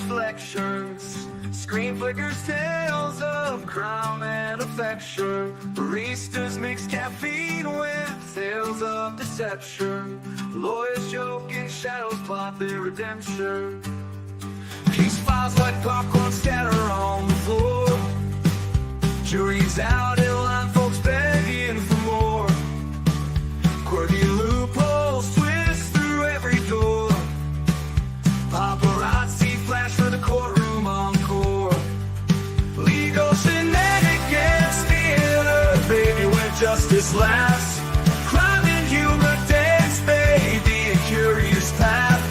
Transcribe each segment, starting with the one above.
Staunch lectures. Screen flickers tales of crime and affection. Baristas mix caffeine with tales of deception. Lawyers joke and shadows plot their redemption. Case files like popcorn scatter on the floor. Jury's out in line, folks begging for more. Quirky loopholes twist through every door. Paparazzi flash for the courtroom encore. Legal shenanigans, theater, baby, where justice laughs. Crime and humor dance, baby, a curious path.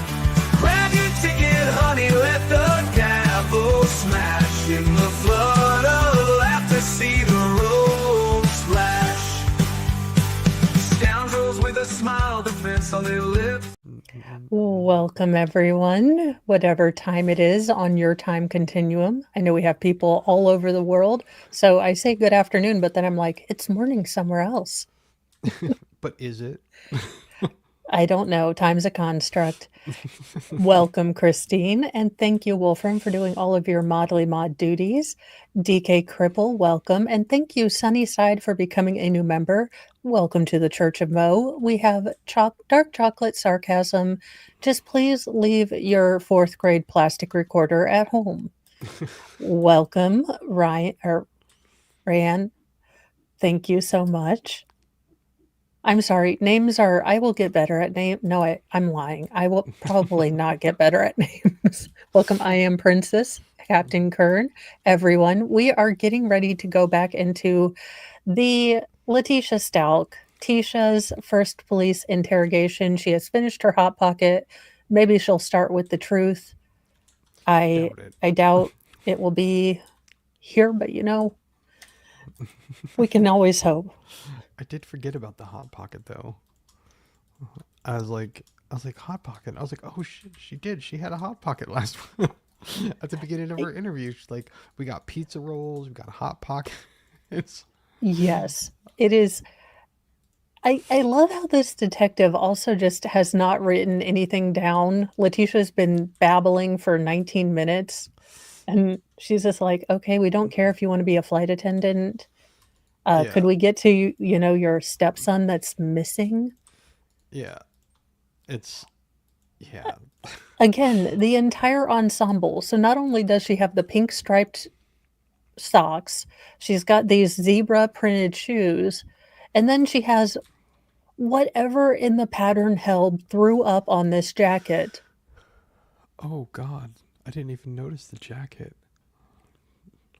Grab your ticket, honey, let the gavel smash. In the flood of laughter, see the road splash. Scoundrels with a smile, defense on their lips. Welcome, everyone, whatever time it is on your time continuum. I know we have people all over the world, so I say good afternoon, but then I'm like, it's morning somewhere else. But is it? I don't know. Time's a construct. Welcome, Christine, and thank you, Wolfram, for doing all of your Modly Mod duties. DK Cripple, welcome, and thank you, Sunnyside, for becoming a new member. Welcome to the Church of Mo. We have dark chocolate sarcasm. Just please leave your 4th grade plastic recorder at home. Welcome, Ryan. Thank you so much. I'm sorry. Names are, I will get better at name. No, I'm lying. I will probably not get better at names. Welcome. I am Princess, Captain Kern, everyone. We are getting ready to go back into the Letecia Staunch, Tisha's first police interrogation. She has finished her Hot Pocket. Maybe she'll start with the truth. I doubt it will be here, but you know, we can always hope. I did forget about the Hot Pocket though. I was like Hot Pocket. I was like, oh shit, she did. She had a Hot Pocket last at the beginning of her interview. She's like, we got pizza rolls, we got a Hot Pocket. Yes, it is. I love how this detective also just has not written anything down. Leticia's been babbling for 19 minutes, and she's just like, okay, we don't care if you want to be a flight attendant. Could we get to, you know, your stepson that's missing? Yeah. Again, the entire ensemble. So not only does she have the pink striped socks, she's got these zebra printed shoes, and then she has whatever in the pattern hell threw up on this jacket. Oh, God. I didn't even notice the jacket.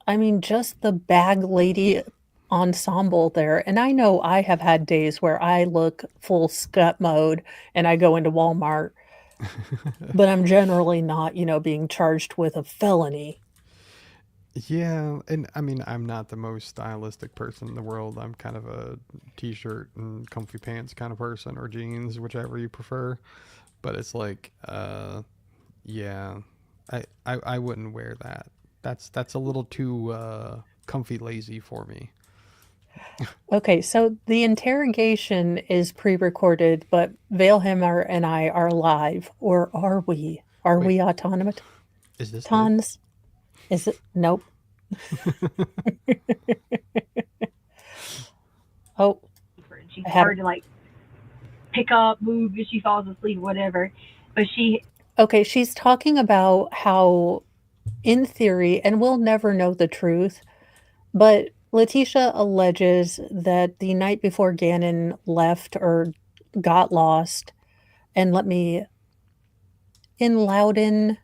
I mean, just the bag lady ensemble there. And I know I have had days where I look full scut mode and I go into Walmart, but I'm generally not, you know, being charged with a felony. Yeah, and I mean, I'm not the most stylistic person in the world. I'm kind of a t-shirt and comfy pants kind of person, or jeans, whichever you prefer. But it's like, yeah, I wouldn't wear that. That's a little too comfy lazy for me. Okay, so the interrogation is pre-recorded, but Vielhammer and I are live, or are we? Are we autonomous? Is this Tons? Is it? Nope. Oh. She's hard to like pick up, move if she falls asleep, whatever. But okay, she's talking about how, in theory, and we'll never know the truth, but Letecia alleges that the night before Gannon left or got lost, and let me enlouden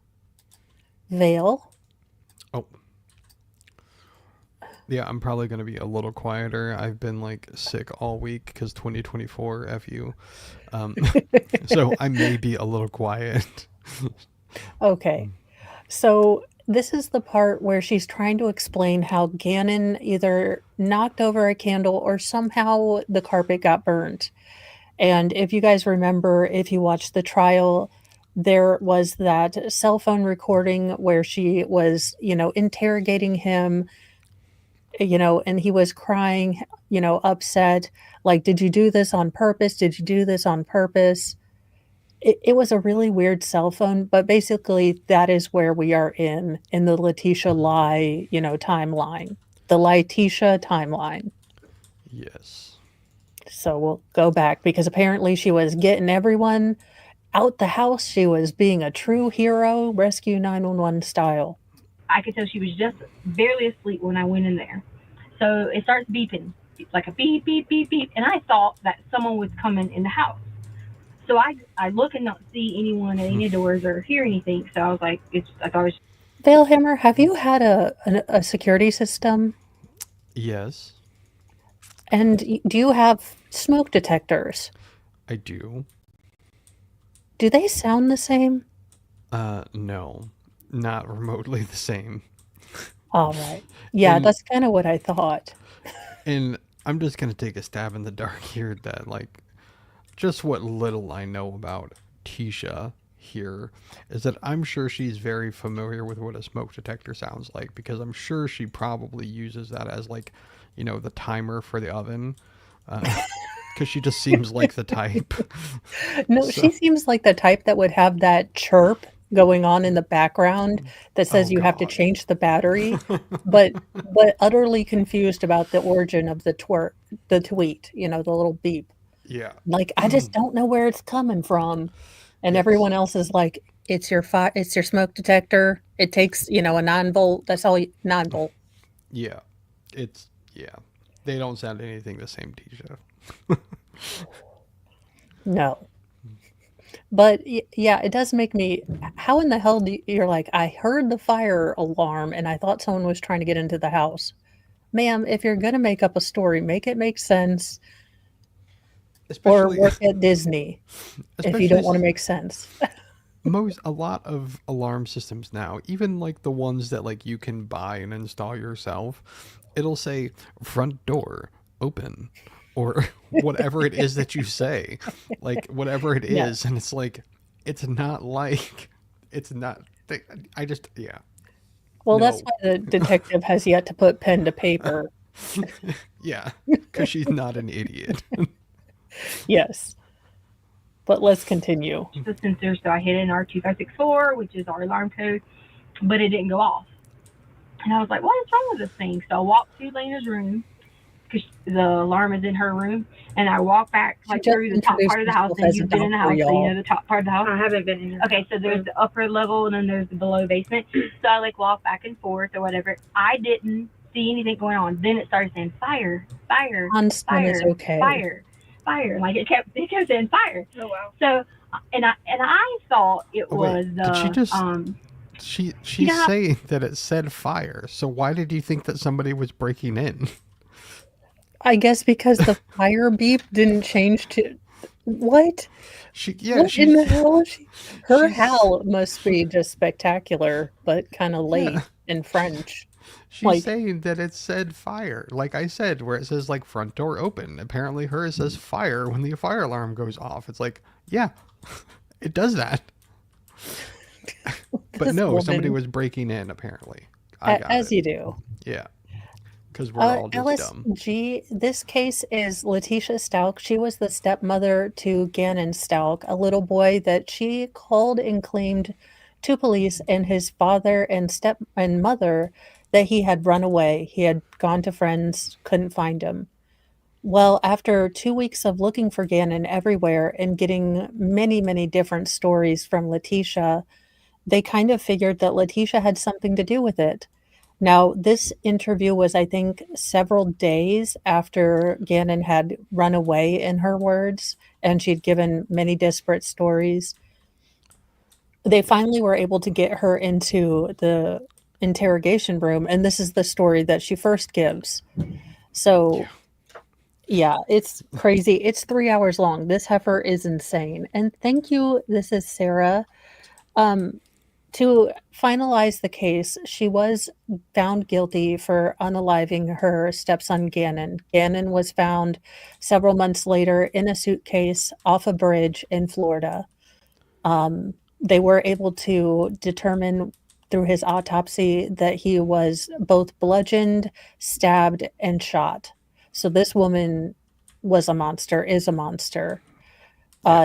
Vale. Oh. Yeah, I'm probably going to be a little quieter. I've been like sick all week because 2024, F you. So I may be a little quiet. Okay. So this is the part where she's trying to explain how Gannon either knocked over a candle or somehow the carpet got burnt. And if you guys remember, if you watched the trial, there was that cell phone recording where she was, you know, interrogating him, you know, and he was crying, you know, upset, like, did you do this on purpose? Did you do this on purpose? It was a really weird cell phone, but basically that is where we are in the Letecia lie, timeline. The Letecia timeline. Yes. So we'll go back because apparently she was getting everyone out the house. She was being a true hero, Rescue 911 style. I could tell she was just barely asleep when I went in there. So it starts beeping, like a beep, beep, beep, beep. And I thought that someone was coming in the house. So I look and don't see anyone at any doors or hear anything. So I was like, I thought it was. Vielhammer, have you had a security system? Yes, And do you have smoke detectors? I do. Do they sound the same? No, not remotely the same. All right. Yeah, And that's kind of what I thought. and I'm just gonna take a stab in the dark here that like just what little I know about Tisha here is that I'm sure she's very familiar with what a smoke detector sounds like because I'm sure she probably uses that as like, the timer for the oven. Because she just seems like the type. No, she So, seems like the type that would have that chirp going on in the background that says oh you have to God. change the battery, but utterly confused about the origin of the tweet, the little beep. Yeah. Like, I just don't know where it's coming from. And Yes. everyone else is like, it's your smoke detector. It takes, a 9 volt. That's all 9 volt. Yeah. Yeah. They don't sound anything the same, Tisha. No. But yeah, it does make me. How in the hell you're like, I heard the fire alarm and I thought someone was trying to get into the house. Ma'am, if you're going to make up a story, make it make sense or Especially, work at Disney if you especially don't want to make sense. a lot of alarm systems now, even like the ones that like you can buy and install yourself, it'll say front door open or whatever it is that you say, like whatever it Yeah. is, and it's like it's not like it's not. I just yeah Well, that's no why the detective has yet to put pen to paper. yeah because she's not an idiot. Yes. But let's continue. The sensor, so I hit in our 2564, which is our alarm code, but it didn't go off. And I was like, what is wrong with this thing? So I walked to Lena's room because the alarm is in her room, and I walked back She like just through the top introduced part of the house. herself And as a you've been in the doctor, house, so you y'all. know the top part of the house. I haven't been in here. Okay, so there's the upper level and then there's the below basement. So I like walk back and forth or whatever. I didn't see anything going on. Then it started saying fire, fire, Constant is fire, okay. fire, fire. Like it kept saying fire. Oh wow. So and I thought it Oh, wait, was did she just she's Yeah. saying that it said fire, so why did you think that somebody was breaking in? I guess because the fire beep didn't change to what? What in the hell? Her she's- howl must be just spectacular, but kind of late Yeah. in French. She's Like- saying that it said fire, like I said, where it says like front door open. Apparently, hers says fire when the fire alarm goes off. It's like, yeah, it does that. But This no, somebody woman- was breaking in. Apparently, I got as it. you do. Yeah, because we're all just dumb. LSG, this case is Letecia Staunch. She was the stepmother to Gannon Staunch, a little boy that she called and claimed to police and his father and mother that he had run away. He had gone to friends, couldn't find him. Well, after 2 weeks of looking for Gannon everywhere and getting many, many different stories from Letecia, they kind of figured that Letecia had something to do with it. Now, this interview was, I think, several days after Gannon had run away, in her words, and she'd given many disparate stories. They finally were able to get her into the interrogation room, and this is the story that she first gives. So, yeah, it's crazy. It's 3 hours long. This heifer is insane. And thank you. This is Sarah. To finalize the case, she was found guilty for unaliving her stepson Gannon. Gannon was found several months later in a suitcase off a bridge in Florida. They were able to determine through his autopsy that he was both bludgeoned, stabbed, and shot. So this woman was a monster, is a monster.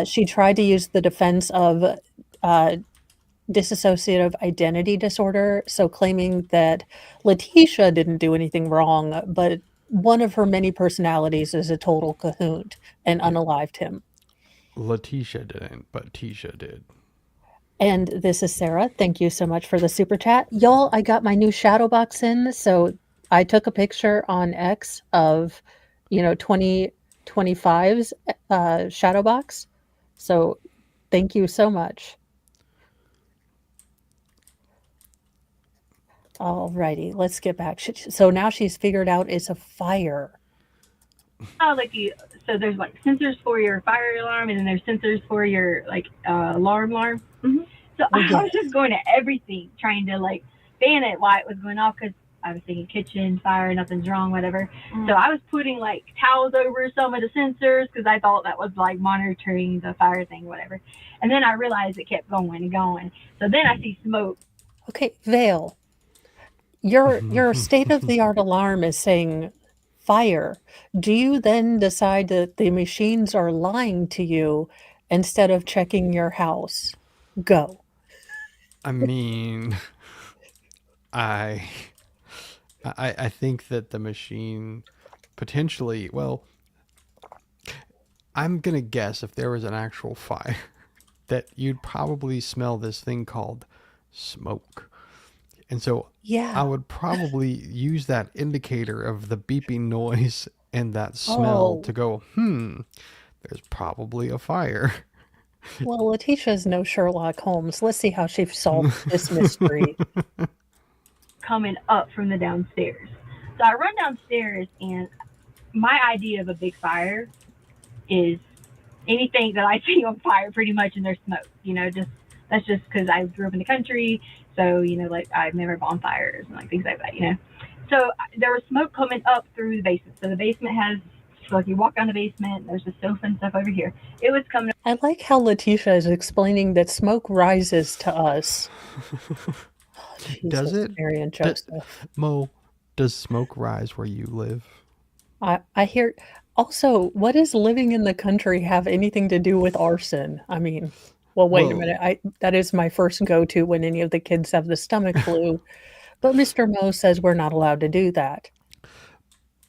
She tried to use the defense of dissociative identity disorder, so claiming that Letecia didn't do anything wrong, but one of her many personalities is a total cahoot and unalived him. Letecia didn't, but Tisha did. And this is Sarah. Thank you so much for the super chat. Y'all, I got my new shadow box in, so I took a picture on X of, 2025's shadow box. So thank you so much. Alrighty, let's get back. So now she's figured out it's a fire. Oh, so there's like sensors for your fire alarm, and then there's sensors for your alarm. Mm-hmm. So I was just going to everything, trying to ban it while it was going off, because I was thinking kitchen fire, nothing's wrong, whatever. So I was putting towels over some of the sensors because I thought that was monitoring the fire thing, whatever. And then I realized it kept going and going. So then I see smoke. Okay, Vale. Your state-of-the-art alarm is saying fire. Do you then decide that the machines are lying to you instead of checking your house? Go. I mean, I think that the machine potentially, well, I'm going to guess if there was an actual fire that you'd probably smell this thing called smoke. And so I would probably use that indicator of the beeping noise and that smell to go, there's probably a fire. Well, Letecia's no Sherlock Holmes. Let's see how she solved this mystery. Coming up from the downstairs. So I run downstairs, and my idea of a big fire is anything that I see on fire pretty much, and there's smoke. That's just because I grew up in the country. So, I've never bonfires and things like that, So there was smoke coming up through the basement. So the basement has, you walk down the basement, there's a sofa and stuff over here. It was coming up. I like how Letecia is explaining that smoke rises to us. Does it? Mary and Joseph. Mo, does smoke rise where you live? I hear. Also, what does living in the country have anything to do with arson? I mean, well, wait a minute. That is my first go-to when any of the kids have the stomach flu. But Mr. Mo says we're not allowed to do that.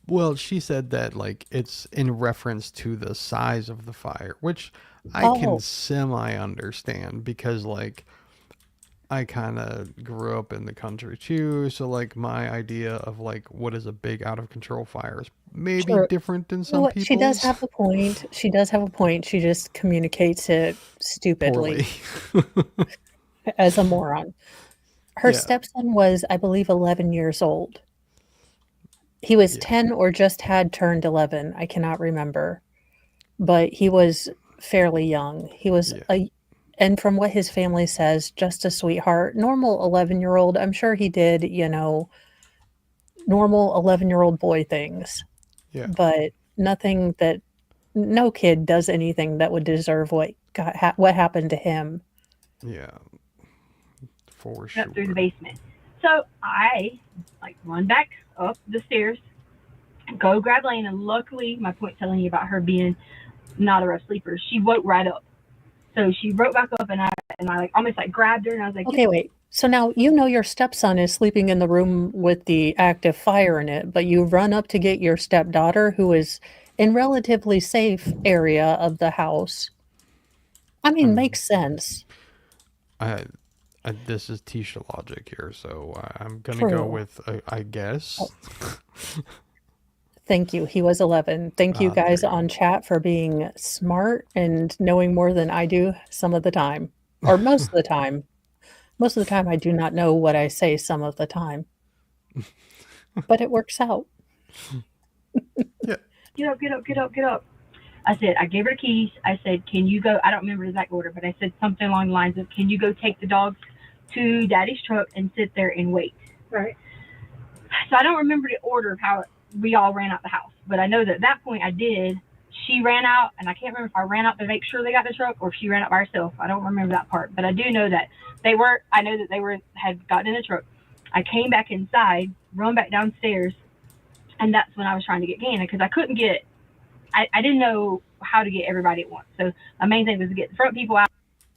Well, she said that it's in reference to the size of the fire, which I can semi understand because I kind of grew up in the country too, so my idea of what is a big out of control fire is maybe different than some people. She does have a point. She just communicates it stupidly as a moron. Her stepson was, I believe, 11 years old. He was 10 or just had turned 11. I cannot remember. But he was fairly young. He was and from what his family says, just a sweetheart. Normal 11-year-old. I'm sure he did, normal 11-year-old boy things. Yeah. But nothing that, no kid does anything that would deserve what happened to him. Yeah. For sure. Up through the basement. So I run back up the stairs, go grab Lane, and luckily, my point telling you about her being not a rough sleeper, she woke right up. So she woke back up, and I almost grabbed her, and I was like, okay, wait. So now your stepson is sleeping in the room with the active fire in it, but you run up to get your stepdaughter, who is in relatively safe area of the house. I mean, makes sense. This is Tisha logic here, so I'm going to go with, I guess. Oh. Thank you. He was 11. Thank you guys on chat for being smart and knowing more than I do some of the time. Or most of the time. Most of the time I do not know what I say some of the time. But it works out. Yeah. Get up. I said, I gave her the keys. I said, can you go? I don't remember the exact order, but I said something along the lines of, can you go take the dogs to Daddy's truck and sit there and wait? Right. So I don't remember the order of how we all ran out the house, but I know that at that point I did. She ran out, and I can't remember if I ran out to make sure they got the truck or if she ran out by herself. I don't remember that part, but I do know that they had gotten in the truck. I came back inside, run back downstairs, and that's when I was trying to get Gannon because I couldn't get. I didn't know how to get everybody at once. So my main thing was to get the front people out.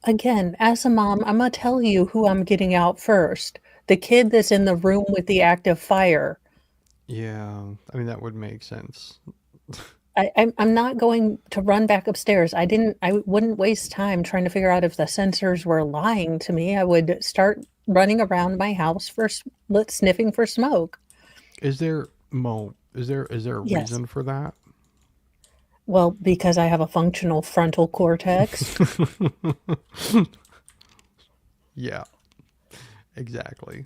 Again, as a mom, I'm gonna tell you who I'm getting out first. The kid that's in the room with the active fire. Yeah, I mean that would make sense. I'm not going to run back upstairs. I wouldn't waste time trying to figure out if the sensors were lying to me. I would start running around my house sniffing for smoke. Is there Mo? Is there a Yes. reason for that? Well, because I have a functional frontal cortex. Yeah, exactly.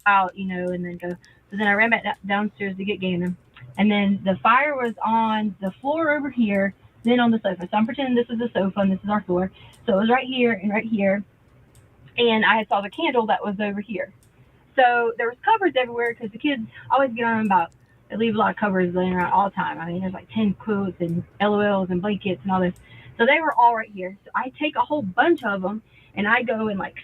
Out, and then go. So then I ran back downstairs to get Gannon. And then the fire was on the floor over here, then on the sofa. So I'm pretending this is the sofa and this is our floor. So it was right here and right here. And I saw the candle that was over here. So there was covers everywhere because the kids always get on about, they leave a lot of covers laying around all the time. I mean, there's like 10 quilts and LOLs and blankets and all this. So they were all right here. So I take a whole bunch of them and I go and like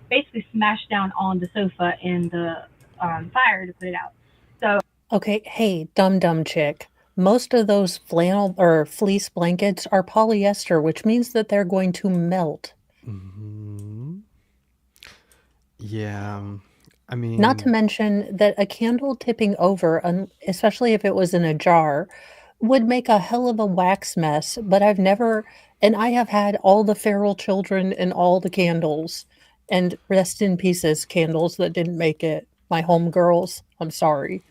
basically smash down on the sofa and the fire to put it out. So Okay, hey, dumb chick. Most of those flannel or fleece blankets are polyester, which means that they're going to melt. Hmm. Yeah, I Not to mean, mention that a candle tipping over, especially if it was in a jar, would make a hell of a wax mess, but I have had all the feral children and all the candles, and rest in pieces candles that didn't make it. My homegirls, I'm sorry.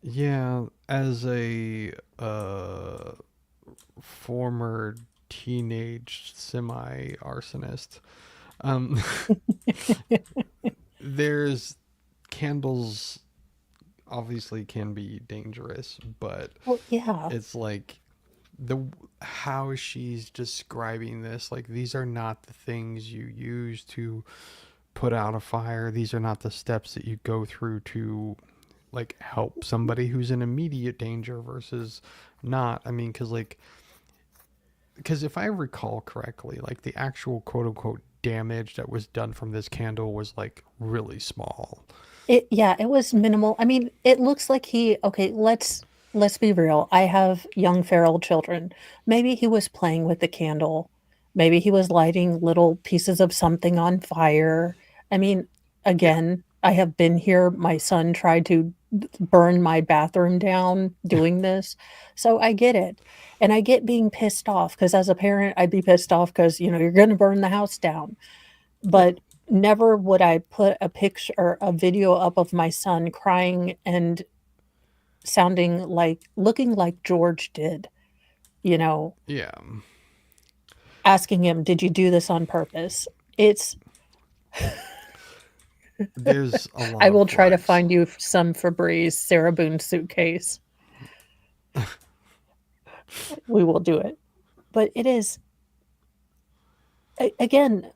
yeah, as a former teenage semi-arsonist, um, there's candles obviously can be dangerous, but Well, yeah. it's like the how she's describing this, like these are not the things you use to put out a fire. These are not the steps that you go through to like help somebody who's in immediate danger versus not. I mean, because if I recall correctly, like the actual quote unquote damage that was done from this candle was like really small. It was minimal. I mean, it looks like okay, let's be real. I have young feral children. Maybe he was playing with the candle. Maybe he was lighting little pieces of something on fire. I mean, Yeah. again, I have been here. My son tried to burn my bathroom down doing this. So I get it. And I get being pissed off because as a parent, I'd be pissed off because, you're going to burn the house down. Yeah. But never would I put a picture or a video up of my son crying and looking like George did, you know, Yeah. asking him, "Did you do this on purpose?" There's a lot I of will try to flags. find you some Febreze Sarah Boone suitcase. We will do it. But it is, again,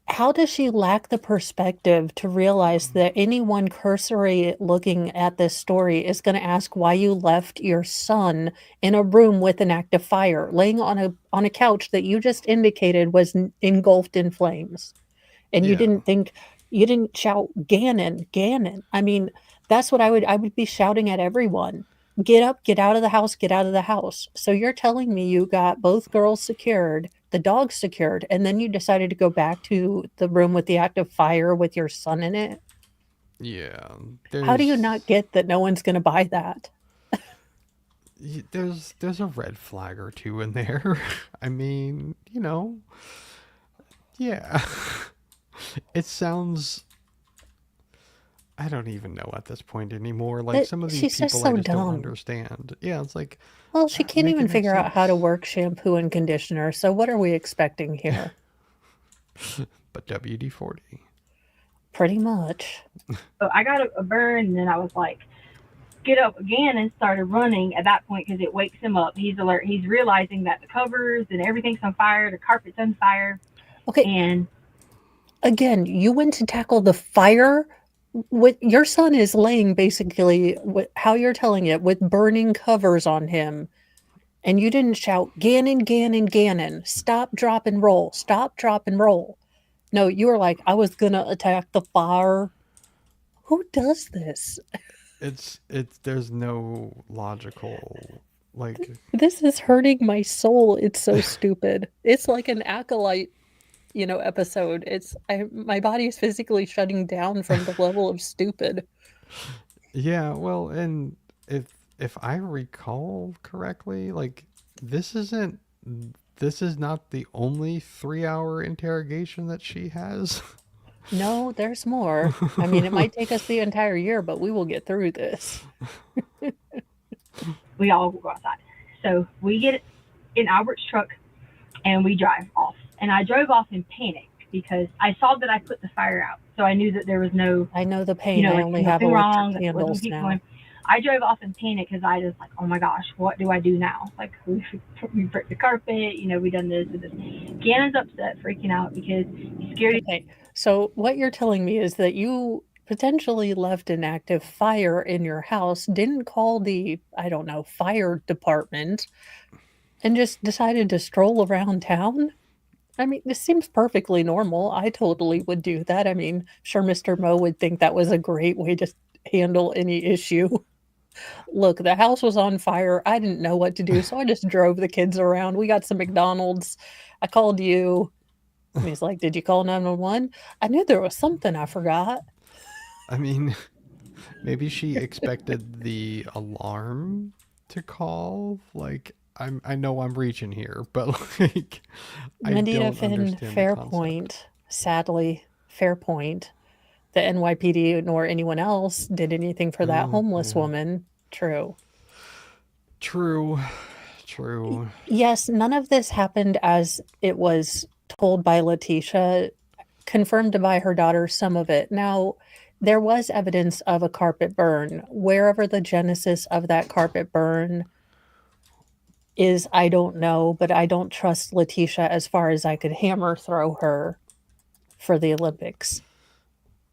how does she lack the perspective to realize that anyone cursory looking at this story is going to ask why you left your son in a room with an active fire, laying on a couch that you just indicated was engulfed in flames, and Yeah. you didn't shout Gannon, Gannon. I mean, that's what I would be shouting at everyone. Get up, get out of the house, get out of the house. So you're telling me you got both girls secured, the dog secured, and then you decided to go back to the room with the active fire with your son in it? Yeah. How do you not get that no one's going to buy that? There's a red flag or two in there. I mean, yeah. It sounds, I don't even know at this point anymore. Like some of these She's just people I so just don't dumb. understand. Yeah, it's like Well, she can't make it even make figure out how to sense. work shampoo and conditioner. So what are we expecting here? But WD-40. Pretty much. So I got a burn, and then I was like, get up again and started running at that point because it wakes him up. He's alert. He's realizing that the covers and everything's on fire, the carpet's on fire, Okay, and again, you went to tackle the fire. What your son is laying basically, how you're telling it, with burning covers on him, and you didn't shout Gannon, Gannon, Gannon, stop, drop, and roll, stop, drop, and roll. No, you were like, I was gonna attack the fire. Who does this? There's no logical Like, This is hurting my soul. It's so stupid. It's like an acolyte, episode. My body is physically shutting down from the level of stupid. yeah, well, and if I recall correctly, like this isn't this is not the only 3-hour interrogation that she has. No, there's more. I mean, it might take us the entire year, but we will get through this. We all go outside. So we get in Albert's truck and we drive off. And I drove off in panic because I saw that I put the fire out. So I knew that there was no, I know the pain. I like only have nothing wrong. electric That wasn't candles keep now. going. I drove off in panic because I just like, oh my gosh, what do I do now? Like we broke the carpet, we done this and this. Gannon's upset, freaking out because he's scared. Okay, so what you're telling me is that you potentially left an active fire in your house, didn't call the, I don't know, fire department, and just decided to stroll around town? I mean, this seems perfectly normal. I totally would do that. I mean, sure, Mr. Mo would think that was a great way to handle any issue. Look, the house was on fire. I didn't know what to do, so I just drove the kids around. We got some McDonald's. I called you. And he's like, "Did you call 911?" I knew there was something I forgot. I mean, maybe she expected the alarm to call. Like, I know I'm reaching here, but like, I Medina don't Finn, understand the fair concept. point. Sadly, fair point. The NYPD nor anyone else did anything for that homeless Yeah. woman. True. True. True. Yes, none of this happened as it was told by Letecia, confirmed by her daughter, some of it. Now, there was evidence of a carpet burn. Wherever the genesis of that carpet burn is, I don't know, but I don't trust Letecia as far as I could hammer throw her for the Olympics.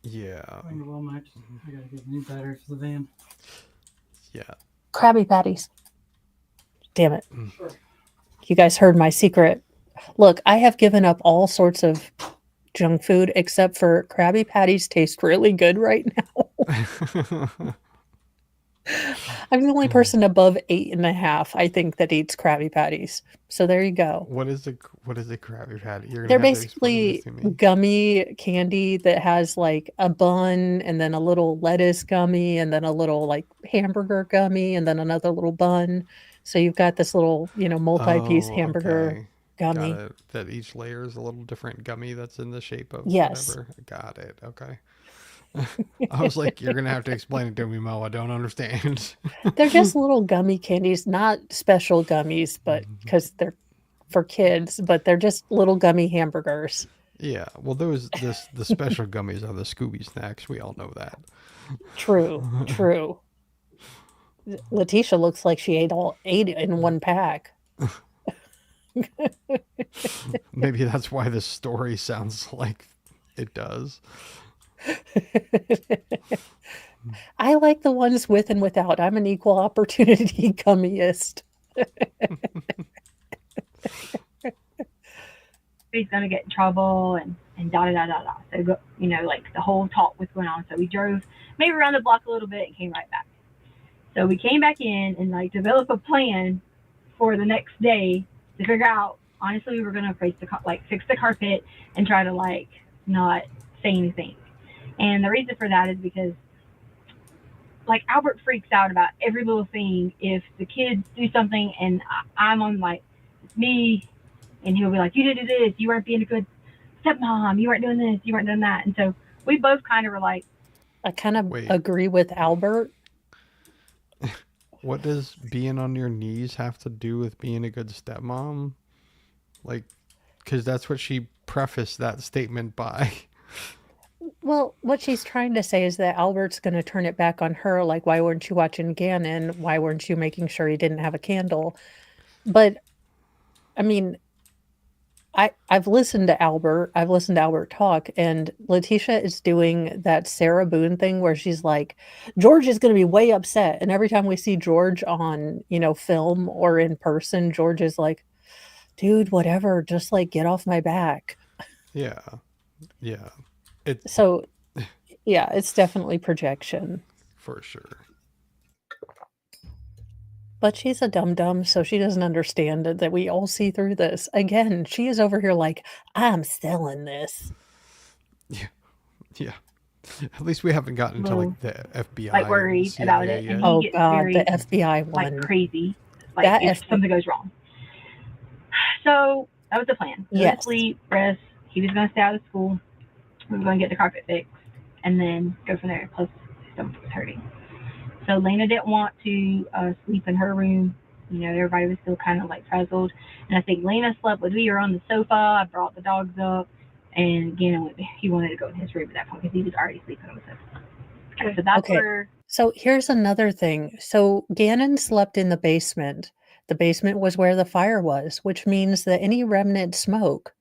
Yeah. Going to Walmart. I gotta get new batteries for the van. Yeah. Krabby Patties. Damn it. Sure. You guys heard my secret. Look, I have given up all sorts of junk food except for Krabby Patties taste really good right now. I'm the only person above 8.5, I think, that eats Krabby Patties. So there you go. What is a Krabby Patty? You're They're gonna have to explain basically this to me. gummy candy that has like a bun and then a little lettuce gummy and then a little like hamburger gummy and then another little bun. So you've got this little, multi-piece hamburger Okay. gummy. Got it. That each layer is a little different gummy that's in the shape of Yes. whatever. Got it. Okay. I was like, you're gonna have to explain it to me, Mo. I don't understand. They're just little gummy candies, not special gummies, but because they're for kids, but they're just little gummy hamburgers. Yeah. Well, the special gummies are the Scooby snacks. We all know that. True, true. Letecia looks like she ate all 8 in one pack. Maybe that's why this story sounds like it does. I like the ones with and without. I'm an equal opportunity gummyist. He's gonna get in trouble and da da da da da. So go, like the whole talk was going on. So we drove maybe around the block a little bit and came right back. So we came back in and like developed a plan for the next day to figure out. Honestly, we were gonna fix the carpet and try to like not say anything. And the reason for that is because like Albert freaks out about every little thing. If the kids do something and I'm on like it's me, and he'll be like, "You did this. You weren't being a good stepmom. You weren't doing this. You weren't doing that." And so we both kind of were like, I kind of Wait. agree with Albert. What does being on your knees have to do with being a good stepmom? Like, because that's what she prefaced that statement by. Well, what she's trying to say is that Albert's going to turn it back on her. Like, why weren't you watching Gannon? Why weren't you making sure he didn't have a candle? But, I mean, I've listened to Albert. I've listened to Albert talk, and Letecia is doing that Sarah Boone thing where she's like, George is going to be way upset. And every time we see George on, film or in person, George is like, dude, whatever, just like get off my back. Yeah. Yeah. So, yeah, it's definitely projection. For sure. But she's a dum-dum, so she doesn't understand that we all see through this. Again, she is over here like, "I'm selling this." Yeah. Yeah. At least we haven't gotten to Little, like the FBI like and worried about CIA it, yet. and he Oh gets god, the very FBI like one. crazy, like That if FBI something goes wrong. So that was the plan. Go to Yes. sleep, rest. He was going to stay out of school. We were going to get the carpet fixed, and then go from there. Plus, his stomach was hurting. So Lena didn't want to sleep in her room. You know, everybody was still kind of like frazzled. And I think Lena slept with me or on the sofa. I brought the dogs up, and Gannon he wanted to go in his room at that point because he was already sleeping on the sofa. So that's Okay. where. So here's another thing. So Gannon slept in the basement. The basement was where the fire was, which means that any remnant smoke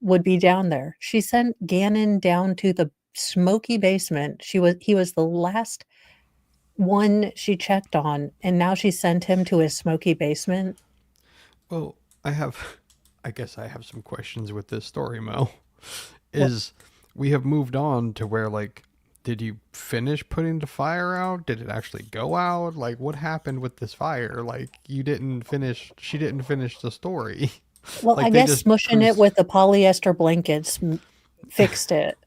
would be down there. She sent Gannon down to the smoky basement. He was the last one she checked on, and now she sent him to his smoky basement. Well, I guess I have some questions with this story, Mo. Is we have moved on to where, like, did you finish putting the fire out? Did it actually go out? Like, what happened with this fire? Like, she didn't finish the story. Well, Like, I they guess just smushing it cruised- with the polyester blankets fixed it.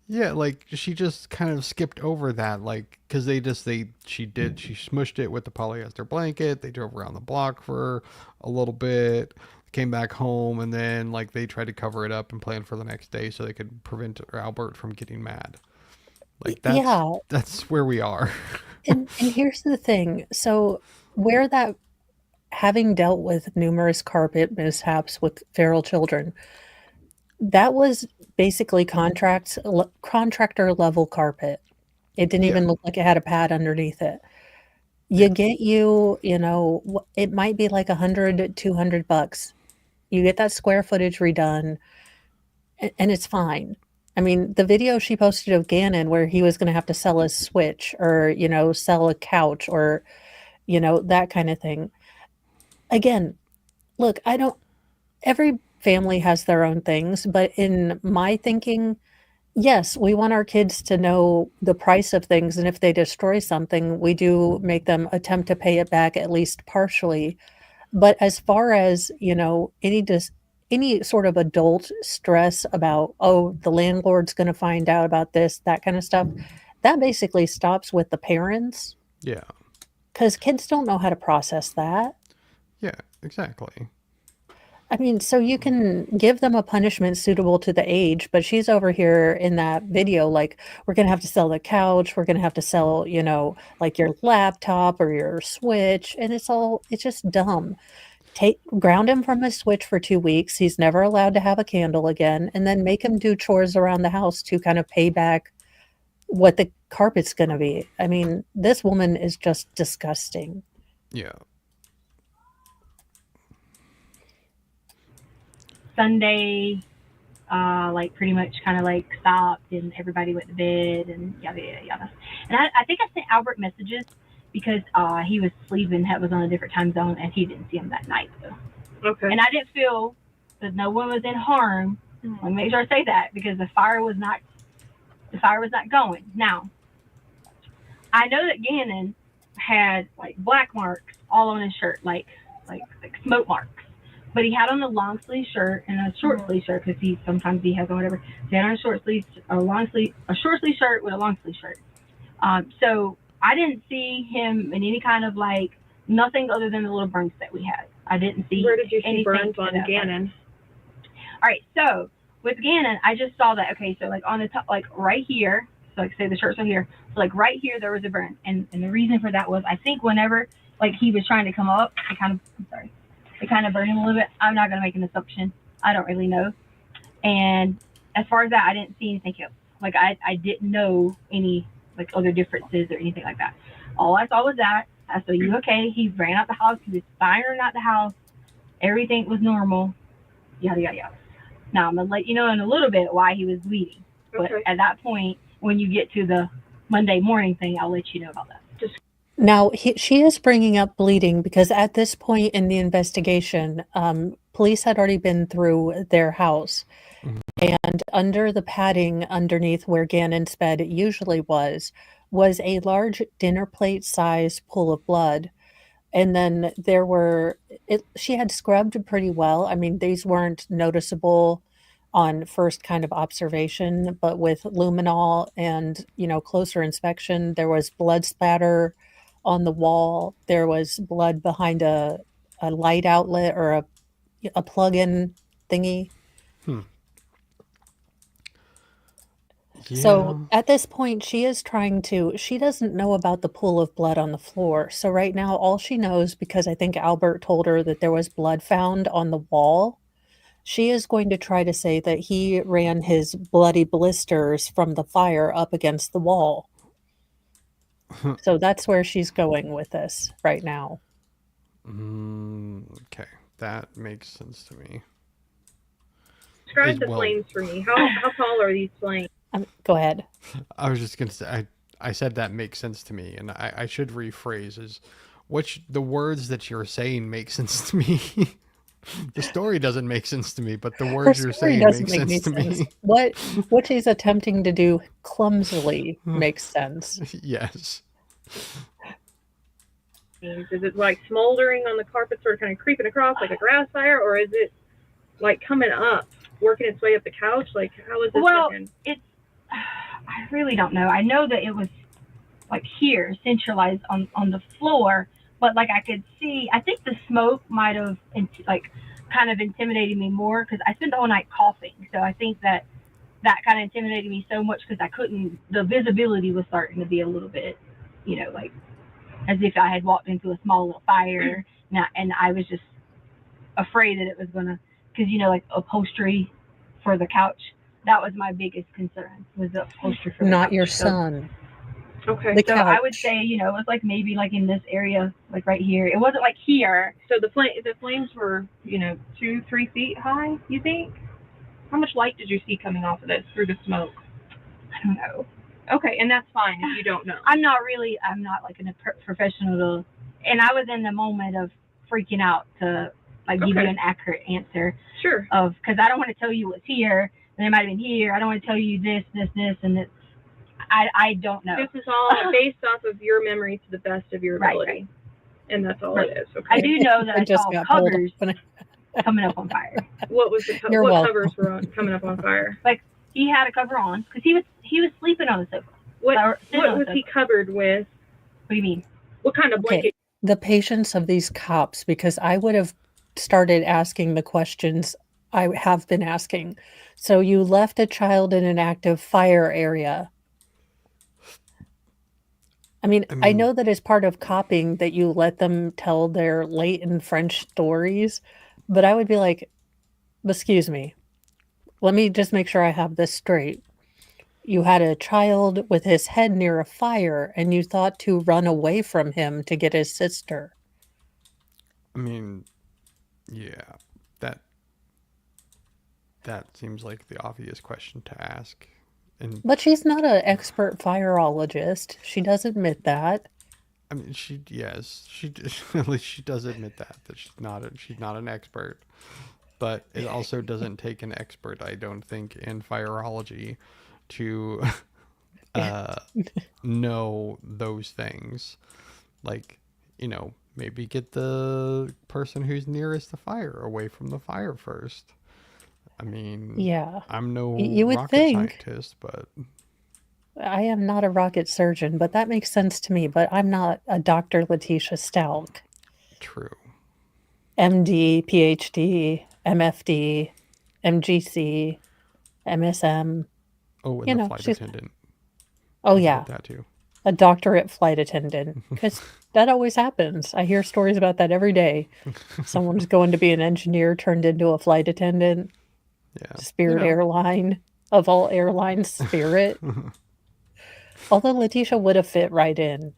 Yeah, like she just kind of skipped over that, like, because she smushed it with the polyester blanket. They drove around the block for a little bit, came back home, and then like they tried to cover it up and plan for the next day so they could prevent Albert from getting mad. Like that's where we are. And here's the thing. So where that having dealt with numerous carpet mishaps with feral children, that was basically contractor level carpet. It didn't Yeah. even look like it had a pad underneath it. You get it might be like $100, $200. You get that square footage redone, and it's fine. I mean, the video she posted of Gannon where he was going to have to sell a switch or, sell a couch or, that kind of thing. Again, look, every family has their own things, but in my thinking, yes, we want our kids to know the price of things, and if they destroy something, we do make them attempt to pay it back at least partially. But as far as, any sort of adult stress about, oh, the landlord's going to find out about this, that kind of stuff, that basically stops with the parents Yeah. because kids don't know how to process that. Yeah, exactly. I mean, so you can give them a punishment suitable to the age, but she's over here in that video like, we're going to have to sell the couch, we're going to have to sell, like your laptop or your Switch, and it's just dumb. Ground him from his Switch for 2 weeks. He's never allowed to have a candle again, and then make him do chores around the house to kind of pay back what the carpet's going to be. I mean, this woman is just disgusting. Yeah. Sunday, like pretty much kind of like stopped and everybody went to bed and yada yada yada. And I think I sent Albert messages because he was sleeping. That was on a different time zone, and he didn't see him that night. So. Okay. And I didn't feel that no one was in harm. Let me make sure I say that because the fire was not going. Now, I know that Gannon had like black marks all on his shirt, like smoke marks. But he had on a long sleeve shirt and a short sleeve shirt because sometimes he has on whatever. So he had on a short sleeve shirt with a long sleeve shirt. So I didn't see him in any kind of like nothing other than the little burns that we had. I didn't see. Where did you see anything burns to on that Gannon? All right, so with Gannon, I just saw that. Okay, so like on the top, like right here. So like say the shirt's right here. So like right here there was a burn, and the reason for that was I think whenever like he was trying to come up, it kind of burned him a little bit. I'm not gonna make an assumption. I don't really know. And as far as that, I didn't see anything else. Like I didn't know any like other differences or anything like that. All I saw was that. I saw you okay. He ran out the house. He was firing out the house. Everything was normal. Yada yada yada. Now I'm gonna let you know in a little bit why he was bleeding. But Okay. at that point, when you get to the Monday morning thing, I'll let you know about that. Now, she is bringing up bleeding because at this point in the investigation, police had already been through their house. And under the padding underneath where Gannon's bed usually was a large dinner plate size pool of blood. And then she had scrubbed pretty well. I mean, these weren't noticeable on first kind of observation, but with luminol and, closer inspection, there was blood spatter on the wall. There was blood behind a light outlet or a plug-in thingy. So Yeah. at this point, she doesn't know about the pool of blood on the floor. So right now, all she knows, because I think Albert told her that there was blood found on the wall, she is going to try to say that he ran his bloody blisters from the fire up against the wall. So that's where she's going with this right now. Okay, that makes sense to me. Describe the flames for me. How tall are these flames? Go ahead. I was just gonna say, I said that makes sense to me, and I should rephrase is, the words that you're saying make sense to me. The story doesn't make sense to me, but the words you're saying make sense to me. What she's attempting to do clumsily makes sense. Yes. Is it like smoldering on the carpet, sort of kind of creeping across like a grass fire, or is it like coming up, working its way up the couch? Like, how is this working? I really don't know. I know that it was like here, centralized on the floor, but like I could see, I think the smoke might have kind of intimidated me more because I spent the whole night coughing. So I think that kind of intimidated me so much because the visibility was starting to be a little bit, like as if I had walked into a small little fire. And I was just afraid that it was going to, because, like upholstery for the couch. That was my biggest concern, was the upholstery for the couch. Not your son. Okay. The So couch. I would say, it was like maybe like in this area, like right here. It wasn't like here. So the flames were, 2-3 feet high, you think? How much light did you see coming off of this through the smoke? I don't know. Okay, and that's fine if you don't know. I'm not like a professional and I was in the moment of freaking out to give you an accurate answer. Sure. Because I don't want to tell you what's here, and it might have been here. I don't want to tell you this, and this. I don't know. This is all based off of your memory to the best of your ability. Right. And that's all it is. Okay. I do know that I just saw got pulled covers coming up on fire. What was the You're what welcome. covers were on, coming up on fire? Like he had a cover on because he was sleeping on the sofa. What on was he covered with? What do you mean? What kind of blanket? Okay. The patience of these cops, because I would have started asking the questions I have been asking. So you left a child in an active fire area. I mean, I know that as part of copying that you let them tell their latent French stories, but I would be like, excuse me, let me just make sure I have this straight. You had a child with his head near a fire and you thought to run away from him to get his sister. I mean, yeah, that seems like the obvious question to ask. But she's not an expert fireologist. She does admit that. I mean, at least she does admit that she's not an expert. But it also doesn't take an expert, I don't think, in fireology to know those things. Like, maybe get the person who's nearest the fire away from the fire first. I mean, yeah, I'm no you would rocket think. scientist, but I am not a rocket surgeon, but that makes sense to me. But I'm not a Dr. Letecia Staunch. true. MD, PhD, MFD, MGC, MSM. Oh, and the flight attendant. Oh, I yeah. heard that too. A doctorate flight attendant. Because that always happens. I hear stories about that every day. Someone's going to be an engineer turned into a flight attendant. Yeah. Spirit Airline. Of all airlines, Spirit. Although Letecia would have fit right in.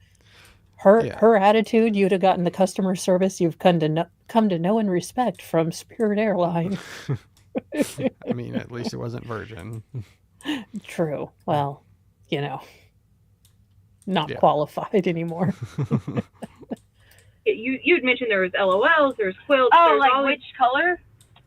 Her attitude, you'd have gotten the customer service you've come to know and respect from Spirit Airline. I mean, at least it wasn't Virgin. True. Well, not qualified anymore. You'd mentioned there was LOLs, there's quilts. Oh, like which color?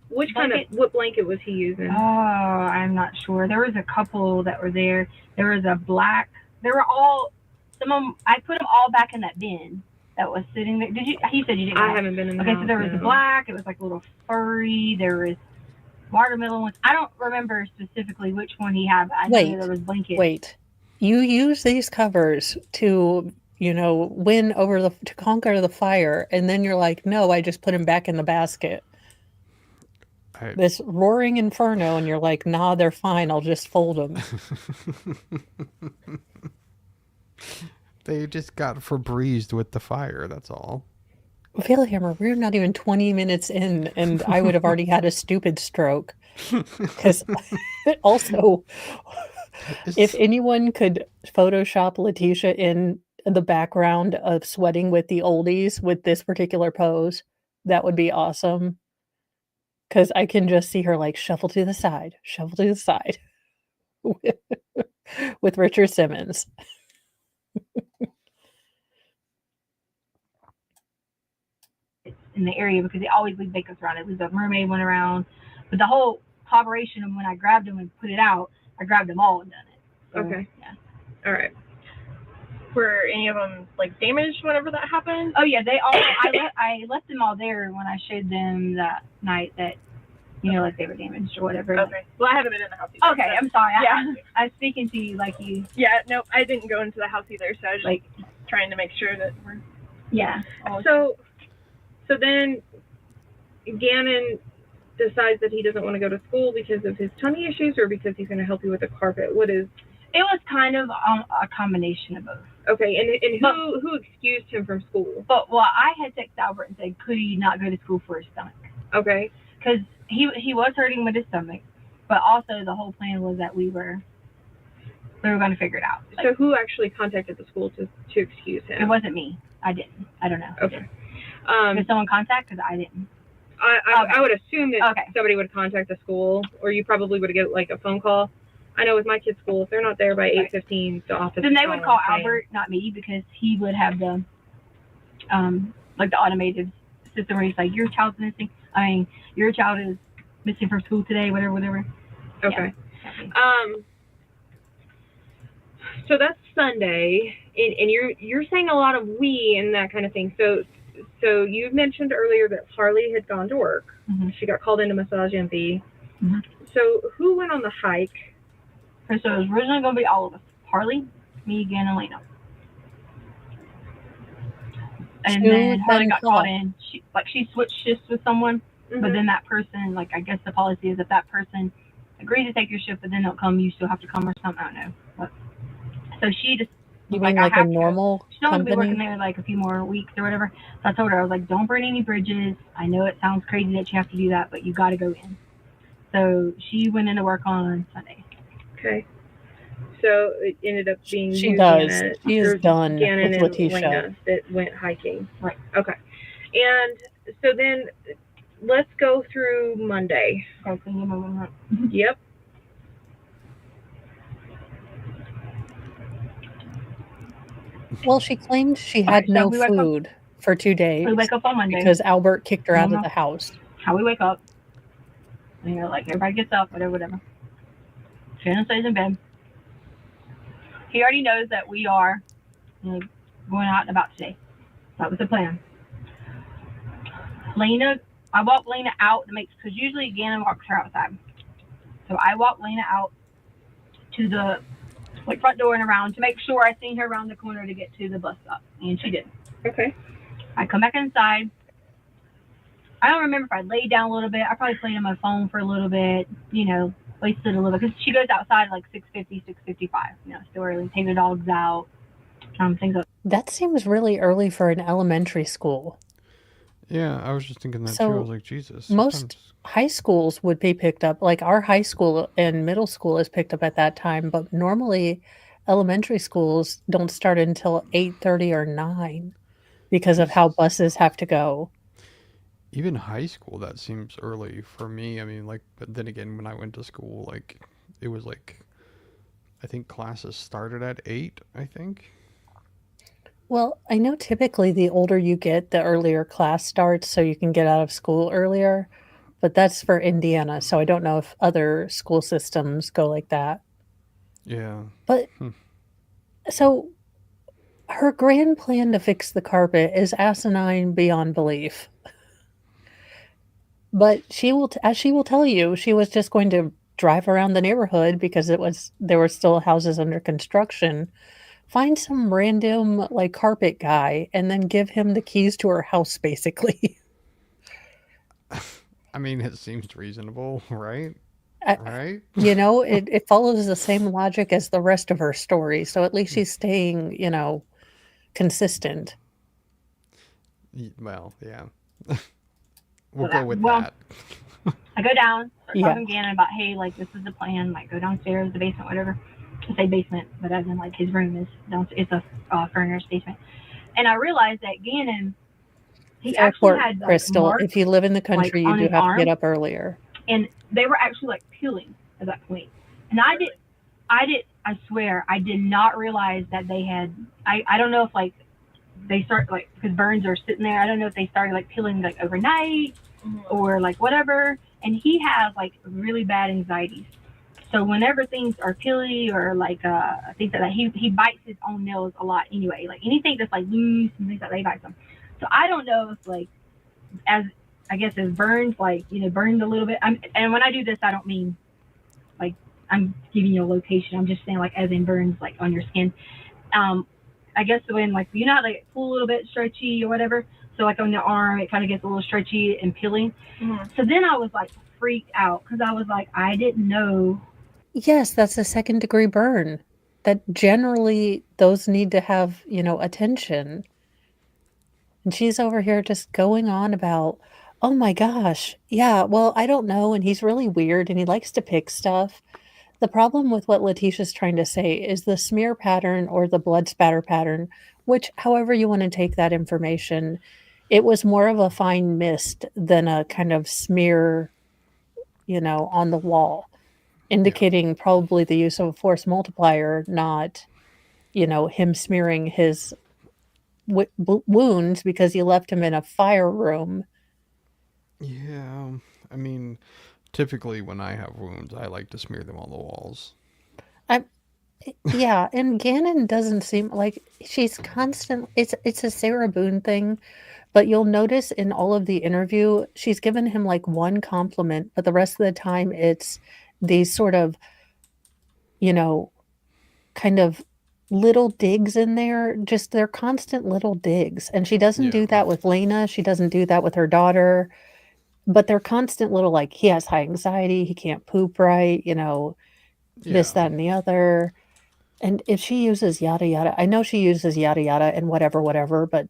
Which what blanket was he using? Oh, I'm not sure. There was a couple that were there. There was a black. They were all. Some of them, I put them all back in that bin that was sitting there. Did you? He said you didn't. I know. haven't been in the Okay, house. so there was no. black. It was like a little furry. There was watermelon ones. I don't remember specifically which one he had. But I know Wait, there was blankets. Wait, you use these covers to, win over to conquer the fire, and then you're like, no, I just put him back in the basket. This roaring inferno, and you're like, nah, they're fine. I'll just fold them. They just got Febrezed with the fire, that's all. Vielhammer, we're not even 20 minutes in, and I would have already had a stupid stroke. Because also, if anyone could Photoshop Letecia in the background of sweating with the oldies with this particular pose, that would be awesome. Because I can just see her like shuffle to the side with Richard Simmons. In the area because they always leave bakers around. At least the mermaid went around. But the whole operation of when I grabbed them and put it out, I grabbed them all and done it. So, Okay. Yeah. All right. Were any of them like damaged whenever that happened? Oh yeah, they all. I left them all there when I showed them that night that like they were damaged or whatever. Okay. Well, I haven't been in the house either. Okay, so. I'm sorry. Yeah. I was speaking to you like you. Yeah. Nope. I didn't go into the house either, so I was Like just trying to make sure that we're. Yeah. So then Gannon decides that he doesn't want to go to school because of his tummy issues or because he's going to help you with the carpet. What is? It was kind of a combination of both. Okay, and who excused him from school? But I had texted Albert and said, could he not go to school for his stomach? Okay. Because he was hurting with his stomach, but also the whole plan was that we were going to figure it out. So who actually contacted the school to excuse him? It wasn't me. I didn't. I don't know. Okay. Did someone contact? Because I didn't. I would assume that Okay. somebody would contact the school, or you probably would get like a phone call. I know with my kids' school, if they're not there by 8:15, the office. Then they would call saying, Albert, not me, because he would have the like the automated system where he's like, your child's missing. Your child is missing from school today, whatever. Okay. Yeah. So that's Sunday, and you're saying a lot of we and that kind of thing. So you mentioned earlier that Harley had gone to work. Mm-hmm. She got called into massage MP. Mm-hmm. So who went on the hike? And so it was originally going to be all of us. Harley, me, again, and Lena. And then Harley got called in. She switched shifts with someone, but then that person, I guess the policy is if that person agrees to take your shift, but then don't come, you still have to come or something. I don't know. But, so she just. You mean like a normal She's only company? been working there a few more weeks or whatever. So I told her, I was like, don't burn any bridges. I know it sounds crazy that you have to do that, but you got to go in. So she went into work on Sunday. Okay. So it ended up being She does. She is done Gannon with and Letecia. Lena that went hiking. Right. Okay. And so then let's go through Monday. Okay, so you know, Yep. Well, she claimed she had so no we wake up- food for 2 days we wake up on Monday. because Albert kicked her out of Mama. the house. How we wake up. Everybody gets up, whatever. Shannon stays in bed. He already knows that we are going out and about today. That was the plan. I walked Lena out to because usually Gannon walks her outside. So I walked Lena out to the front door and around to make sure I seen her around the corner to get to the bus stop, and she did. Okay. I come back inside. I don't remember if I laid down a little bit. I probably played on my phone for a little bit, wasted a little bit. Because she goes outside at 6:50, 6:55, still early. Take the dogs out, things like That seems really early for an elementary school. Yeah, I was just thinking that So, too. I was like, Jesus. Most sometimes- high schools would be picked up. Like our high school and middle school is picked up at that time, but normally elementary schools don't start until 8:30 or 9 because of how buses have to go. Even high school, that seems early for me. I mean, but then again, when I went to school, it was I think classes started at 8, I think. Well, I know typically the older you get, the earlier class starts so you can get out of school earlier, but that's for Indiana, so I don't know if other school systems go like that. Yeah. But so her grand plan to fix the carpet is asinine beyond belief. But as she will tell you, she was just going to drive around the neighborhood because there were still houses under construction, find some random like carpet guy, and then give him the keys to her house, basically. I mean, it seems reasonable, right? I- Right? it follows the same logic as the rest of her story, so at least she's staying, consistent. Well, yeah. We'll Well, go with well, that. I go down, start Yeah. talking to Gannon about, hey, like, this is the plan. Like, go downstairs, the basement, whatever. I say basement, but as in, like, his room is downstairs. It's a furnished basement. And I realized that Gannon, he actually Airport, had, like, Crystal. marks, If you live in the country, on you do his have to arm. get up earlier. And they were actually, like, peeling at that point. And I swear, I did not realize that they had, I don't know if, like, they start, like, because burns are sitting there. I don't know if they started, like, peeling, like, overnight or, like, whatever. And he has, like, really bad anxieties. So whenever things are peely or, like, things like that, he bites his own nails a lot anyway. Like, anything that's, like, loose and things like that, he bites them. So I don't know if, like, as burns, like, burned a little bit. And when I do this, I don't mean, like, I'm giving you a location. I'm just saying, like, as in burns, like, on your skin. I guess when, like, how they pull a little bit stretchy or whatever. So, like, on the arm, it kind of gets a little stretchy and peeling. Mhm. So then I was, like, freaked out because I was like, I didn't know. Yes, that's a second-degree burn. That generally those need to have, attention. And she's over here just going on about, oh my gosh, yeah, well, I don't know, and he's really weird and he likes to pick stuff. The problem with what Leticia's trying to say is the smear pattern or the blood spatter pattern, which, however you want to take that information, it was more of a fine mist than a kind of smear, on the wall, indicating probably the use of a force multiplier, not, him smearing his wounds because he left him in a fire room. Yeah. I mean, typically when I have wounds, I like to smear them on the walls. Yeah, and Gannon doesn't seem like she's constant. It's a Sarah Boone thing, but you'll notice in all of the interview, she's given him like one compliment, but the rest of the time it's these sort of, kind of little digs in there. Just they're constant little digs, and she doesn't do Yeah. that with Lena. She doesn't do that with her daughter, but they're constant little like he has high anxiety, he can't poop right, this, Yeah. that, and the other. And if she uses yada yada, I know she uses yada yada and whatever, but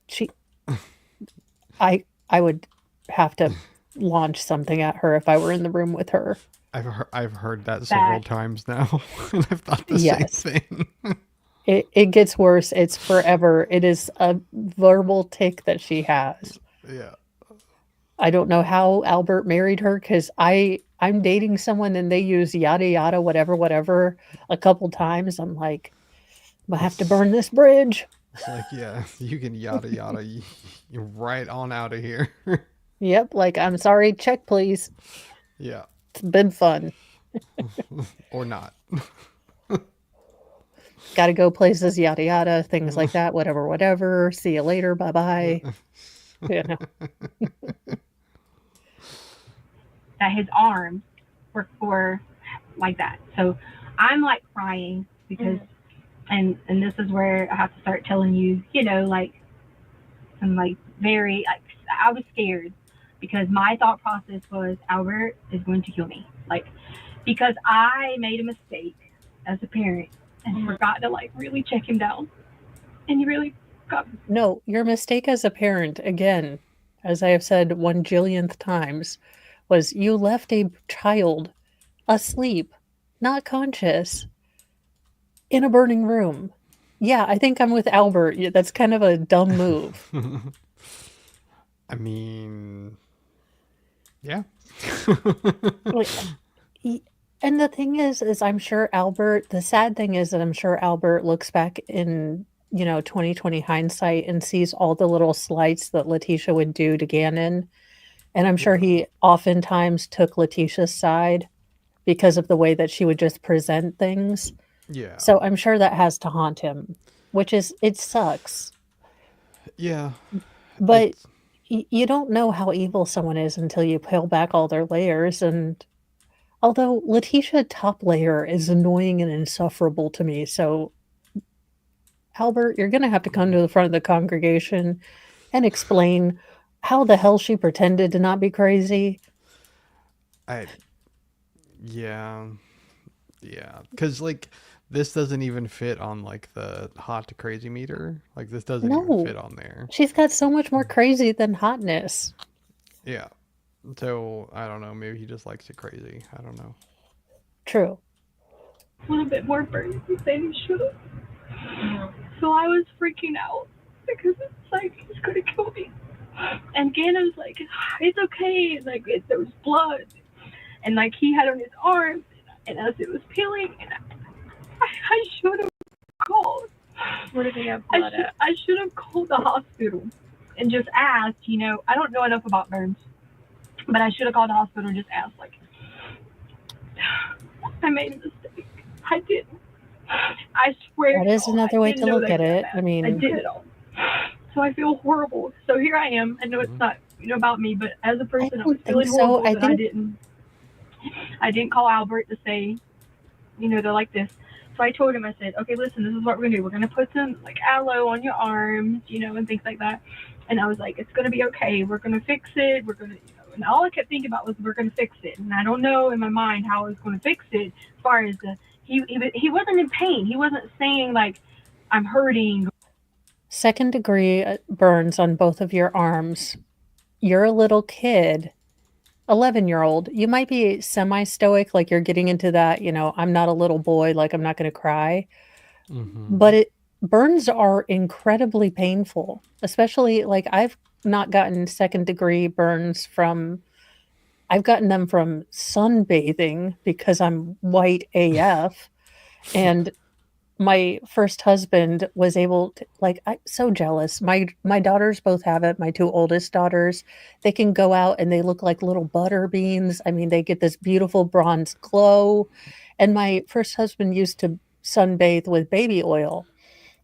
I would have to launch something at her if I were in the room with her. I've heard that several times now, and I've thought the Yes. same thing. It gets worse. It's forever. It is a verbal tick that she has. Yeah. I don't know how Albert married her because I'm dating someone and they use yada yada whatever a couple times. I'm like, I have to burn this bridge. It's like, yeah, you can yada yada, you're right on out of here. Yep, like I'm sorry, check please. Yeah. It's been fun. Or not. Got to go places, yada yada, things like that, whatever. See you later, bye bye. That his arms were like that. So I'm like crying because, and this is where I have to start telling you, like, I'm like very, like, I was scared because my thought process was Albert is going to kill me. Like, because I made a mistake as a parent and forgot to like really check him down. And he really got. No, your mistake as a parent, again, as I have said 1 jillionth times, was you left a child asleep, not conscious, in a burning room. Yeah, I think I'm with Albert. That's kind of a dumb move. I mean, yeah. And the thing is I'm sure Albert, the sad thing is that I'm sure Albert looks back in, 2020 hindsight and sees all the little slights that Letecia would do to Gannon. And I'm sure he oftentimes took Leticia's side because of the way that she would just present things. Yeah. So I'm sure that has to haunt him. which is, it sucks. Yeah. But It's you don't know how evil someone is until you peel back all their layers. And although Letecia top layer is annoying and insufferable to me, so Albert, you're going to have to come to the front of the congregation and explain how the hell she pretended to not be crazy. I yeah. Yeah, because like this doesn't even fit on like the hot to crazy meter. Like this doesn't even No, fit on there. she's got so much more crazy than hotness. Yeah. So I don't know. Maybe he just likes it crazy. I don't know. True. A little bit more burns than he should have. So I was freaking out because it's like he's gonna kill me. And Gannon was like, "It's okay." Like there was blood, and like he had on his arms, and as it was peeling, and I should have called. Where did he have blood at? I should have called the hospital and just asked. I don't know enough about burns, but I should have called the hospital and just asked. Like, I made a mistake. I didn't. I swear. That is another way to look at it. I mean, I did it all. So I feel horrible. So here I am. I know it's not about me, but as a person, I was feeling horrible that I didn't call Albert to say, they're like this. So I told him, I said, okay, listen, this is what we're gonna do. We're gonna put some like aloe on your arms, and things like that. And I was like, it's gonna be okay. We're gonna fix it. We're gonna, and all I kept thinking about was we're gonna fix it. And I don't know in my mind how I was gonna fix it as far as he wasn't in pain. He wasn't saying like I'm hurting. Second degree burns on both of your arms. You're a little kid, 11-year-old. You might be semi-stoic, like you're getting into that, I'm not a little boy, like I'm not going to cry. But burns are incredibly painful, especially like I've not gotten second degree burns I've gotten them from sunbathing because I'm white AF. And my first husband was able to, like, I'm so jealous. My daughters both have it. My two oldest daughters, they can go out and they look like little butter beans. I mean, they get this beautiful bronze glow. And my first husband used to sunbathe with baby oil.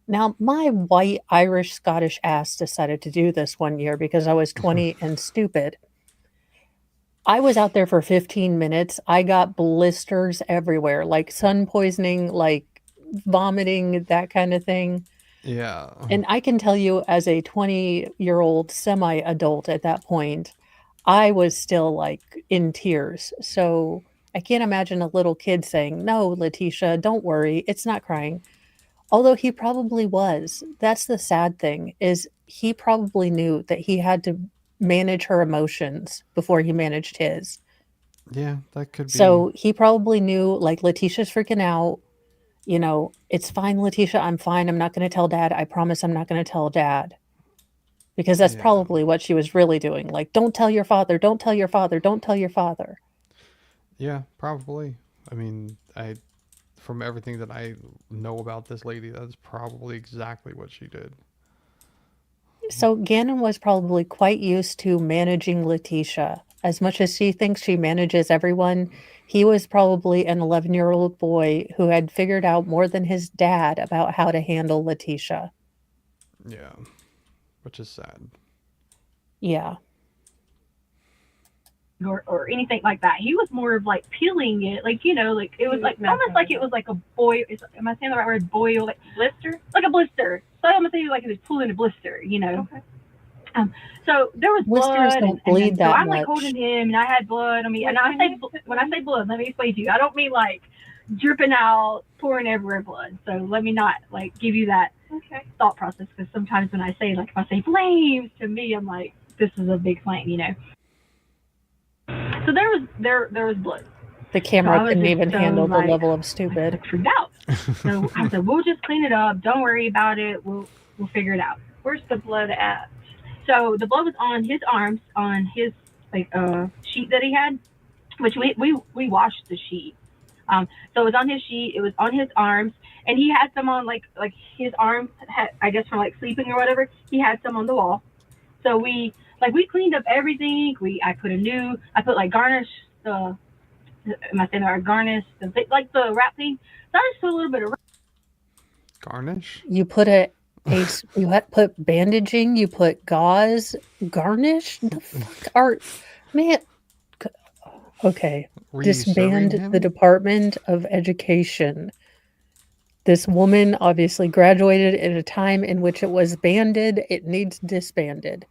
Now, my white Irish Scottish ass decided to do this one year because I was 20 and stupid. I was out there for 15 minutes. I got blisters everywhere, like sun poisoning, like vomiting, that kind of thing. Yeah. And I can tell you, as a 20-year-old semi-adult at that point, I was still like in tears. So I can't imagine a little kid saying, "No, Letecia, don't worry, it's not crying." Although he probably was. That's the sad thing, is he probably knew that he had to manage her emotions before he managed his. Yeah, that could be. So he probably knew, like, Leticia's freaking out. It's fine, Letecia. I'm fine. I'm not going to tell Dad. I promise I'm not going to tell Dad. Because that's probably what she was really doing. Like, don't tell your father. Don't tell your father. Don't tell your father. Yeah, probably. I mean, from everything that I know about this lady, that's probably exactly what she did. So Gannon was probably quite used to managing Letecia. As much as she thinks she manages everyone, he was probably an 11-year-old boy who had figured out more than his dad about how to handle Letecia. Yeah, which is sad. Yeah. Or anything like that. He was more of like peeling it, like like it was like almost like it was like a boil. Am I saying the right word? Boil, like blister, like a blister. So I'm gonna say like it was pulling a blister, Okay. So there was Blisters blood, don't bleed that so I'm much. like holding him, and I had blood on me. And when I say blood, let me explain to you. I don't mean like dripping out, pouring everywhere blood. So let me not like give you that thought process, because sometimes when I say like if I say flames, to me I'm like this is a big flame, So there was blood. The camera So couldn't even handle the like, level of stupid. Freaked out. So I said, we'll just clean it up. Don't worry about it. We'll figure it out. Where's the blood at? So the blood was on his arms, on his like sheet that he had, which we washed the sheet. So it was on his sheet. It was on his arms, and he had some on like his arm had, I guess from like sleeping or whatever. He had some on the wall. So we cleaned up everything. I put like garnish the. Am I saying that? Garnish the like the wrap thing. So I just put a little bit of Garnish? You put you had put bandaging, you put gauze, garnish? The fuck are man okay. Were you serving Disband the him? Department of Education. This woman obviously graduated at a time in which it was banded. It needs disbanded.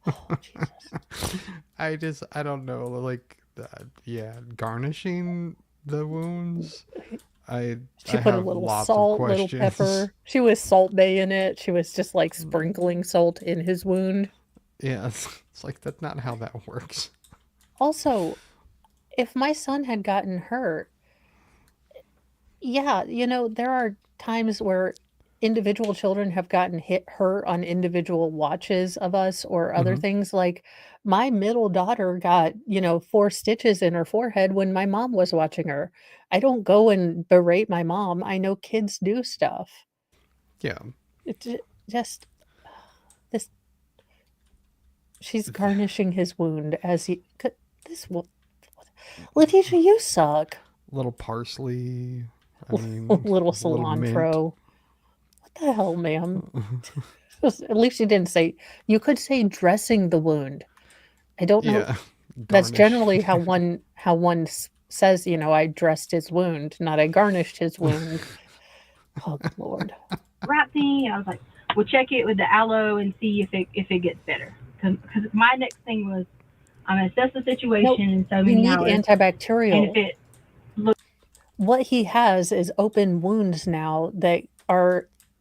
Oh, Jesus. I don't know. Like, yeah, garnishing the wounds. She I put a have little lots salt, of little questions. pepper. She was Salt Bay in it. She was just like sprinkling salt in his wound. Yeah, it's like that's not how that works. Also, if my son had gotten hurt, yeah, there are times where individual children have gotten hurt on individual watches of us or other Hmm. things. Like my middle daughter got, 4 stitches in her forehead when my mom was watching her. I don't go and berate my mom. I know kids do stuff. Yeah. Just this she's garnishing his wound as he this Letecia, you suck. Little parsley. I mean, Little a little mint. cilantro. What the hell, ma'am? At least you didn't say. You could say dressing the wound. I don't know. Yeah. That's Garnish. generally how one says. I dressed his wound, not I garnished his wound. Oh good Lord. Right thing. I was like, we'll check it with the aloe and see if it gets better. Because my next thing was, I'm gonna assess the situation in so You many need hours. antibacterial. And if it What he has is open wounds now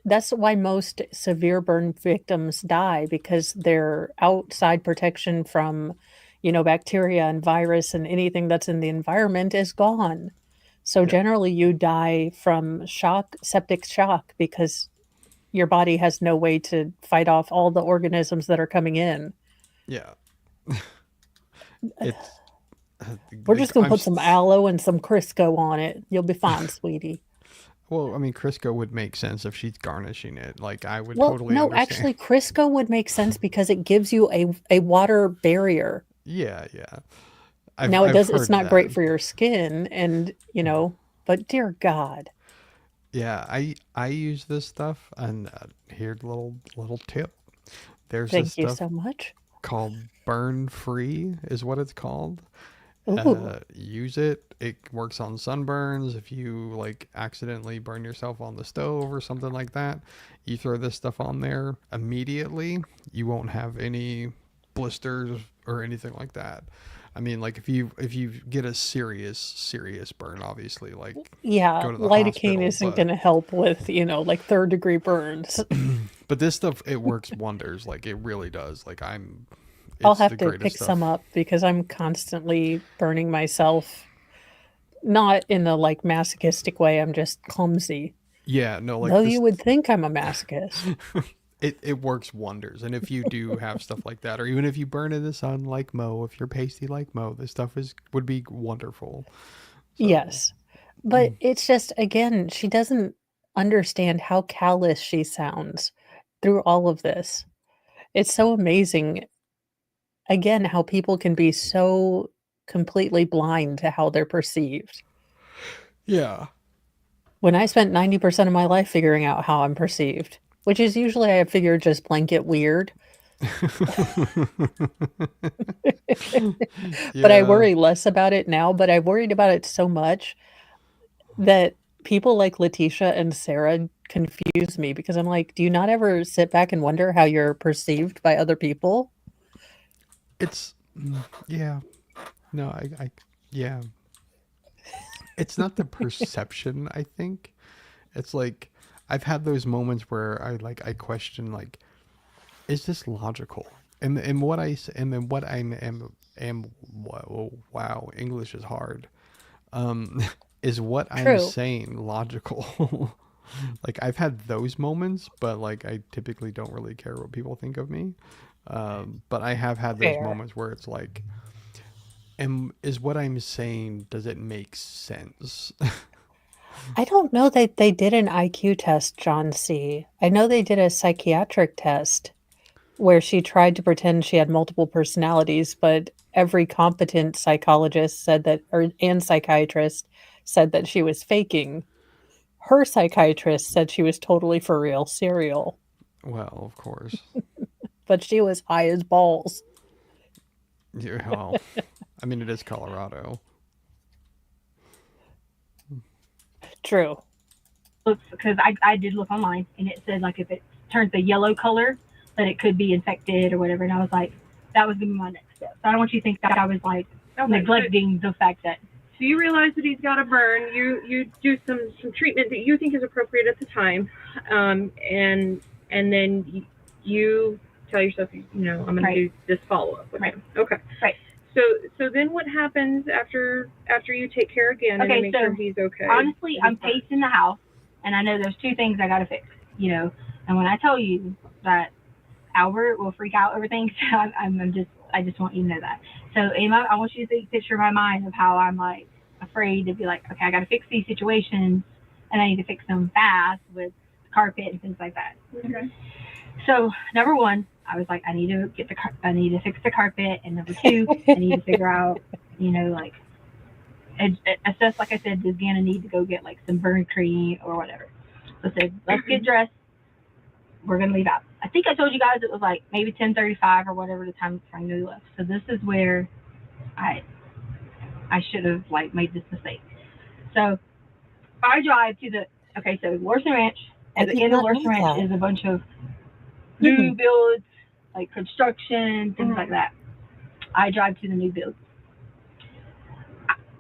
that's why most severe burn victims die, because their outside protection from, bacteria and virus and anything that's in the environment is gone. So Yeah. generally you die from septic shock, because your body has no way to fight off all the organisms that are coming in. Yeah. It's. We're just going to I'm put some aloe and some Crisco on it. You'll be fine, sweetie. Well, I mean, Crisco would make sense if she's garnishing it. Like, I would Well, totally no, understand. actually, Crisco would make sense because it gives you a water barrier. Yeah, yeah. Now I've it's heard not great that. for your skin, and but dear God, Yeah, I use this stuff, and here's a little tip. There's this thank you stuff so much. called Burn Free, is what it's called. Ooh, Use it. It works on sunburns. If you like accidentally burn yourself on the stove or something like that, you throw this stuff on there immediately. You won't have any blisters or anything like that. I mean, like if you get a serious burn, obviously, like yeah, go to the lidocaine hospital. isn't going to help with like 3rd-degree burns. But this stuff, it works wonders. Like it really does. Like I'll it's the have to greatest pick stuff. some up because I'm constantly burning myself, not in a like masochistic way. I'm just clumsy. Yeah, no, like Though this, you would think I'm a masochist. it works wonders. And if you do have stuff like that, or even if you burn in the sun like Mo, if you're pasty like Mo, this stuff would be wonderful. So, Yes. But it's just, again, she doesn't understand how callous she sounds through all of this. It's so amazing, again, how people can be so completely blind to how they're perceived. yeah. When I spent 90% of my life figuring out how I'm perceived, which is usually I figure just blanket weird. But I Yeah. worry less about it now, but I worried about it so much that people like Letecia and Sarah confuse me, because I'm like, do you not ever sit back and wonder how you're perceived by other people? It's yeah. No, yeah. It's not the perception, I think. It's like I've had those moments where I question, like, is this logical? And what and then what am wow, English is hard. Is what I'm True. saying logical? Like I've had those moments, but like I typically don't really care what people think of me. But I have had those Fair. moments where it's like, is what I'm saying, does it make sense? I don't know that they did an IQ test, John C. I know they did a psychiatric test where she tried to pretend she had multiple personalities, but every competent psychologist said that, and psychiatrist said that she was faking Her psychiatrist said she was totally for real serial, Well, of course. but she was high as balls. Yeah, well, I mean, it is Colorado. True. Looks, because I did look online and it said like if it turns a yellow color that it could be infected or whatever, and I was like, that was gonna be my next step. So I don't want you to think that I was like neglecting the fact that. So you realize that he's got a burn. You do some treatment that you think is appropriate at the time, and then you tell yourself, I'm going to do this follow up with him. Okay. Right. So then what happens after you take care again and make sure he's okay? Honestly, I'm pacing the house, and I know there's two things I got to fix. And when I tell you that Albert will freak out over things, I just want you to know that. So Emma, I want you to picture my mind of how I'm like afraid to be like, okay, I got to fix these situations, and I need to fix them fast with carpet and things like that. Okay. So number one, I was like, I need to fix the carpet, and number two, I need to figure out, assess, like I said, does Gannon need to go get like some burn cream or whatever? So I said, let's get dressed. We're gonna leave out. I think I told you guys it was like maybe 10:35 or whatever the time Frank knew left. So this is where I should have made this mistake. So I drive to so Larson Ranch. At the end of Larson Ranch is a bunch of new builds, like construction, things like that. I drive to the new builds.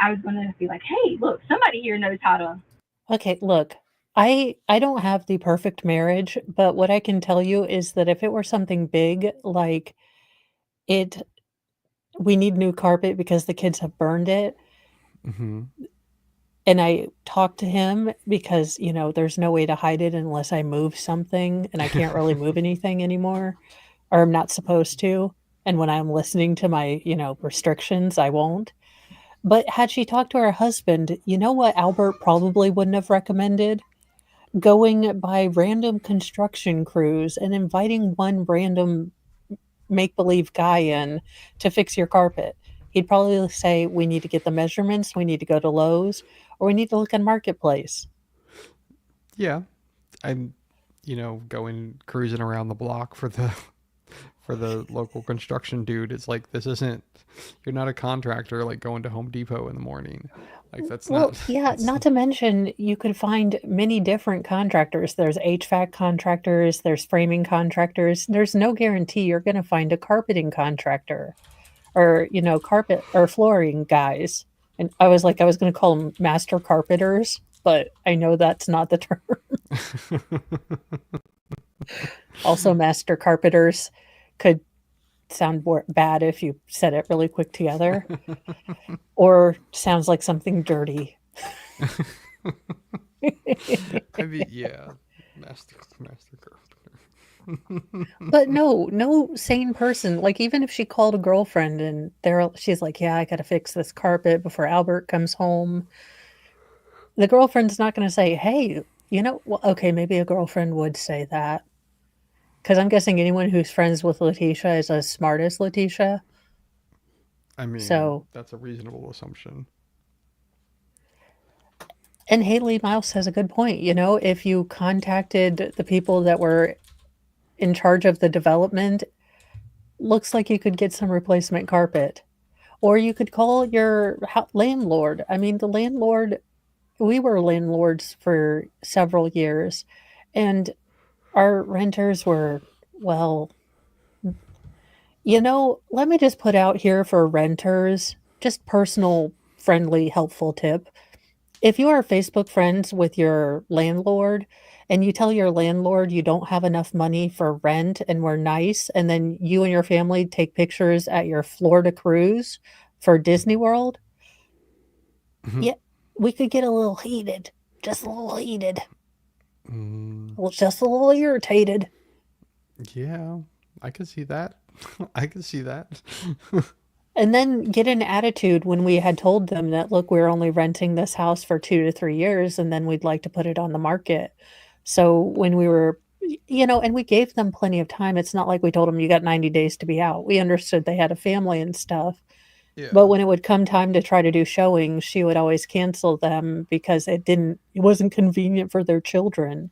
I was gonna be like, hey, look, somebody here knows how to. Okay, look. I don't have the perfect marriage, but what I can tell you is that if it were something big, like we need new carpet because the kids have burned it. Mm-hmm. And I talked to him because, there's no way to hide it unless I move something, and I can't really move anything anymore, or I'm not supposed to. And when I'm listening to my, restrictions, I won't. But had she talked to her husband, you know what Albert probably wouldn't have recommended? Going by random construction crews and inviting one random make-believe guy in to fix your carpet. He'd probably say, we need to get the measurements, we need to go to Lowe's, or we need to look at Marketplace. Yeah. I'm, going cruising around the block for the local construction dude. It's like, you're not a contractor like going to Home Depot in the morning. Like that's not to mention you could find many different contractors. There's HVAC contractors, there's framing contractors. There's no guarantee you're going to find a carpeting contractor or, carpet or flooring guys. And I was going to call them master carpenters, but I know that's not the term. Also, master carpenters could sound bad if you said it really quick together, or sounds like something dirty. I mean, yeah, master carpenter. But no sane person, like even if she called a girlfriend and she's like, yeah, I gotta fix this carpet before Albert comes home, the girlfriend's not going to say, hey, okay, maybe a girlfriend would say that. Because I'm guessing anyone who's friends with Letecia is as smart as Letecia. I mean, that's a reasonable assumption. And Haley Mouse has a good point. If you contacted the people that were in charge of the development, looks like you could get some replacement carpet. Or you could call your landlord. I mean, we were landlords for several years. And our renters were, let me just put out here for renters, just personal, friendly, helpful tip. If you are Facebook friends with your landlord and you tell your landlord you don't have enough money for rent and we're nice, and then you and your family take pictures at your Florida cruise for Disney World, yeah, we could get a little heated, just a little heated. Well, just a little irritated. Yeah, I could see that. I could see that. And then get an attitude when we had told them that, look, we're only renting this house for 2 to 3 years, and then we'd like to put it on the market. So when we were, and we gave them plenty of time. It's not like we told them you got 90 days to be out. We understood they had a family and stuff. Yeah. But when it would come time to try to do showings, she would always cancel them because it wasn't convenient for their children.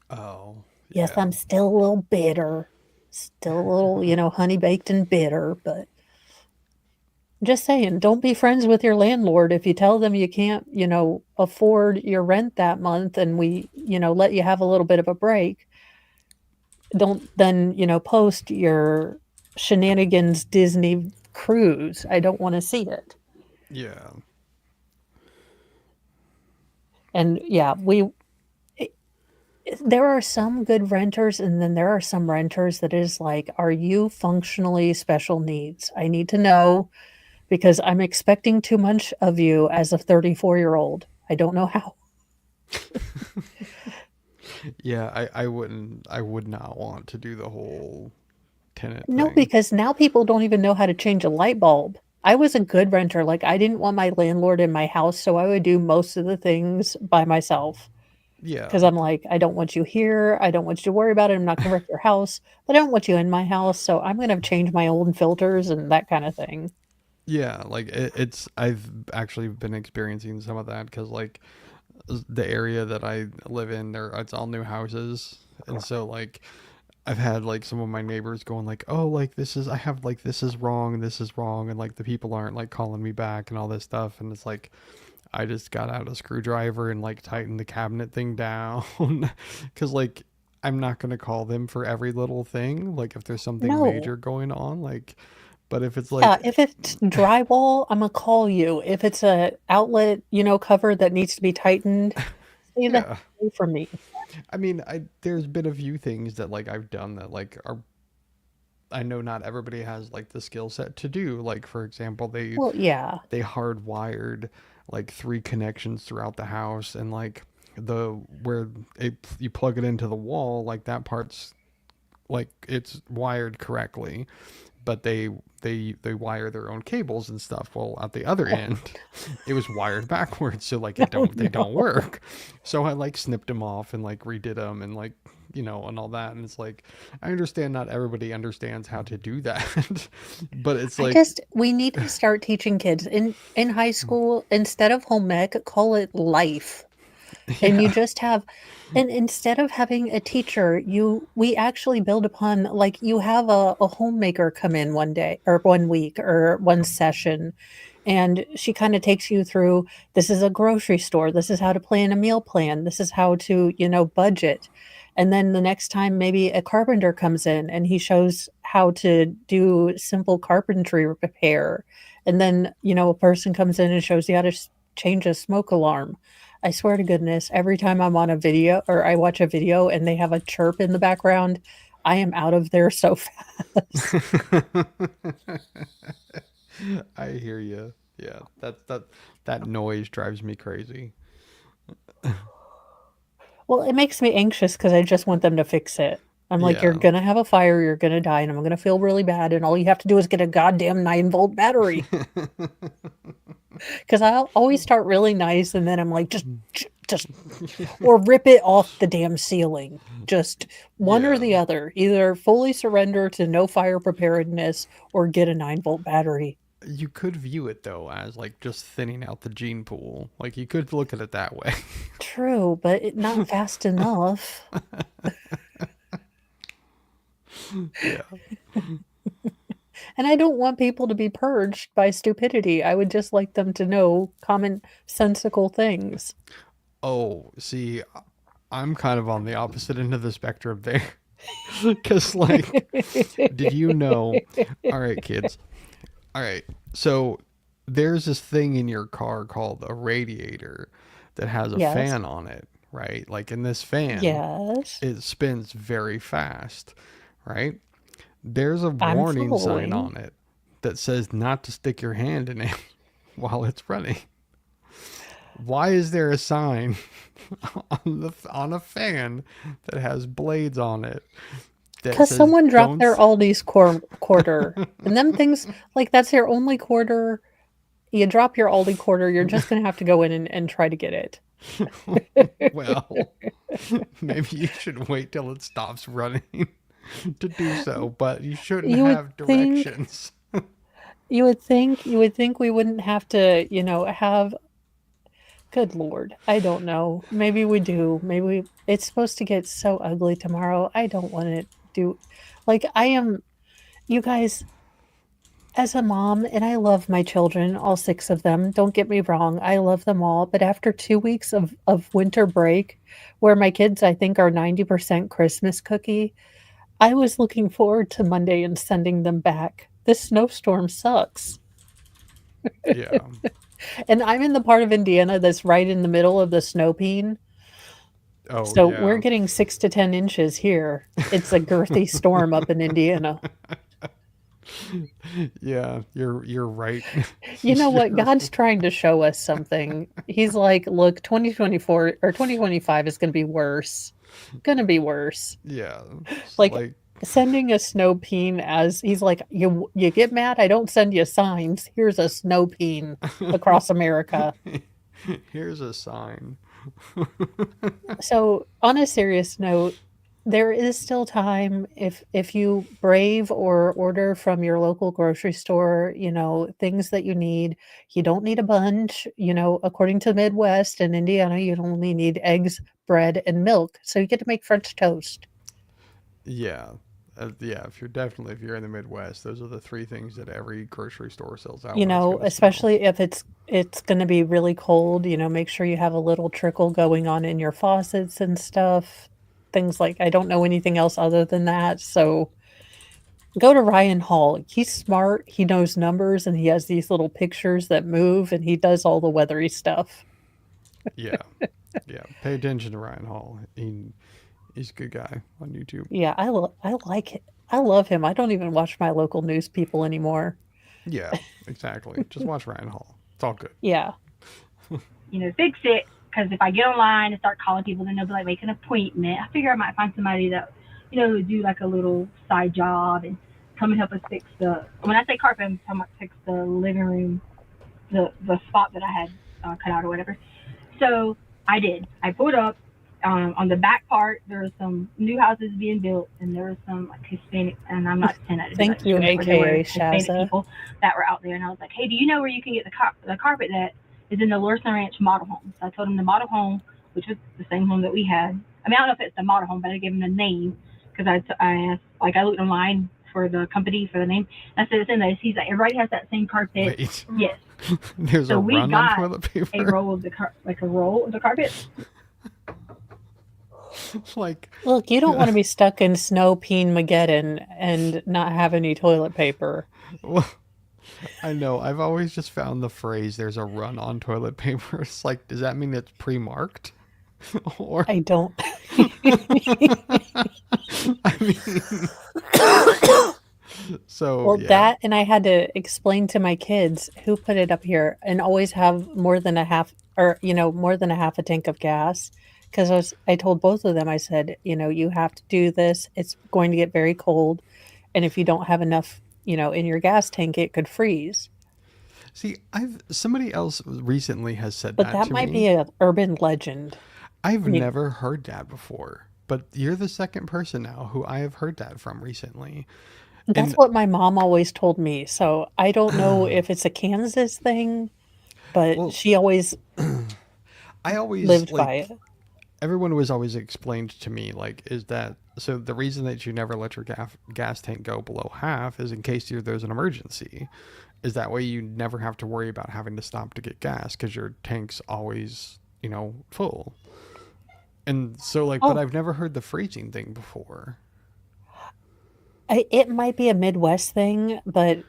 Oh, Yes, yeah. I'm still a little bitter. Still a little, honey baked and bitter, but just saying, don't be friends with your landlord if you tell them you can't, afford your rent that month and we, let you have a little bit of a break. Don't then, post your Shenanigans Disney cruise. I don't want to see it. Yeah. And yeah, there are some good renters, and then there are some renters that is like, are you functionally special needs? I need to know because I'm expecting too much of you as a 34-year-old. I don't know how. Yeah, I would not want to do the whole tenant No, thing. because now people don't even know how to change a light bulb. I was a good renter. Like, I didn't want my landlord in my house, so I would do most of the things by myself. Yeah. Because I'm like, I don't want you here. I don't want you to worry about it. I'm not going to wreck your house, but I don't want you in my house. So I'm going to change my old filters and that kind of thing. Yeah, like it's I've actually been experiencing some of that because like the area that I live in, it's all new houses, and so like I've had like some of my neighbors going like, oh, like I have like this is wrong, and like the people aren't like calling me back and all this stuff, and it's like I just got out a screwdriver and like tightened the cabinet thing down because like I'm not gonna call them for every little thing, like if there's something No. major going on, like. But if it's Yeah, like, if it's drywall, I'm gonna call you. If it's a outlet, cover that needs to be tightened, stay the yeah, hell away from me. I mean, there's been a few things that like I've done that like are I know not everybody has like the skill set to do. Like for example, Well, yeah. they hardwired like 3 connections throughout the house, and like the where you plug it into the wall, like that part's like it's wired correctly, but they wire their own cables and stuff. Well, at the other end, it was wired backwards, so like Oh, they don't no. work. So I like snipped them off and like redid them and like and all that. And it's like I understand not everybody understands how to do that, but it's like We need to start teaching kids in high school, instead of home ec, call it life. And you yeah, just and instead of having a teacher, we actually build upon, like, you have a homemaker come in one day or one week or one session, and she kind of takes you through, this is a grocery store, this is how to plan a meal plan, this is how to, budget. And then the next time maybe a carpenter comes in and he shows how to do simple carpentry repair. And then, a person comes in and shows you how to change a smoke alarm. I swear to goodness, every time I'm on a video or I watch a video and they have a chirp in the background, I am out of there so fast. I hear you. Yeah, that noise drives me crazy. Well, it makes me anxious because I just want them to fix it. I'm like, you're Yeah. gonna have a fire, you're gonna die, and I'm gonna feel really bad, and all you have to do is get a goddamn 9-volt battery. Because I'll always start really nice, and then I'm like, just, or rip it off the damn ceiling. Just one or Yeah. the other. Either fully surrender to no fire preparedness or get a 9-volt battery. You could view it though as like just thinning out the gene pool. Like you could look at it that way. True, but not fast enough. Yeah. And I don't want people to be purged by stupidity. I would just like them to know commonsensical things. Oh, see, I'm kind of on the opposite end of the spectrum there. Because, like, did you know? All right, kids. All right. So there's this thing in your car called a radiator that has a Yes. fan on it, right? Like, in this fan, Yes. it spins very fast, right? There's a I'm warning sign following. on it that says not to stick your hand in it while it's running. Why is there a sign on a fan that has blades on it that Because says someone dropped don't their Aldi's quarter. And them things, like, that's your only quarter. You drop your Aldi quarter, you're just going to have to go in and try to get it. well, maybe you should wait till it stops running to do so, but you shouldn't You would have think directions. You would think we wouldn't have to, have good Lord. I don't know. Maybe we do. It's supposed to get so ugly tomorrow. I don't want to do like I am you guys, as a mom, and I love my children, all 6 of them, don't get me wrong, I love them all, but after 2 weeks of winter break, where my kids, I think, are 90% Christmas cookie, I was looking forward to Monday and sending them back. This snowstorm sucks. Yeah. And I'm in the part of Indiana that's right in the middle of the snow peen, Oh so we're yeah. getting 6 to 10 inches here. It's a girthy storm up in Indiana. Yeah, you're right. You know what? You're God's trying to show us something. He's like, look, 2024 or 2025 is going to be worse. Going to be worse. yeah. It's Like like sending a snow peen as he's like, you get mad? I don't send you signs. Here's a snow peen across America. here's a sign. So, on a serious note, there is still time if you brave or order from your local grocery store, things that you need. You don't need a bunch, according to the Midwest and Indiana, you only need eggs, bread, and milk. So you get to make French toast. Yeah. Yeah, if you're in the Midwest, those are the 3 things that every grocery store sells out when it's gonna snow. Especially if it's going to be really cold, make sure you have a little trickle going on in your faucets and stuff. Things like I don't know anything else other than that. So go to Ryan Hall. He's smart. He knows numbers and he has these little pictures that move and he does all the weathery stuff. Yeah. Yeah. Pay attention to Ryan Hall. He's a good guy on YouTube. Yeah, I like it. I love him. I don't even watch my local news people anymore. Yeah, exactly. Just watch Ryan Hall. It's all good. Yeah. Fix it. Because if I get online and start calling people, then they'll be like, make an appointment. I figure I might find somebody that, would do like a little side job and come and help us fix when I say carpet, I'm talking about fix the living room, the spot that I had cut out or whatever. So I did. I pulled up. On the back part, there were some new houses being built, and there was some like Hispanic, and I'm not saying that to Thank you, AKA Hispanic Shazza. people that were out there, and I was like, hey, do you know where you can get the carpet that is in the Lorson Ranch model home? So I told him the model home, which was the same home that we had. I mean, I don't know if it's the model home, but I gave him the name because I asked, like I looked online for the company for the name. And I said it's in there. He's like, everybody has that same carpet. Wait. Yes. There's So a we run on got toilet paper. a roll of the carpet. Like, Look, you don't want to be stuck in snow peen Mageddon and not have any toilet paper. well, I know. I've always just found the phrase "there's a run on toilet paper." It's like, does that mean it's pre-marked? Or I don't. I mean, so Well, yeah. that and I had to explain to my kids who put it up here and always have more than a half a tank of gas. Because I told both of them, I said, you have to do this. It's going to get very cold. And if you don't have enough, in your gas tank, it could freeze. See, somebody else recently has said But that that to might me. be an urban legend. I've You- never heard that before, but you're the second person now who I have heard that from recently. That's And what my mom always told me. So I don't know if it's a Kansas thing, but well, she always I always lived like by it. everyone was always explained to me like is that so the reason that you never let your gas tank go below half is in case there's an emergency. Is that way you never have to worry about having to stop to get gas because your tank's always full. And so but Oh, I've never heard the freezing thing before. it might be a Midwest thing, but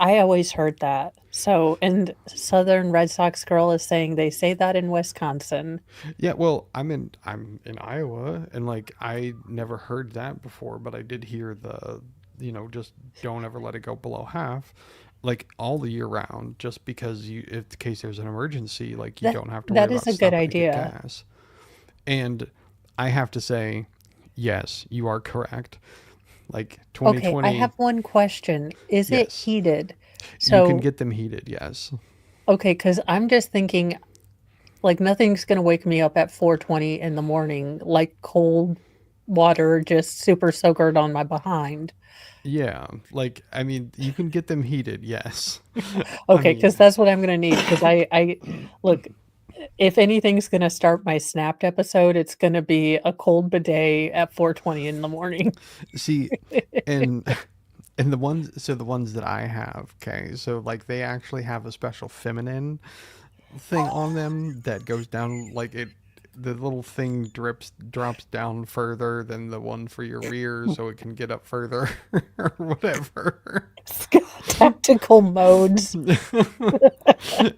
I always heard that. So, and Southern Red Sox girl is saying they say that in Wisconsin. Yeah, well, I'm in Iowa, and I never heard that before, but I did hear just don't ever let it go below half, all the year round, just because if in case there's an emergency, you That don't have to worry that is about a good stopping to get idea. gas. And I have to say, yes, you are correct. Okay, I 2020, have one question. Is it yes, heated? you can So, get them heated, yes. okay, because I'm just thinking nothing's gonna wake me up at 4:20 in the morning, like cold water just super soakered on my behind. Yeah, like I mean, you can get them heated, yes. I Okay, mean, because that's what I'm gonna need. Because I look, if anything's gonna start my snapped episode, it's gonna be a cold bidet at 4:20 in the morning. see, and and the ones that I have, okay, so like they actually have a special feminine thing on them that goes down like it the little thing drops down further than the one for your rear so it can get up further or whatever. Tactical modes.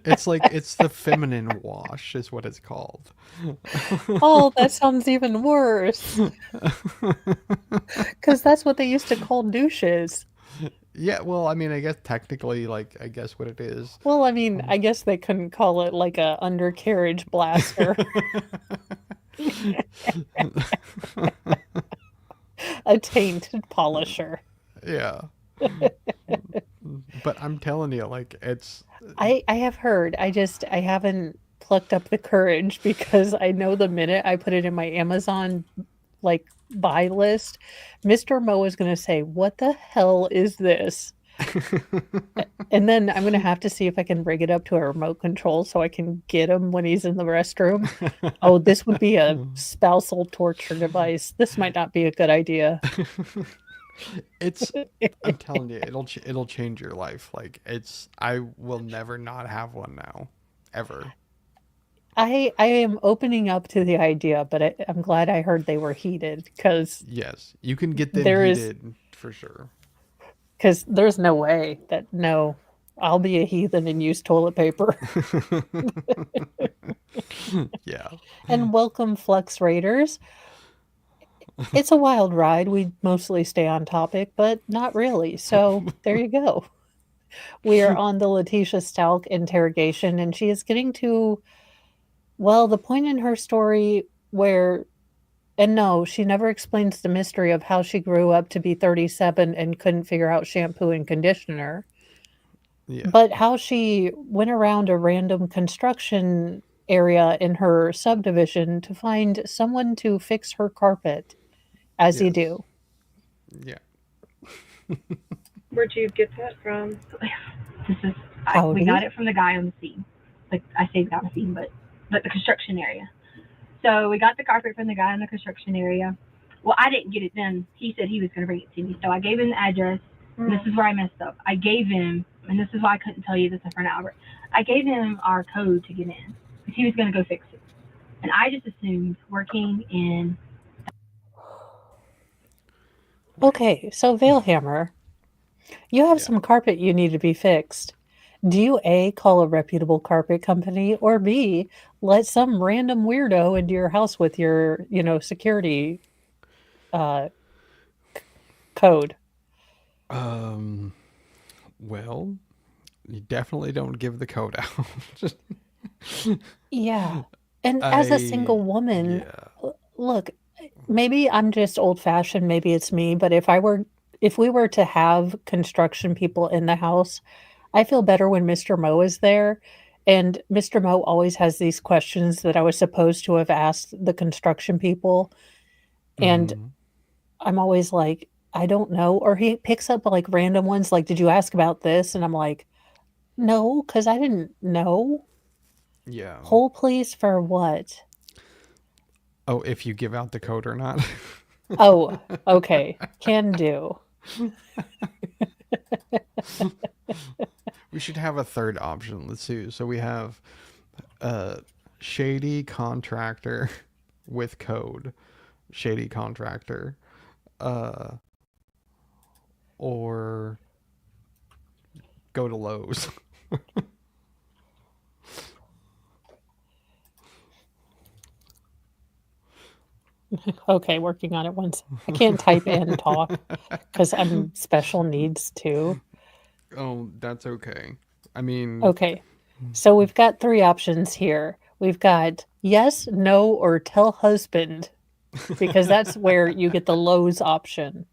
It's like it's the feminine wash is what it's called. Oh, that sounds even worse. Because that's what they used to call douches. Yeah, well, I mean, I guess technically, like, I guess what it is. Well, I mean, I guess they couldn't call it like a undercarriage blaster. A tainted polisher. Yeah. But I'm telling you, like, it's. I have heard. I haven't plucked up the courage because I know the minute I put it in my Amazon like buy list, Mr. Mo is going to say, "What the hell is this?" And then I'm going to have to see if I can rig it up to a remote control so I can get him when he's in the restroom. Oh, this would be a spousal torture device. This might not be a good idea. It's. I'm telling you, it'll change your life. Like, it's. I will never not have one now, ever. I am opening up to the idea, but I'm glad I heard they were heated because Yes, you can get them there is heated for sure. because there's no way that no, I'll be a heathen and use toilet paper. Yeah. And welcome, Flux Raiders. It's a wild ride. We mostly stay on topic, but not really. So there you go. We are on the Letecia Staunch interrogation, and she is getting to, well, the point in her story where, and no, she never explains the mystery of how she grew up to be 37 and couldn't figure out shampoo and conditioner, Yeah. but how she went around a random construction area in her subdivision to find someone to fix her carpet, as you Yes. do. Yeah. Where'd you get that from? This is we Howdy. got it from the guy on the scene. Like I say, the scene, but the construction area. So we got the carpet from the guy in the construction area. Well, I didn't get it then. He said he was going to bring it to me. So I gave him the address. And this is where I messed up. I gave him, and this is why I couldn't tell you this in front of Albert. I gave him our code to get in because he was going to go fix it. And I just assumed working in. Okay, so Vielhammer, you have Yeah. some carpet you need to be fixed. Do you A, call a reputable carpet company, or B, let some random weirdo into your house with your, security code? Well, you definitely don't give the code out. Just, Yeah. And as a single woman, yeah. look, maybe I'm just old-fashioned, maybe it's me, but if we were to have construction people in the house, I feel better when Mr. Mo is there. And Mr. Mo always has these questions that I was supposed to have asked the construction people. And Mhm. I'm always like, I don't know. Or he picks up like random ones, like, did you ask about this? And I'm like, no, because I didn't know. Yeah. Whole please for what? Oh, if you give out the code or not. Oh, okay. Can do. We should have a third option. Let's see. So we have shady contractor with code. Shady contractor. Or go to Lowe's. Okay, working on it once. I can't type and talk because I'm special needs too. Oh, that's okay. I mean, Okay, so we've got three options here. We've got yes, no, or tell husband, because that's where you get the Lowe's option.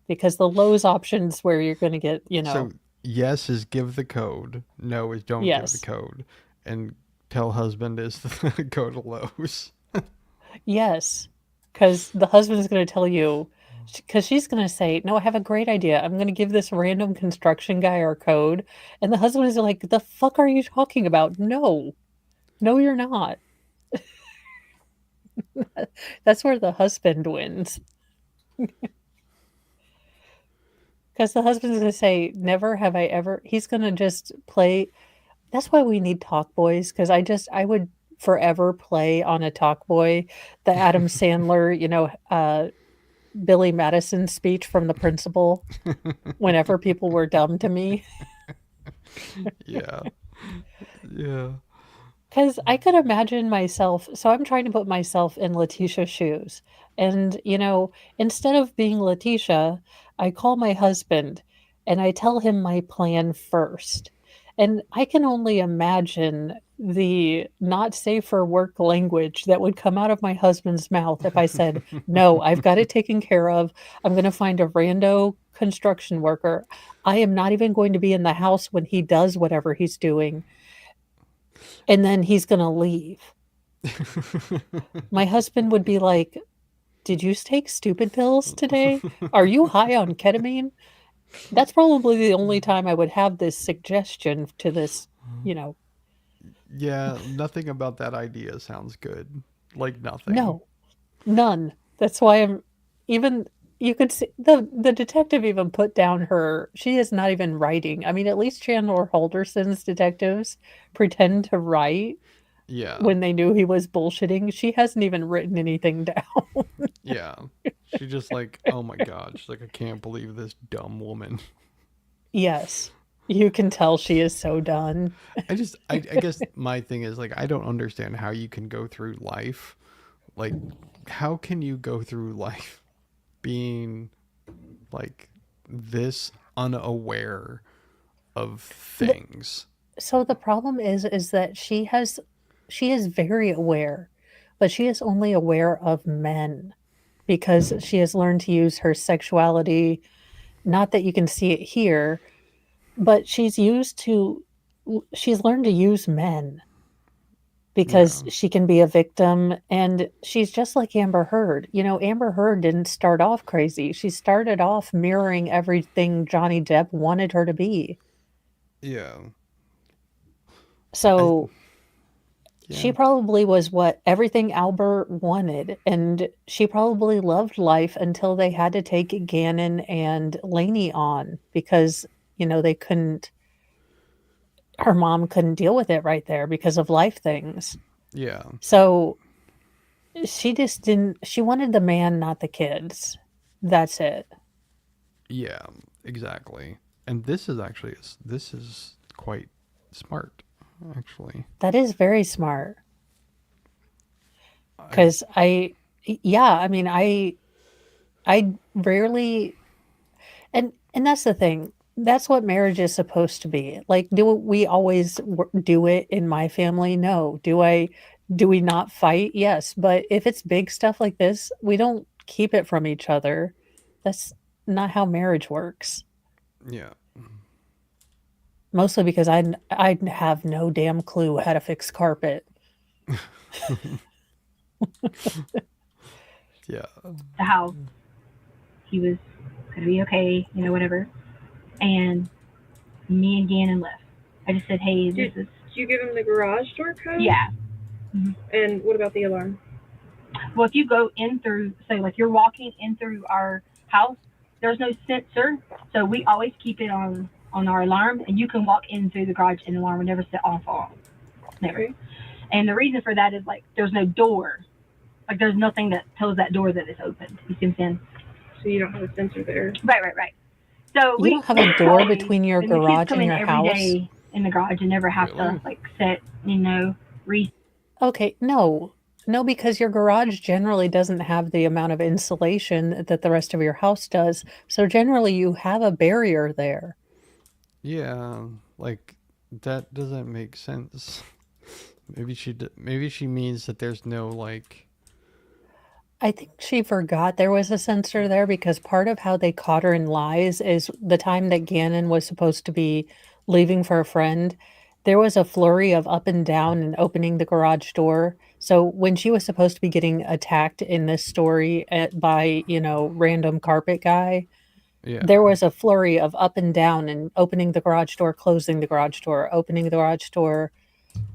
Because the Lowe's option's where you're going to get, so yes is give the code. No is don't give Yes. the code. And tell husband is go to Lowe's. yes, because the husband's going to tell you, because she's going to say, no, I have a great idea. I'm going to give this random construction guy our code. And the husband is like, the fuck are you talking about? No, you're not. That's where the husband wins. Because the husband's going to say, never have I ever. He's going to just play. That's why we need talk boys. Because I would forever play on a talk boy the Adam Sandler, Billy Madison speech from The Principal whenever people were dumb to me. Yeah. Yeah. Because I could imagine myself, so I'm trying to put myself in Leticia's shoes. And, instead of being Letecia, I call my husband and I tell him my plan first. And I can only imagine the not safe for work language that would come out of my husband's mouth if I said, no, I've got it taken care of. I'm going to find a rando construction worker. I am not even going to be in the house when he does whatever he's doing. And then he's going to leave. My husband would be like, did you take stupid pills today? Are you high on ketamine? That's probably the only time I would have this suggestion to this, Yeah, nothing about that idea sounds good. Like nothing. No, none. That's why you could see the detective even put down she is not even writing. I mean, at least Chandler Halderson's detectives pretend to write Yeah. when they knew he was bullshitting. She hasn't even written anything down. Yeah. She just like, oh my God. She's like, I can't believe this dumb woman. Yes. You can tell she is so done. I guess my thing is like, I don't understand how you can go through life. Like, how can you go through life being like this unaware of things? So the problem is that she is very aware, but she is only aware of men because she has learned to use her sexuality. Not that you can see it here, but she's learned to use men because she can be a victim, and she's just like Amber Heard. Amber Heard didn't start off crazy. She started off mirroring everything Johnny Depp wanted her to be. Yeah. So Yeah. she probably was everything Albert wanted, and she probably loved life until they had to take Gannon and Lainey on because, they couldn't, her mom couldn't deal with it right there because of life things. Yeah. So she just she wanted the man, not the kids. That's it. Yeah, exactly. And this is quite smart, actually. That is very smart. Because I rarely, and that's the thing. That's what marriage is supposed to be. Like, do we always do it in my family? No. Do we not fight? Yes. But if it's big stuff like this, we don't keep it from each other. That's not how marriage works. Yeah. Mostly because I have no damn clue how to fix carpet. Yeah. The house. He was going to be okay, whatever. And me and Gannon left. I just said, hey, this is... Did you give him the garage door code? Yeah. And what about the alarm? Well, if you go in through, say, like you're walking in through our house, there's no sensor, so we always keep it on our alarm, and you can walk in through the garage and the alarm will never set off or on. Never. Okay. And the reason for that is, like, there's no door. Like, there's nothing that tells that door that it's open. You see what I'm saying? So you don't have a sensor there. Right. So You don't have a door between your and the kids garage come and in your every house? day in the garage and never have Really? to, like, set, reset. Okay, no, because your garage generally doesn't have the amount of insulation that the rest of your house does. So generally you have a barrier there. Yeah, like that doesn't make sense. Maybe she means that there's no like. I think she forgot there was a sensor there because part of how they caught her in lies is the time that Gannon was supposed to be leaving for a friend. There was a flurry of up and down and opening the garage door. So when she was supposed to be getting attacked in this story by, random carpet guy, Yeah. there was a flurry of up and down and opening the garage door, closing the garage door, opening the garage door.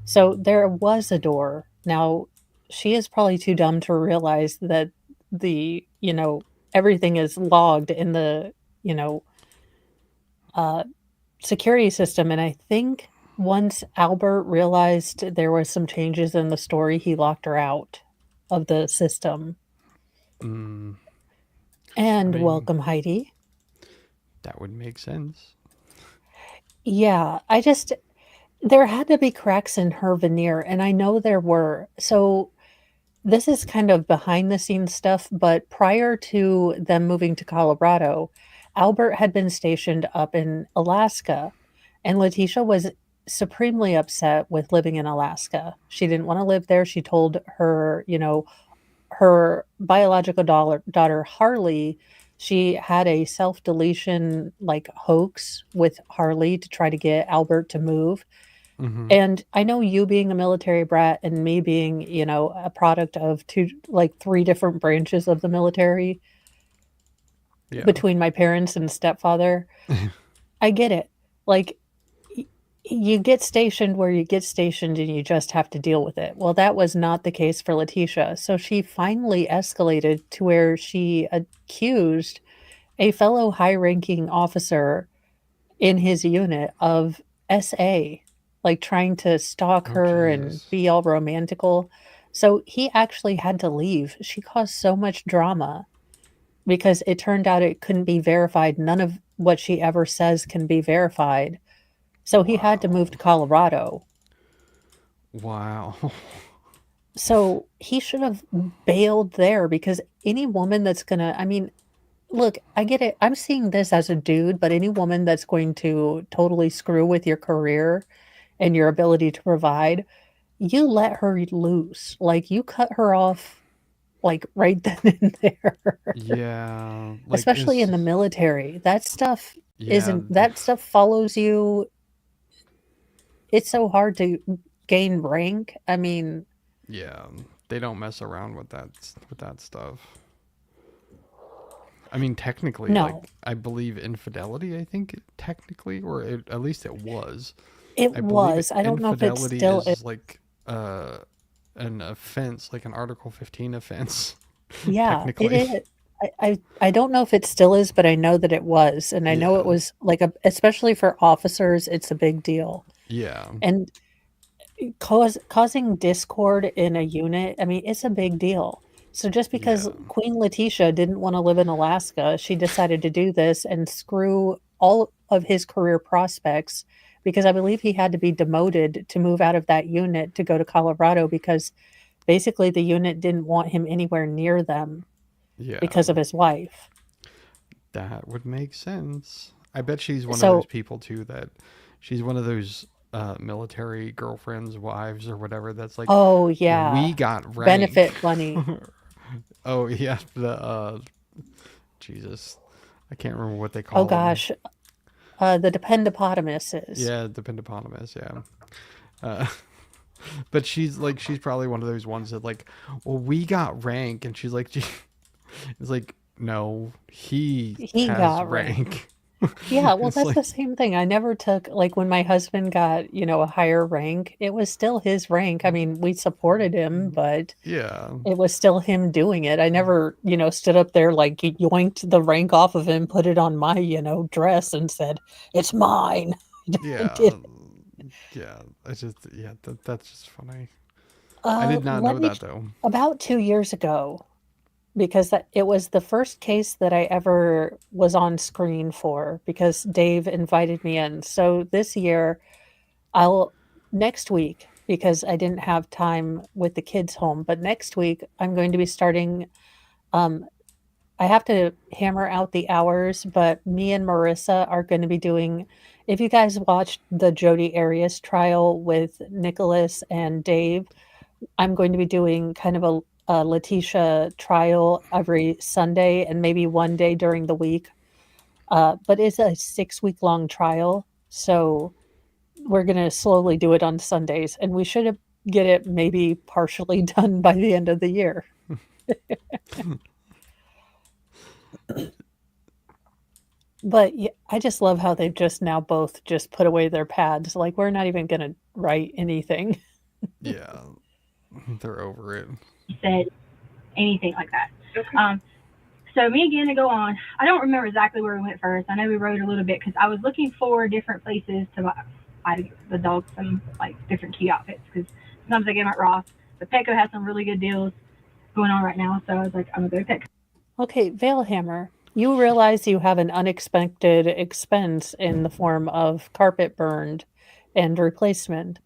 So there was a door. Now, she is probably too dumb to realize that everything is logged in the, you know, uh, security system. And I think once Albert realized there was some changes in the story, he locked her out of the system. Mm, And mean- welcome, Heidi. that would make sense. Yeah, there had to be cracks in her veneer, and I know there were. So this is kind of behind the scenes stuff, but prior to them moving to Colorado, Albert had been stationed up in Alaska, and Letecia was supremely upset with living in Alaska. She didn't want to live there. She told her biological daughter Harley, she had a self-deletion like hoax with Harley to try to get Albert to move. Hmm. And I know you being a military brat and me being, a product of three different branches of the military Yeah. between my parents and stepfather. I get it. Like, you get stationed where you get stationed and you just have to deal with it. Well, that was not the case for Letecia. So she finally escalated to where she accused a fellow high ranking officer in his unit of SA, like trying to stalk Oh, her and jeez. be all romantical. So he actually had to leave. She caused so much drama because it turned out it couldn't be verified. None of what she ever says can be verified. So he had to move to Colorado. Wow. So he should have bailed there because any woman that's look, I get it. I'm seeing this as a dude, but any woman that's going to totally screw with your career and your ability to provide, you let her loose. Like, you cut her off, like, right then and there. Yeah. Especially in the military. That stuff Yeah. that stuff follows you. It's so hard to gain rank. I mean, Yeah. They don't mess around with that stuff. I mean, technically, no. like, I believe infidelity, I think, technically, or at least it was. It I believe was. I don't know if it infidelity still is like an offense, like an Article 15 offense. Yeah, it technically. is. I don't know if it still is, but I know that it was, and I know Yeah. it was like especially for officers, it's a big deal. Yeah. And causing discord in a unit, I mean, it's a big deal. So just because Yeah. Queen Letecia didn't want to live in Alaska, she decided to do this and screw all of his career prospects because I believe he had to be demoted to move out of that unit to go to Colorado because basically the unit didn't want him anywhere near them Yeah. because of his wife. That would make sense. I bet she's one of So- those people too that she's one of those military girlfriends, wives, or whatever. That's like, Oh yeah, we got rank. benefit money. Oh yeah, the Jesus, I can't remember what they call. Oh gosh, the dependopotamuses. Yeah, dependopotamus. Yeah. But she's probably one of those ones that like, well, we got rank, and she's like, it's like, no, he has got rank. Yeah, well, It's that's like- the same thing. I never took, like, when my husband got, a higher rank, it was still his rank. I mean, we supported him, but Yeah. it was still him doing it. I never, stood up there, like, yoinked the rank off of him, put it on my, dress and said, it's mine. Yeah. did. Yeah. That's just funny. I did not know that though. About 2 years ago, because it was the first case that I ever was on screen for because Dave invited me in. So this year, next week, because I didn't have time with the kids home, but next week I'm going to be starting. I have to hammer out the hours, but me and Marissa are going to be doing. If you guys watched the Jodi Arias trial with Nicholas and Dave, I'm going to be doing kind of a Letecia trial every Sunday and maybe one day during the week. But it's a 6-week long trial. So we're going to slowly do it on Sundays. And we should get it maybe partially done by the end of the year. But yeah, I just love how they've just now both just put away their pads. Like, we're not even going to write anything. Yeah, they're over it. Said anything like that. Okay. So me again to go on. I don't remember exactly where we went first. I know we rode a little bit because I was looking for different places to buy the dogs some like different cute outfits because sometimes I get them at Ross. But Petco has some really good deals going on right now, so I was like, I'm gonna go to Petco. Okay, Vielhammer, you realize you have an unexpected expense in the form of carpet burned and replacement.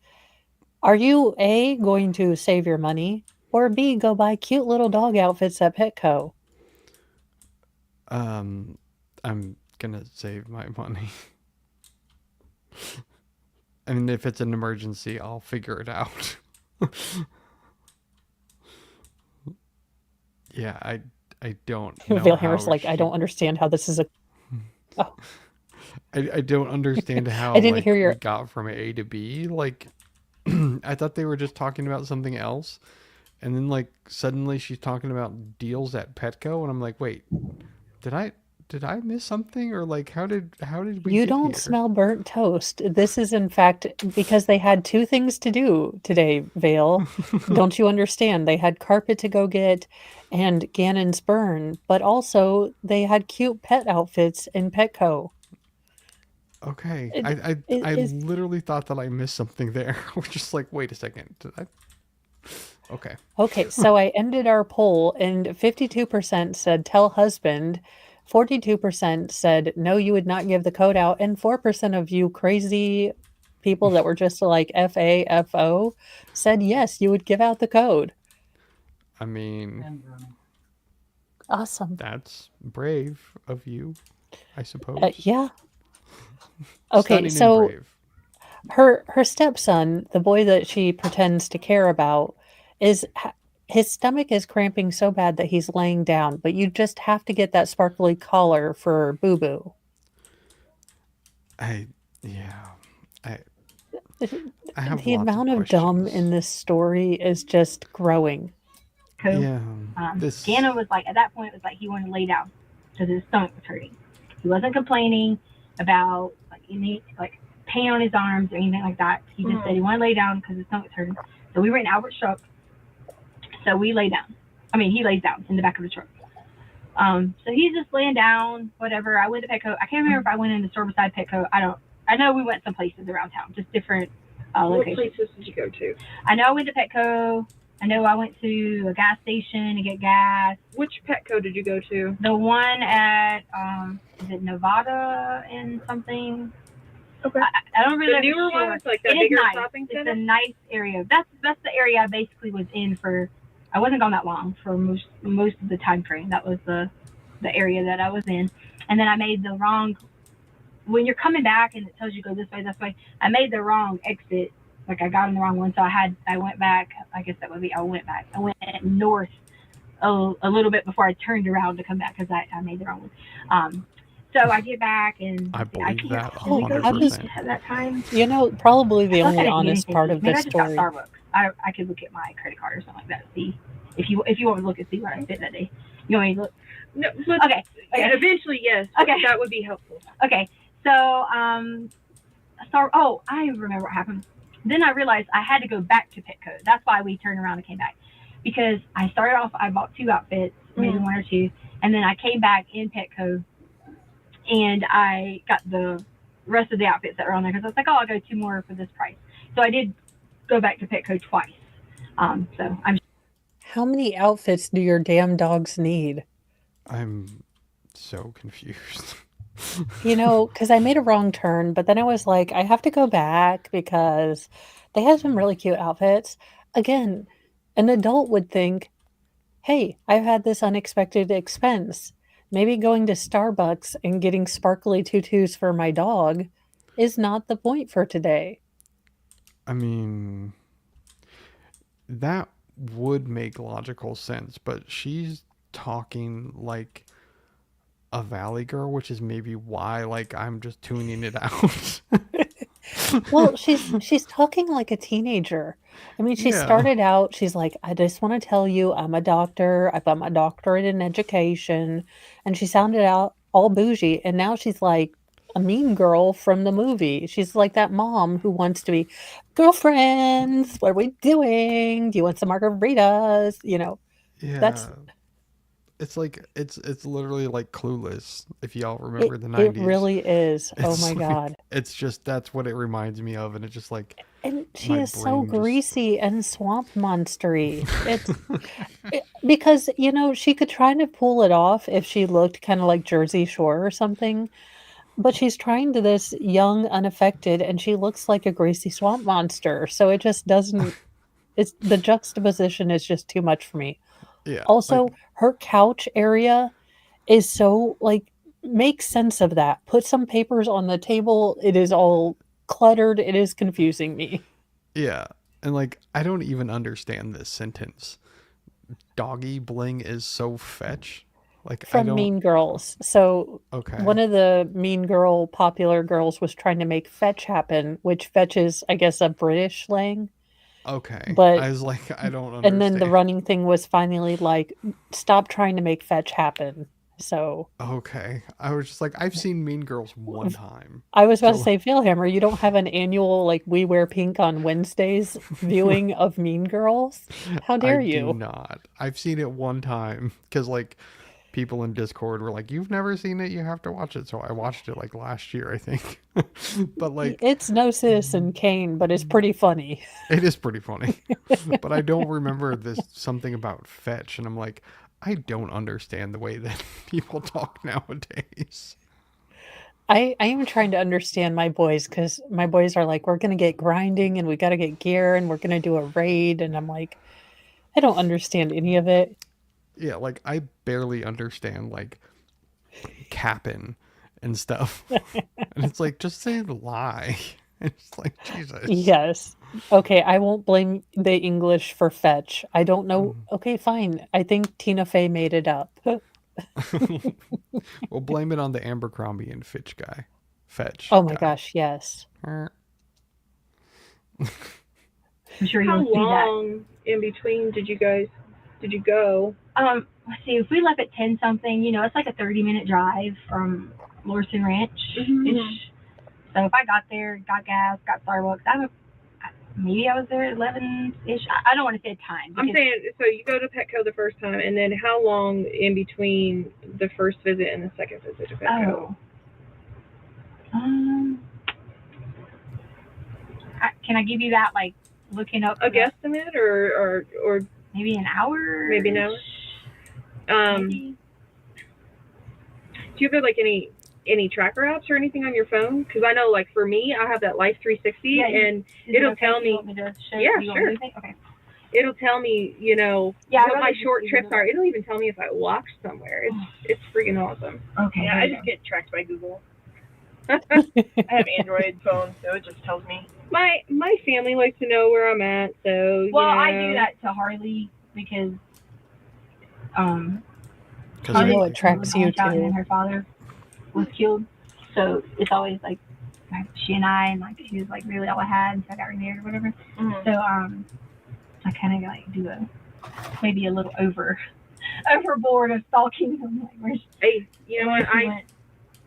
Are you A, going to save your money, or B, go buy cute little dog outfits at Petco? I'm gonna save my money. I mean, if it's an emergency, I'll figure it out. Yeah, I don't know Vielhammer's how like, I don't understand how this is a... Oh, I don't understand how I didn't like hear your... we got from A to B. Like, I thought they were just talking about something else, and then like suddenly she's talking about deals at Petco, and I'm like, wait, did I miss something, or like how did we You get don't here? smell burnt toast. This is, in fact, because they had two things to do today, Vale. Don't you understand? They had carpet to go get and Gannon's burn, but also they had cute pet outfits in Petco. Okay, It, I it I is literally thought that I missed something there. I was just like, wait a second, did I? Okay, okay. So I ended our poll, and 52% said tell husband, 42% said no, you would not give the code out, and 4% of you crazy people that were just like FAFO said yes, you would give out the code. I mean, And running. Awesome. that's brave of you, I suppose. Yeah. Okay, Stunning and so brave. her stepson, the boy that she pretends to care about, his stomach is cramping so bad that he's laying down, but you just have to get that sparkly collar for Boo Boo. Yeah, I The have the lots of amount of dumb questions. in this story is just growing. Yeah, this. Gannon was like, at that point, it was like he wanted to lay down because his stomach was hurting. He wasn't complaining about like any like pain on his arms or anything like that. He just said he wanted to lay down because his stomach was hurting. So we were in Albert's truck. So we lay down. I mean, he lays down in the back of the truck. So he's just laying down, whatever. I went to Petco. I can't remember if I went in the store beside Petco. I know we went some places around town, just different What locations. places did you go to? I know I went to Petco. I know I went to a gas station to get gas. Which Petco did you go to? The one at is it Nevada and something? Okay. I don't really The know newer for sure. one with like that It is bigger nice. shopping It's center? a nice area. That's the area I basically was in for. I wasn't gone that long for most of the time frame. That was the area that I was in, and then I made the wrong. When you're coming back and it tells you go this way, I made the wrong exit. Like I got on the wrong one, so I went back. I guess that would be I went back. I went north a little bit before I turned around to come back because I made the wrong one. So I get back and I believe can't. that Did we go 100%. eat at that time? You know, probably the I thought only I didn't get honest anything part to of eat. Maybe this I just got story. Starbucks. I could look at my credit card or something like that. See if you want to look and see what I spent that day. You want me to look? No, but Okay. and eventually, yes. Okay. That would be helpful. Okay. So I remember what happened. Then I realized I had to go back to Petco. That's why we turned around and came back. Because I started off, I bought 2 outfits, maybe 1 or 2, and then I came back in Petco and I got the rest of the outfits that were on there because I was like, oh, I'll go 2 more for this price. So I did go back to Petco twice. So I'm. How many outfits do your damn dogs need? I'm so confused. You know, because I made a wrong turn, but then I was like, I have to go back because they had some really cute outfits. Again, an adult would think, hey, I've had this unexpected expense. Maybe going to Starbucks and getting sparkly tutus for my dog is not the point for today. I mean, that would make logical sense, but she's talking like a valley girl, which is maybe why like I'm just tuning it out. Well, she's talking like a teenager. I mean, she Yeah. started out, she's like, I just want to tell you, I'm a doctor. I've got my doctorate in education. And she sounded out all bougie. And now she's like a mean girl from the movie. She's like that mom who wants to be girlfriends. What are we doing? Do you want some margaritas? That's Yeah. It's like it's literally like Clueless, if y'all it. remember the It 90s. really is. Oh my It's God. like it's just that's what it reminds me of, and it's just like And she my is so brain just greasy and swamp monstery. Because, she could try to pull it off if she looked kind of like Jersey Shore or something, but she's trying to this young, unaffected, and she looks like a greasy swamp monster. So it just doesn't, it's the juxtaposition is just too much for me. yeah, like Also, her couch area is so like, make sense of that. Put some papers on the table. It is all cluttered. It is confusing me. yeah, and like I don't even understand this sentence. Doggy bling is so fetch. Like I From don't Mean Girls. So okay. one of the Mean Girl popular girls was trying to make fetch happen, which fetch is, I guess, a British slang. Okay. But I was like I don't and then the understand. running thing was finally like, stop trying to make fetch happen. So Okay. I was just like I've seen Mean Girls one time. I was about to So say, Vielhammer, you don't have an annual like We Wear Pink on Wednesdays viewing of Mean Girls? How I dare do you? not. I've seen it one time cuz like people in Discord were like, "You've never seen it, you have to watch it." So I watched it like last year, I think. But like It's no Citizen Kane, but it's pretty funny. it is pretty funny. But I don't remember this something about fetch, and I'm like, I don't understand the way that people talk nowadays. I am trying to understand my boys because my boys are like, we're gonna get grinding and we gotta get gear and we're gonna do a raid, and I'm like, I don't understand any of it. Yeah, like I barely understand like capping and stuff. And it's like just say the lie. It's like Jesus. Yes. Okay, I won't blame the English for fetch. I don't know. Okay, fine. I think Tina Fey made it up. We'll blame it on the Abercrombie and Fitch guy. Fetch Oh my guy. gosh, yes. I'm sure How you'll see that. long in between did you go? Let's see, if we left at 10 something, it's like a 30-minute drive from Lorson Ranch ish. Mhm. So if I got there, got gas, got Starbucks, maybe I was there at 11 ish. I don't want to say a time. I'm saying, so you go to Petco the first time, and then how long in between the first visit and the second visit to Petco? Can I give you that, like, looking up A guesstimate, or maybe an hour? maybe an hour? Maybe. Do you have like any tracker apps or anything on your phone? Because I know, like for me, I have that Life 360, Yeah, and Is it'll it okay tell if me. you want me to show Yeah, you sure. anything? Okay. It'll tell me, Yeah, I'd what rather my just short leave trips it are. It'll even tell me if I walked somewhere. It's freaking awesome. Okay. Yeah, here I we just go. get tracked by Google. I have Android phone, so it just tells me. My family likes to know where I'm at, so Well, you know. I do that to Harley because Because You know like, it tracks you and then too. her father was killed, so it's always like she and I, and like she was like really all I had until I got remarried or whatever. Mm-hmm. So I kind of like do maybe a little overboard of stalking them. Like, where's Hey, you know what? I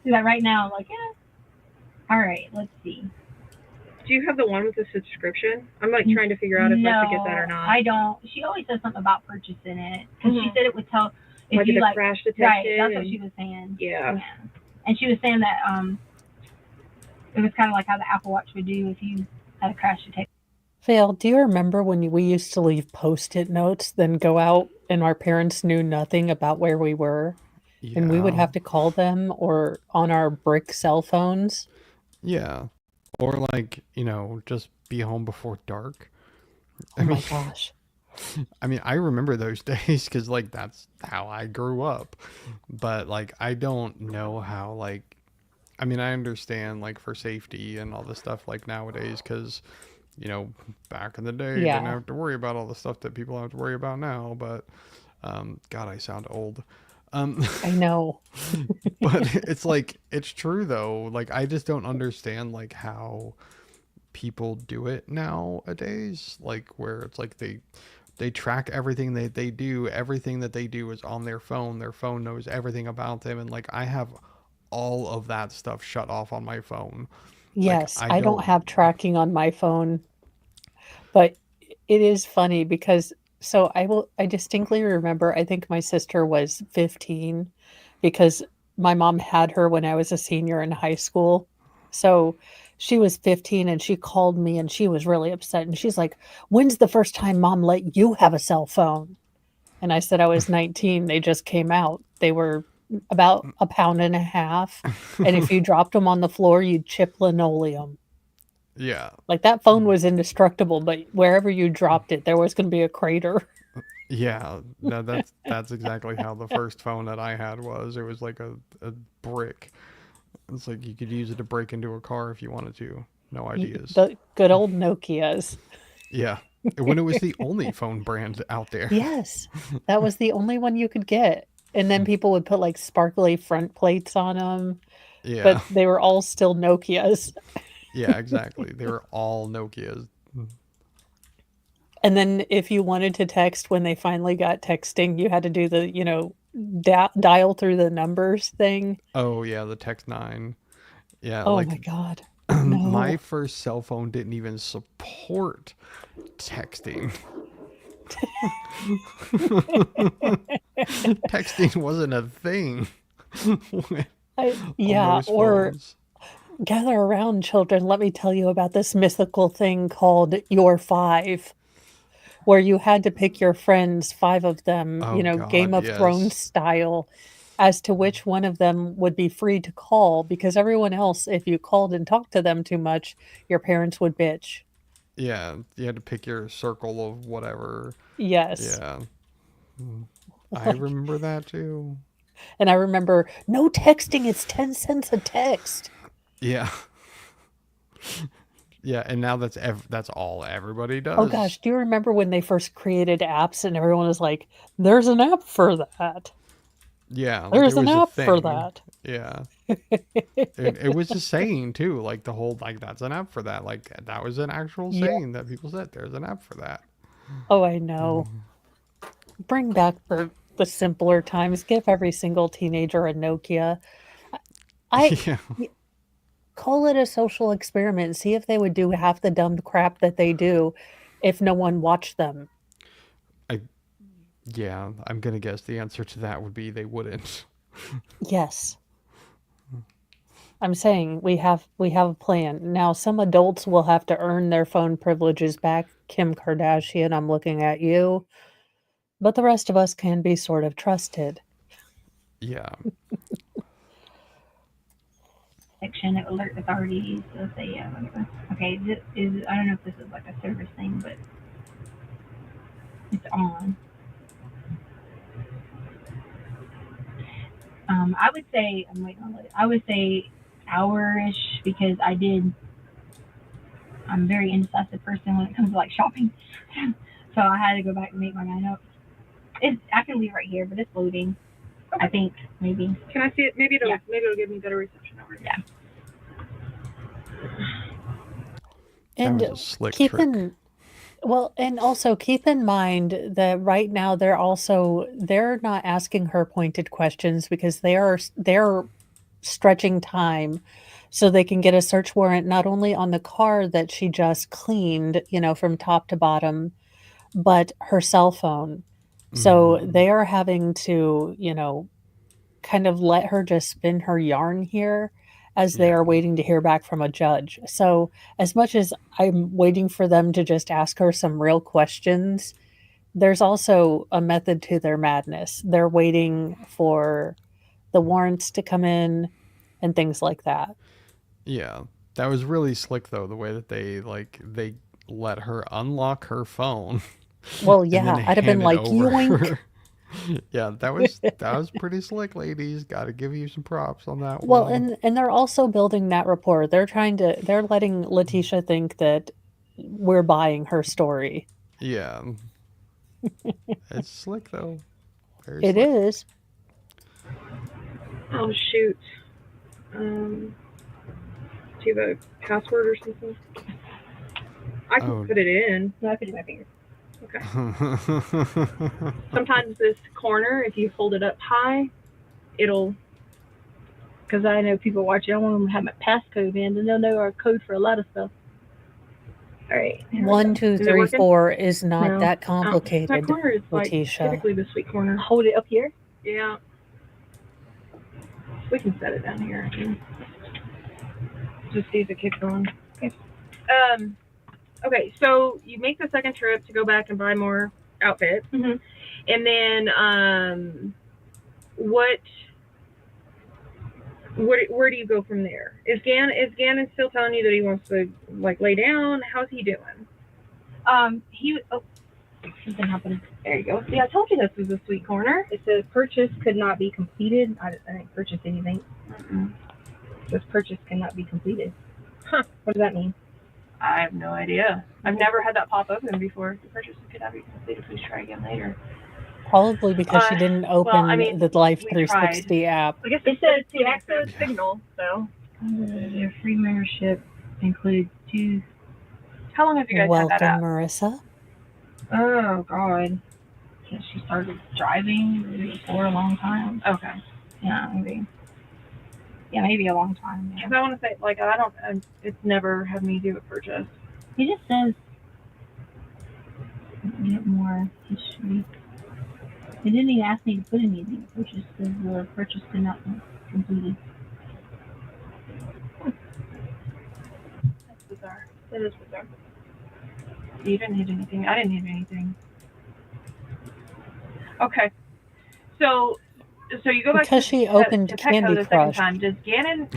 do that right now. I'm like, yeah. All right, let's see. do you have the one with the subscription? I'm like trying to figure out if I should get that or not. I don't. She always says something about purchasing it because she said it would tell if like you the like. crash Right, detection. that's what she was saying. Yeah. And she was saying that it was kind of like how the Apple Watch would do if you had a crash detection. Vale, do you remember when we used to leave post-it notes, then go out and our parents knew nothing about where we were? yeah. And we would have to call them or on our brick cell phones? Yeah. Or like, just be home before dark. Oh my gosh. I mean, I remember those days because like that's how I grew up. But like I don't know how like I mean, I understand like for safety and all this stuff like nowadays because back in the day you didn't Yeah. have to worry about all the stuff that people have to worry about now. But God, I sound old. I know. But it's like it's true though. Like I just don't understand like how people do it nowadays, like where it's like they track everything they do. Everything that they do is on their phone. Their phone knows everything about them. And like I have all of that stuff shut off on my phone. Like Yes, I I don't don't. have tracking on my phone, but it is funny because I distinctly remember I think my sister was 15 because my mom had her when I was a senior in high school. So she was 15 and she called me and she was really upset and she's like, "When's the first time mom let you have a cell phone?" And I said I was 19. They just came out. They were about a pound and a half. And if you dropped them on the floor, you'd chip linoleum. Yeah. Like that phone was indestructible, but wherever you dropped it, there was going to be a crater. Yeah, no, that's exactly how the first phone that I had was. It was like a brick. It's like you could use it to break into a car if you wanted to. No ideas. The good old Nokias. Yeah, when it was the only phone brand out there. Yes, that was the only one you could get. And then people would put like sparkly front plates on them, Yeah, but they were all still Nokias. yeah, exactly. They were all Nokias. And then if you wanted to text when they finally got texting, you had to do the, dial through the numbers thing. Oh yeah, the Tech 9. Yeah, Oh like my God. my No. first cell phone didn't even support texting. Texting wasn't a thing. On Yeah, those or phones. gather around, children. Let me tell you about this mythical thing called Your Five, where you had to pick your friends, five of them, Oh Game God, of Thrones yes. style, as to which one of them would be free to call, because everyone else, if you called and talked to them too much, your parents would bitch. Yeah, you had to pick your circle of whatever. Yes. Yeah, I Like, remember that too. and I remember, no texting, it's 10 cents a text. Yeah, yeah, and now that's all everybody Oh does. gosh, do you remember when they first created apps and everyone was like, there's an app for that? Yeah, like it There's an was a app for thing. that. Yeah, it was a saying too. Like the whole like that's an app for that. Like that was an actual Yeah. saying that people said. There's an app for that. Oh, I know. Bring back the simpler times. Give every single teenager a Nokia. I Yeah, call it a social experiment. See if they would do half the dumb crap that they do if no one watched them. I yeah. I'm gonna guess the answer to that would be they wouldn't. Yes. I'm saying we have a plan. Now some adults will have to earn their phone privileges back. Kim Kardashian, I'm looking at you. But the rest of us can be sort of trusted. Yeah, Section alert authorities. So say yeah. Okay, this is I don't know if this is like a service thing, but it's on. I would say I'm waiting on it. I would say hour-ish because I'm a very indecisive person when it comes to like shopping. So I had to go back and make my mind up. I can leave right here, but it's loading. I think maybe. Can I see it? Maybe Yeah. it'll give me better reception over here. Yeah. that And was a slick keep trick. in and also keep in mind that right now they're not asking her pointed questions because they're stretching time so they can get a search warrant not only on the car that she just cleaned, from top to bottom, but her cell phone. So they are having to, kind of let her just spin her yarn here as they Yeah. are waiting to hear back from a judge. So, as much as I'm waiting for them to just ask her some real questions, there's also a method to their madness. They're waiting for the warrants to come in and things like that. Yeah, that was really slick though. The way that they let her unlock her phone Well, and then yeah, I'd have been hand it like, over yoink. her. Yeah, that was pretty slick, ladies. Got to give you some props on that Well, one. and they're also building that rapport. They're letting Letecia think that we're buying her story. Yeah, it's slick though. Very It slick. is. Oh shoot. Do you have a password or something? I can Oh. put it in. No, I put it in my finger. Okay. Sometimes this corner, if you hold it up high, it'll. Because I know people watching. I want them to have my passcode in, and they'll know our code for a lot of stuff. All right. here we 1, go. 2, Is it 3, working? 4 is not No. that That complicated, corner is like Letecia. typically the sweet corner. Hold it up here. Yeah. We can set it down here. Just see if it kicks on. Okay. Okay, so you make the second trip to go back and buy more outfits. Mhm. And then where do you go from there? Is Gannon still telling you that he wants to like lay down? How's he doing? Something happened. There you go. See, I told you this was a sweet corner. It says purchase could not be completed. I didn't purchase anything. It says purchase cannot be completed. Huh. What does that mean? I have no idea. I've never had that pop open before. The purchase could not be completed. Please try again later. Probably because she didn't open I mean, the Life we 360 app. I guess It says to access signal, so. Their free membership includes 2. How long have you guys had that Welcome, app? Marissa. Oh God. Since she started driving for a long time. Okay. Yeah, maybe. Yeah, maybe a long time. Yeah. Because I want to say, like, it's never had me do a purchase. He just says get more history. He didn't even ask me to put anything. It just says the purchase could not be completed. That's bizarre. That is bizarre. You didn't hit anything. I didn't hit anything. Okay. So you go back Because to she opened to Petco Candy the second Crush. time. Does Gannon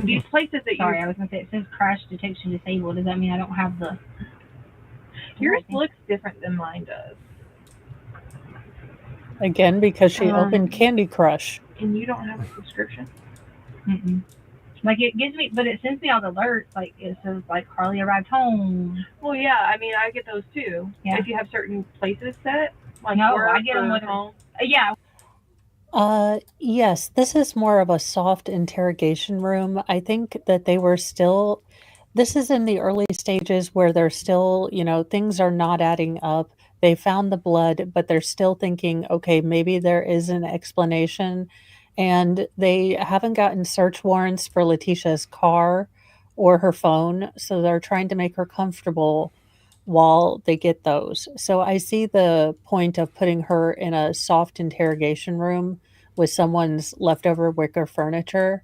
these places that Sorry, I was gonna say it says crash detection disabled. Does that mean I don't have the? yours looks different than mine does, Again, because she opened Candy Crush. and you don't have a subscription? Mm-mm. Like it gives me, but it sends me all the alerts. Like it says like Carly arrived home. Well, yeah. I mean, I get those too. Yeah. If you have certain places set, like No, work I get them or with home. Yeah. Yes, this is more of a soft interrogation room. I think that they were still, this is in the early stages where they're still, things are not adding up. They found the blood, but they're still thinking, okay, maybe there is an explanation. And they haven't gotten search warrants for Leticia's car or her phone. So they're trying to make her comfortable while they get those. So I see the point of putting her in a soft interrogation room with someone's leftover wicker furniture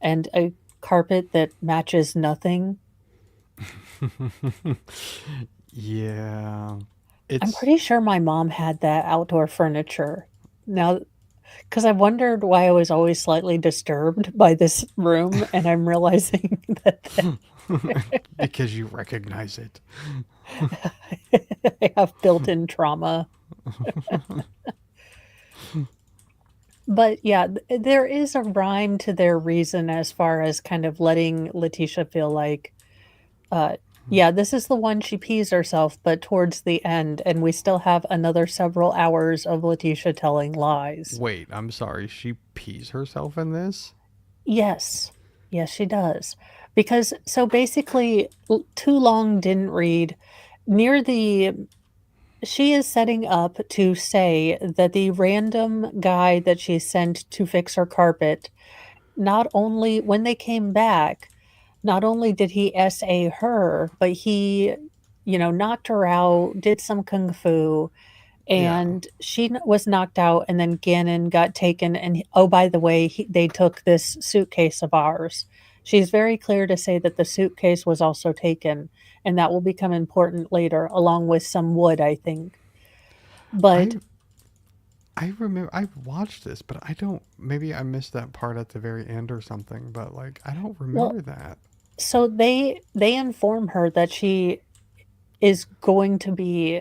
and a carpet that matches nothing. Yeah. I'm It's pretty sure my mom had that outdoor furniture. Now, because I wondered why I was always slightly disturbed by this room, and I'm realizing that because you recognize it. I have built-in trauma. But yeah, there is a rhyme to their reason as far as kind of letting Letecia feel like, yeah, this is the one she pees herself, but towards the end, and we still have another several hours of Letecia telling lies. Wait, I'm sorry. She pees herself in this? Yes. Yes, she does. Because, so basically, Too Long Didn't Read, she is setting up to say that the random guy that she sent to fix her carpet, not only, when they came back, not only did he SA her, but he, knocked her out, did some kung fu, and she was knocked out, and then Gannon got taken, and oh, by the way, they took this suitcase of ours. She's very clear to say that the suitcase was also taken, and that will become important later, along with some wood, I think. But I remember I watched this, but I don't. Maybe I missed that part at the very end or something. But like, I don't remember that. so they inform her that she is going to be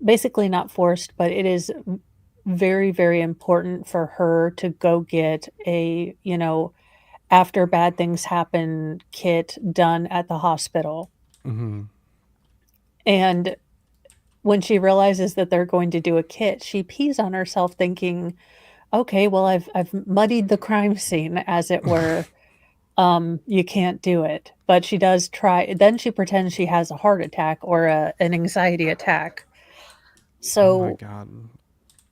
basically not forced, but it is very, very important for her to go get a, after bad things happen kit done at the hospital. Mm-hmm. And when she realizes that they're going to do a kit, she pees on herself thinking, okay, well, I've muddied the crime scene, as it were. you can't do it. But she does try. Then she pretends she has a heart attack or an anxiety attack. Oh my So god. I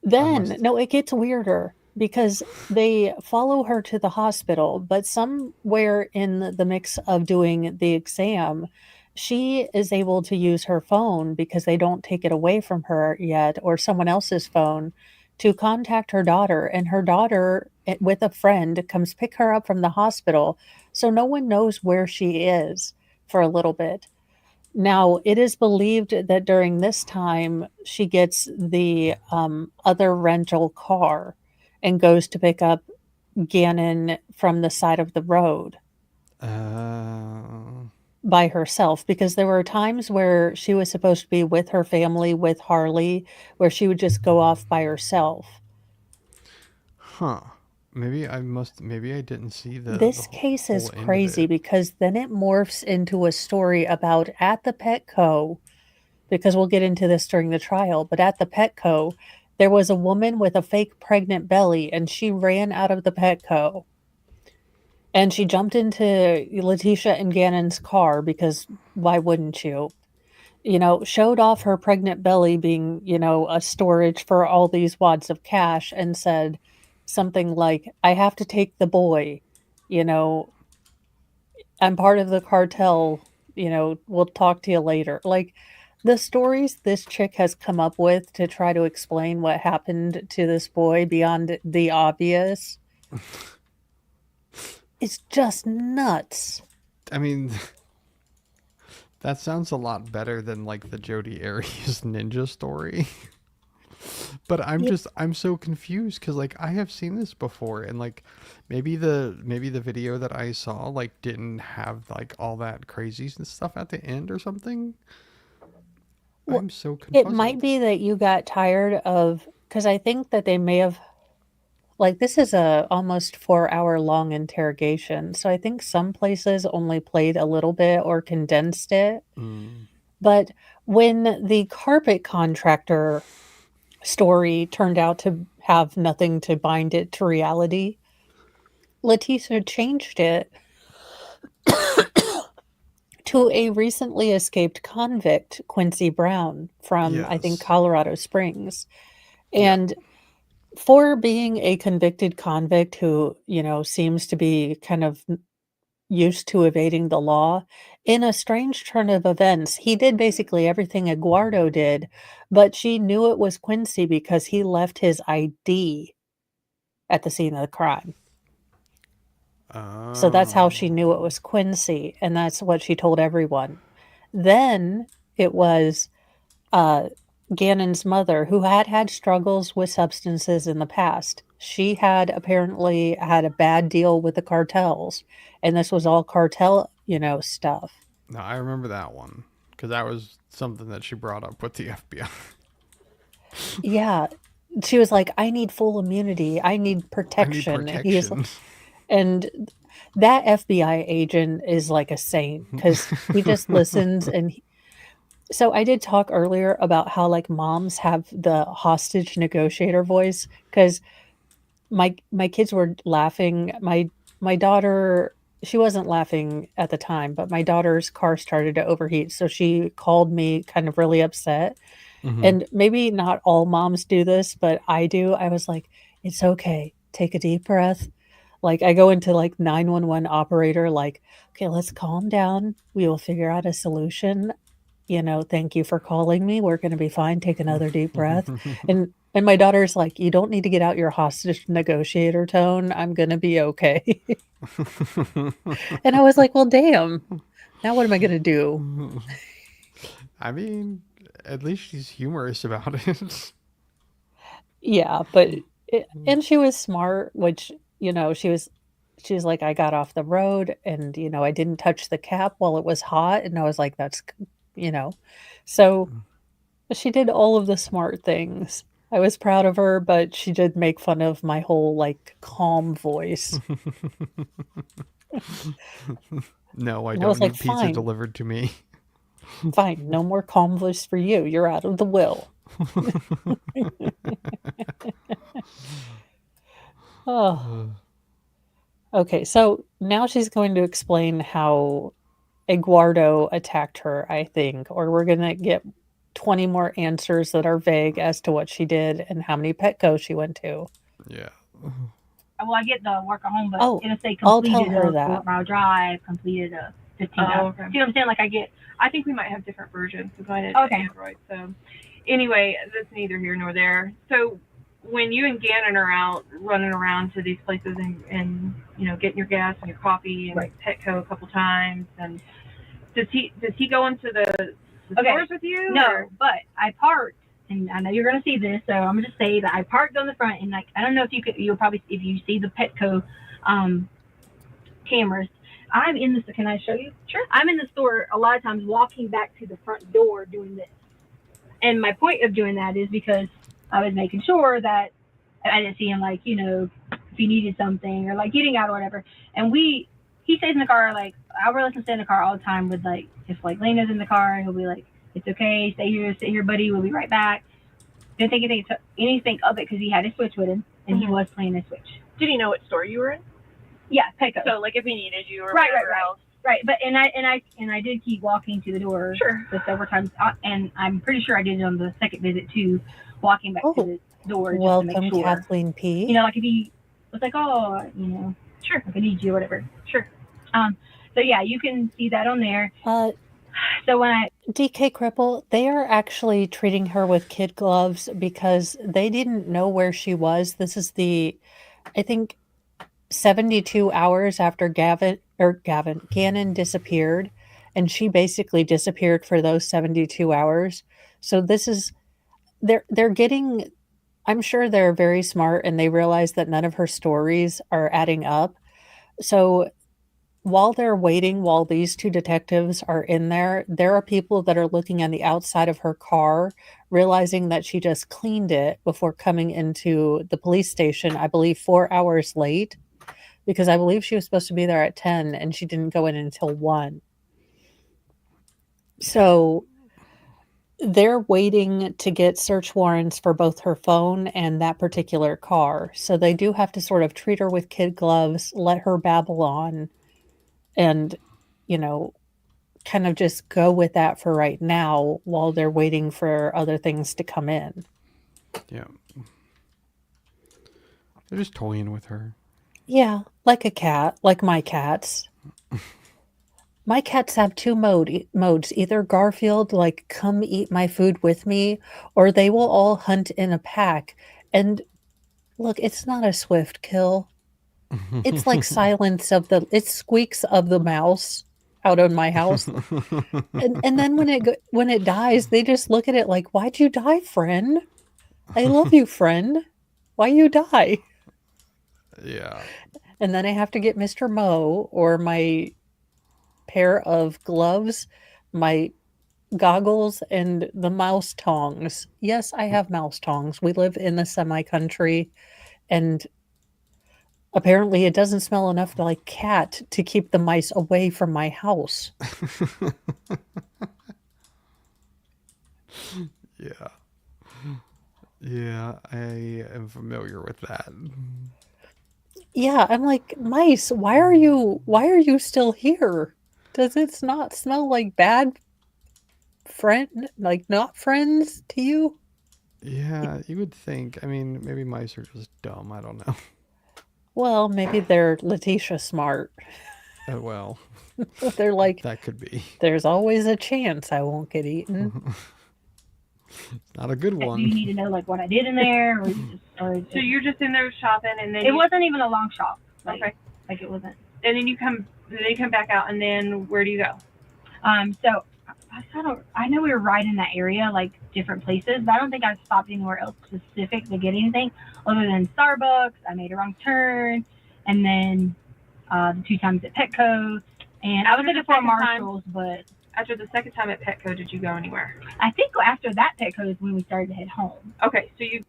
then, must. no, it gets weirder because they follow her to the hospital, but somewhere in the mix of doing the exam, she is able to use her phone because they don't take it away from her yet, or someone else's phone, to contact her daughter. And her daughter, with a friend, comes pick her up from the hospital. So no one knows where she is for a little bit. Now, it is believed that during this time, she gets the other rental car and goes to pick up Gannon from the side of the road Uh, by herself, because there were times where she was supposed to be with her family, with Harley, where she would just go off by herself. huh. Maybe I must. Maybe I didn't see the This case is whole end of crazy it. because then it morphs into a story about at the Petco, because we'll get into this during the trial, but at the Petco, there was a woman with a fake pregnant belly, and she ran out of the Petco. And she jumped into Letecia and Gannon's car because why wouldn't you? You know, showed off her pregnant belly being, you know, a storage for all these wads of cash and said something like, I have to take the boy, you know, I'm part of the cartel, you know, we'll talk to you later. Like, the stories this chick has come up with to try to explain what happened to this boy beyond the obvious is just nuts. I mean, that sounds a lot better than like the Jodi Arias ninja story. But Yeah, I'm so confused because like I have seen this before, and like maybe the video that I saw like didn't have like all that crazy stuff at the end or something. well, I'm so it might confuzzled. be that you got tired of, because I think that they may have, like, this is a almost 4 hour long interrogation. So I think some places only played a little bit or condensed it. Mm. But when the carpet contractor story turned out to have nothing to bind it to reality, Leticia changed it to a recently escaped convict, Quincy Brown, from, I think, Yes. Colorado Springs. Yeah. And for being a convicted convict who, you know, seems to be kind of used to evading the law, in a strange turn of events, he did basically everything Eduardo did, but she knew it was Quincy because he left his ID at the scene of the crime. So that's how she knew it Oh. was Quincy, and that's what she told everyone. Then it was uh, Gannon's mother, who had had struggles with substances in the past. She had apparently had a bad deal with the cartels, and this was all cartel, you know, stuff. No, I remember that one because that was something that she brought up with the FBI. Yeah, she was like, "I need full immunity. I need I need protection." And he is, protection. and that FBI agent is like a saint because he just listens and so I did talk earlier about how, like, moms have the hostage negotiator voice because my kids were laughing. My daughter, she wasn't laughing at the time, but my daughter's car started to overheat, so she called me kind of really upset, Hmm. and maybe not all moms do this, but I do. I was like, "It's okay. Take a deep breath." Like, I go into, like, 911 operator, like, "Okay, let's calm down. We will figure out a solution. You know, thank you for calling me. We're gonna be fine. Take another deep breath." And my daughter's like, "You don't need to get out your hostage negotiator tone. I'm gonna be okay." And I was like, "Well, damn. Now what am I gonna do?" I mean, at least she's humorous about it. Yeah, but and she was smart, which, you know, she was like, "I got off the road and, you know, I didn't touch the cap while it was hot." And I was like, "That's c," you know. So she did all of the smart things. I was proud of her, but she did make fun of my whole, like, calm voice. No, I And I don't was like, need pizza "Fine, delivered to me. fine, no more calm voice for you. You're out of the will." Oh, Okay, so now she's going to explain how Eduardo attacked her, I think, or we're going to get 20 more answers that are vague as to what she did and how many Petco she went to. Yeah. Well, I get the work at home, but Oh, it'll say I'll tell completed her a that. 4-mile drive, completed a 15 mile. okay. See what I'm saying? Like I think we might have different versions because mine is Okay. Android. So anyway, that's neither here nor there. So when you and Gannon are out running around to these places and you know getting your gas and your coffee and Right. Petco a couple times, and does he go into the stores with you? No, or- but I parked, and I know you're gonna see this, so I'm gonna just say that I parked on the front, and like I don't know if you'll probably if you see the Petco cameras. I'm in this. Can I show you? Sure. I'm in the store a lot of times, walking back to the front door doing this. And my point of doing that is because I was making sure that I didn't see him, like, you know, if he needed something or like getting out or whatever. And he stays in the car. Like, I'll really stay in the car all the time with like, if like Lena's in the car, he'll be like, it's okay, sit here, buddy, we'll be right back. Didn't think anything of it because he had his Switch with him and he was playing his Switch. Did he know what store you were in? Yeah, Petco. So like if he needed you or Right, whatever else. Right, but and I did keep walking to the door Sure. several times, and I'm pretty sure I did it on the second visit too, walking back to the door just to Welcome, make sure. Kathleen P. You know, like if he was like, oh, you know, Sure. like I need you or whatever. Sure. So yeah, you can see that on there. Uh, So when I DK Cripple, they are actually treating her with kid gloves because they didn't know where she was. This is I think, 72 hours after Gannon disappeared, and she basically disappeared for those 72 hours. So they're getting, I'm sure they're very smart and they realize that none of her stories are adding up. So while they're waiting, while these two detectives are in there are people that are looking on the outside of her car, realizing that she just cleaned it before coming into the police station, I believe 4 hours late, because I believe she was supposed to be there at 10 and she didn't go in until 1. So they're waiting to get search warrants for both her phone and that particular car. So they do have to sort of treat her with kid gloves, let her babble on, and, you know, kind of just go with that for right now while they're waiting for other things to come in. Yeah. They're just toying with her. Yeah, like a cat, like my cats. My cats have two modes, either Garfield, like come eat my food with me, or they will all hunt in a pack. And look, it's not a swift kill. It's like it's squeaks of the mouse out of my house. And then when it dies, they just look at it like, why'd you die, friend? I love you, friend. Why you die? Yeah. And then I have to get Mr. Mo or my pair of gloves, my goggles, and the mouse tongs. Yes, I have mouse tongs. We live in the semi-country, and apparently it doesn't smell enough like cat to keep the mice away from my house. Yeah. Yeah, I am familiar with that. Yeah, I'm like, mice, why are you still here? Does it not smell like bad not friends to you? Yeah, you would think. I mean, maybe mice are just dumb. I don't know. Well, maybe they're Letecia smart. Well, They're like, that could be. there's always a chance I won't get eaten. It's not a good do one. you need to know like what I did in there, or So you're just in there shopping, and then it wasn't even a long shop. Like, Okay. like it wasn't. And then you come back out, and then where do you go? So I know we were right in that area, like different places, but I don't think I stopped anywhere else specific to get anything other than Starbucks. I made a wrong turn, and then the 2 times at Petco, and I was looking for Marshalls, but After the second time at Petco, did you go anywhere? I think after that Petco is when we started to head home. Okay, so you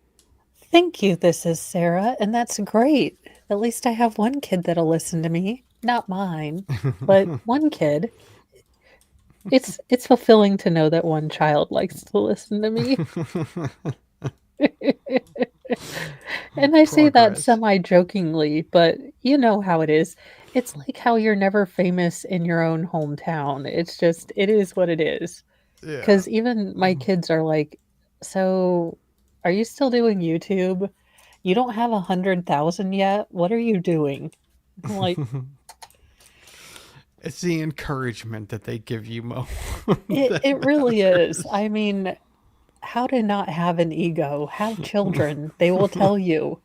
Thank you, this is Sarah, and that's great. At least I have one kid that'll listen to me. Not mine, but one kid. It's fulfilling to know that one child likes to listen to me. And I say that Progress. semi-jokingly, but you know how it is. It's like how you're never famous in your own hometown. It's just it is what it is. Yeah. Because even my kids are like, "So, are you still doing YouTube? You don't have 100,000 yet? What are you doing?" I'm like, It's the encouragement that they give you, Mo. "It that it really is." matters. I mean, how to not have an ego? Have children. They will tell you.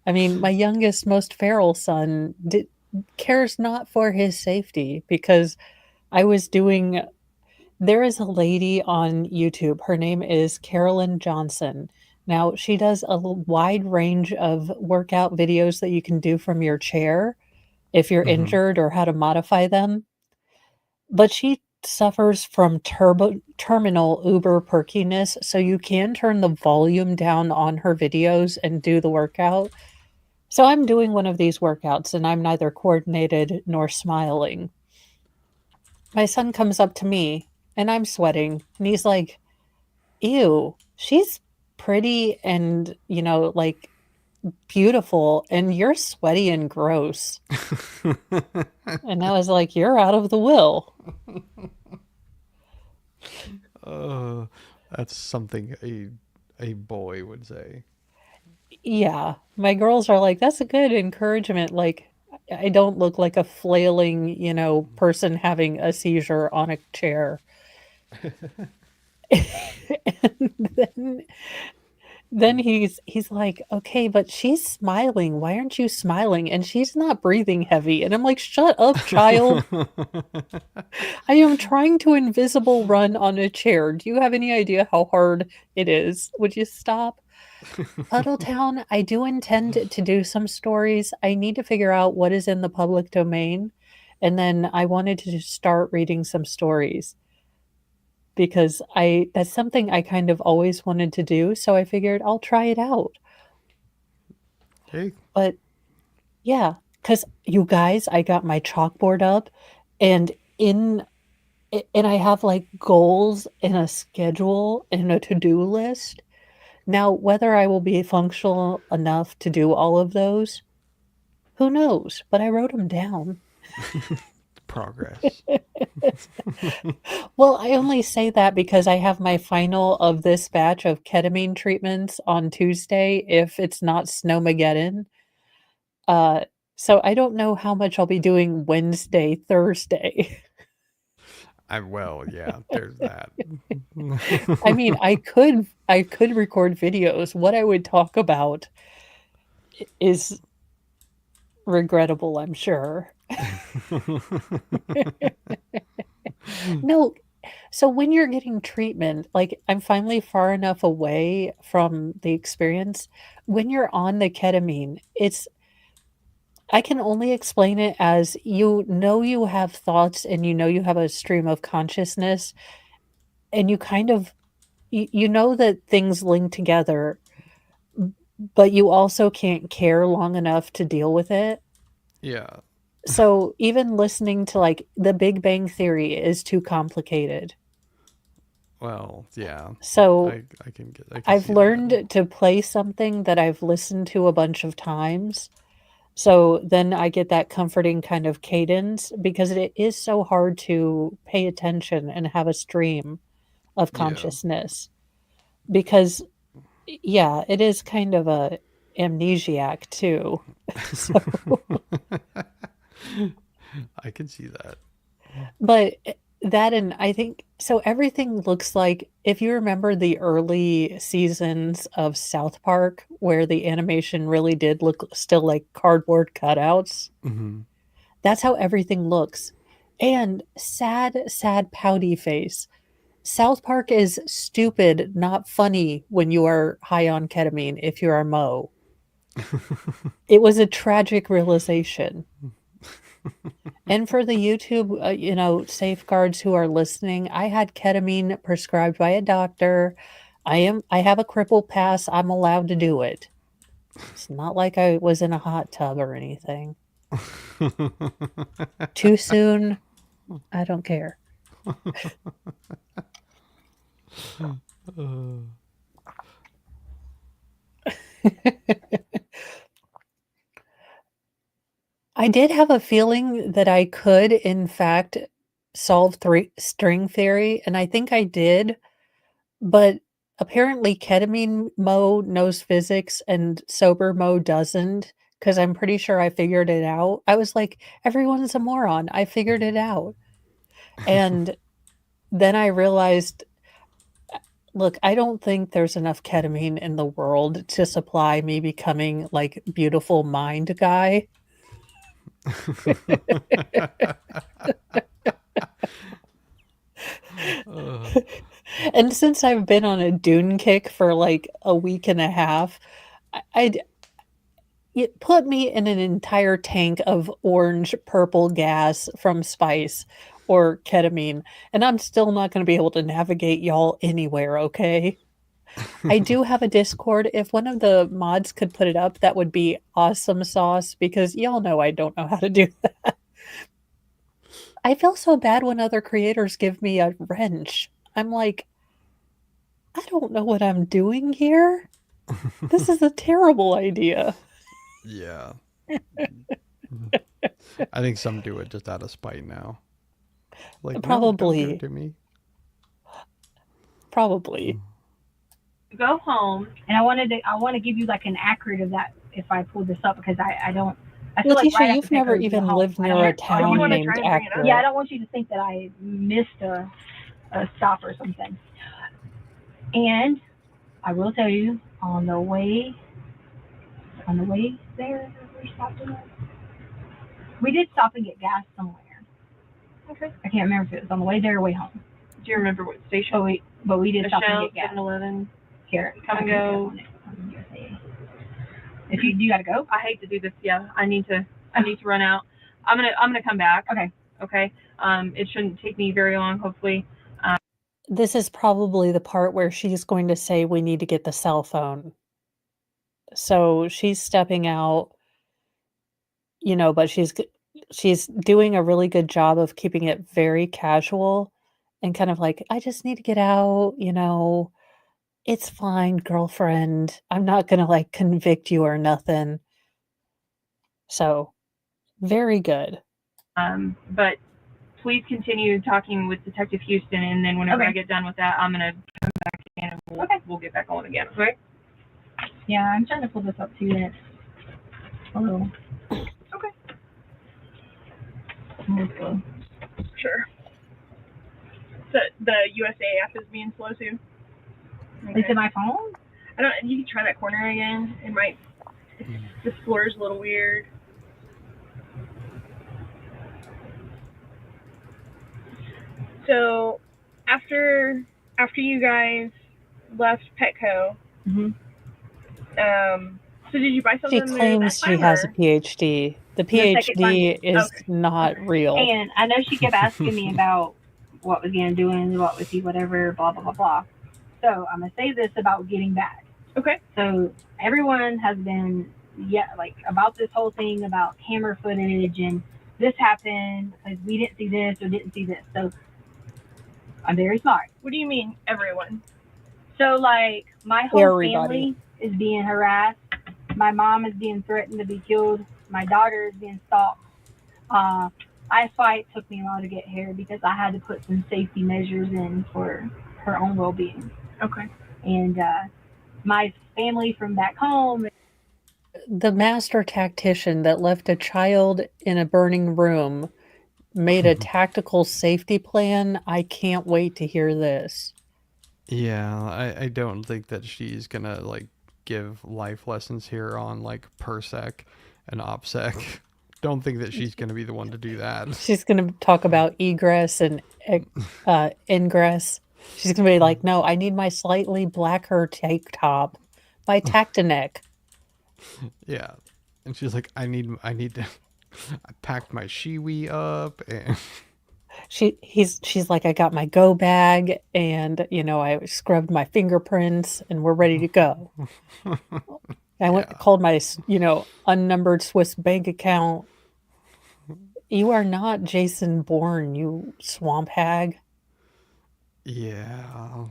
I mean, my youngest, most feral son cares not for his safety because I was doing. There is a lady on YouTube. Her name is Carolyn Johnson. Now, she does a wide range of workout videos that you can do from your chair if you're Hmm. injured or how to modify them. But she suffers from terminal uber perkiness, so you can turn the volume down on her videos and do the workout. So I'm doing one of these workouts and I'm neither coordinated nor smiling. My son comes up to me and I'm sweating and he's like, "Ew, she's pretty and, like beautiful and you're sweaty and gross." And I was like, "You're out of the will." uh, that's something a boy would say. Yeah, my girls are like, "That's a good encouragement." Like, I don't look like a flailing, person having a seizure on a chair. And then he's like, "Okay, but she's smiling. Why aren't you smiling? And she's not breathing heavy." And I'm like, "Shut up, child. I am trying to invisible run on a chair. Do you have any idea how hard it is? Would you stop?" Puddletown, I do intend to do some stories. I need to figure out what is in the public domain, and then I wanted to just start reading some stories because I that's something I kind of always wanted to do, so I figured I'll try it out. Hey. But yeah, because you guys, I got my chalkboard up and and I have like goals and a schedule and a to-do list. Now, whether I will be functional enough to do all of those, who knows? But I wrote them down. Progress. Well, I only say that because I have my final of this batch of ketamine treatments on Tuesday if it's not Snowmageddon. Uh, so I don't know how much I'll be doing Wednesday, Thursday. Well, yeah, there's that. I mean, I could record videos. What I would talk about is regrettable, I'm sure. No, so when you're getting treatment, like I'm finally far enough away from the experience. When you're on the ketamine, I can only explain it as you have thoughts and you have a stream of consciousness and you kind of you know that things link together, but you also can't care long enough to deal with it. Yeah. So even listening to like The Big Bang Theory is too complicated. Well, yeah. So I can I've see that. learned to play something that I've listened to a bunch of times. So then I get that comforting kind of cadence because it is so hard to pay attention and have a stream of Yeah. consciousness because yeah, it is kind of a amnesiac too. So I can see that. but that and I think so everything looks like if you remember the early seasons of South Park where the animation really did look still like cardboard cutouts, Hmm. that's how everything looks. And sad, sad pouty face. South Park is stupid, not funny when you are high on ketamine if you are Mo. It was a tragic realization. And for the YouTube, safeguards who are listening, I had ketamine prescribed by a doctor. I have a cripple pass. I'm allowed to do it. It's not like I was in a hot tub or anything. Too soon? I don't care. I did have a feeling that I could, in fact, solve string theory, and I think I did, but apparently ketamine Mo knows physics and sober Mo doesn't, because I'm pretty sure I figured it out. I was like, everyone's a moron. I figured it out. And then I realized, look, I don't think there's enough ketamine in the world to supply me becoming like beautiful mind guy. And since I've been on a Dune kick for like a week and a half, it put me in an entire tank of orange purple gas from spice or ketamine, and I'm still not going to be able to navigate y'all anywhere, okay? I do have a Discord. If one of the mods could put it up, that would be awesome sauce, because y'all know I don't know how to do that. I feel so bad when other creators give me a wrench. I'm like, I don't know what I'm doing here. This is a terrible idea. Yeah. I think some do it just out of spite now. Like, no, don't do Probably. it to me. Probably. Go home, and I want to give you like an accurate of that if I pull this up, because I don't. I feel like Letecia, right after you've never Petco, you go even home. lived I near don't- a you town wanna named try and bring it up? Accurate. Yeah, I don't want you to think that I missed a stop or something. And I will tell you, on the way there, we stopped at. We did stop and get gas somewhere. Okay. I can't remember if it was on the way there or way home. Do you remember what station? But we did A stop Shell, and get gas. 7-Eleven. Here, Come and I can go. get on USA. If you gotta go. I hate to do this. Yeah, I need to run out. I'm gonna come back. Okay. Okay. It shouldn't take me very long, hopefully. This is probably the part where she's going to say we need to get the cell phone. So she's stepping out, but she's doing a really good job of keeping it very casual and kind of like, I just need to get out, it's fine, girlfriend. I'm not gonna like convict you or nothing. So very good. But please continue talking with Detective Houston, and then whenever Okay. I get done with that, I'm gonna come back in and we'll get back on again. Okay. Yeah, I'm trying to pull this up too. And it's a little. Okay. Sure. So the USA app is being slow too. Is it my phone? I don't. You can try that corner again. It might. This floor is a little weird. So after you guys left Petco, so did you buy something? She claims she has a PhD. The PhD is not real. And I know she kept asking me about what was gonna do and what was he, whatever, blah blah blah blah. So I'm gonna say this about getting back. Okay. So everyone has been like about this whole thing about camera footage and this happened because we didn't see this or didn't see this. So I'm very smart. What do you mean, everyone? So like my whole Everybody. family is being harassed. My mom is being threatened to be killed. My daughter is being stalked. I fight took me a while to get here because I had to put some safety measures in for her own well-being. Okay. And my family from back home. The master tactician that left a child in a burning room made a tactical safety plan. I can't wait to hear this. Yeah, I don't think that she's gonna like give life lessons here on like PERSEC and OPSEC. Don't think that she's gonna be the one to do that. She's going to talk about egress and ingress. She's going to be like, no, I need my slightly blacker tank top, my Tactineck. Yeah, and she's like, I need to. I packed my shiwi up, and She's like, I got my go bag, and I scrubbed my fingerprints, and we're ready to go. I went and called my unnumbered Swiss bank account. You are not Jason Bourne, you swamp hag. yeah,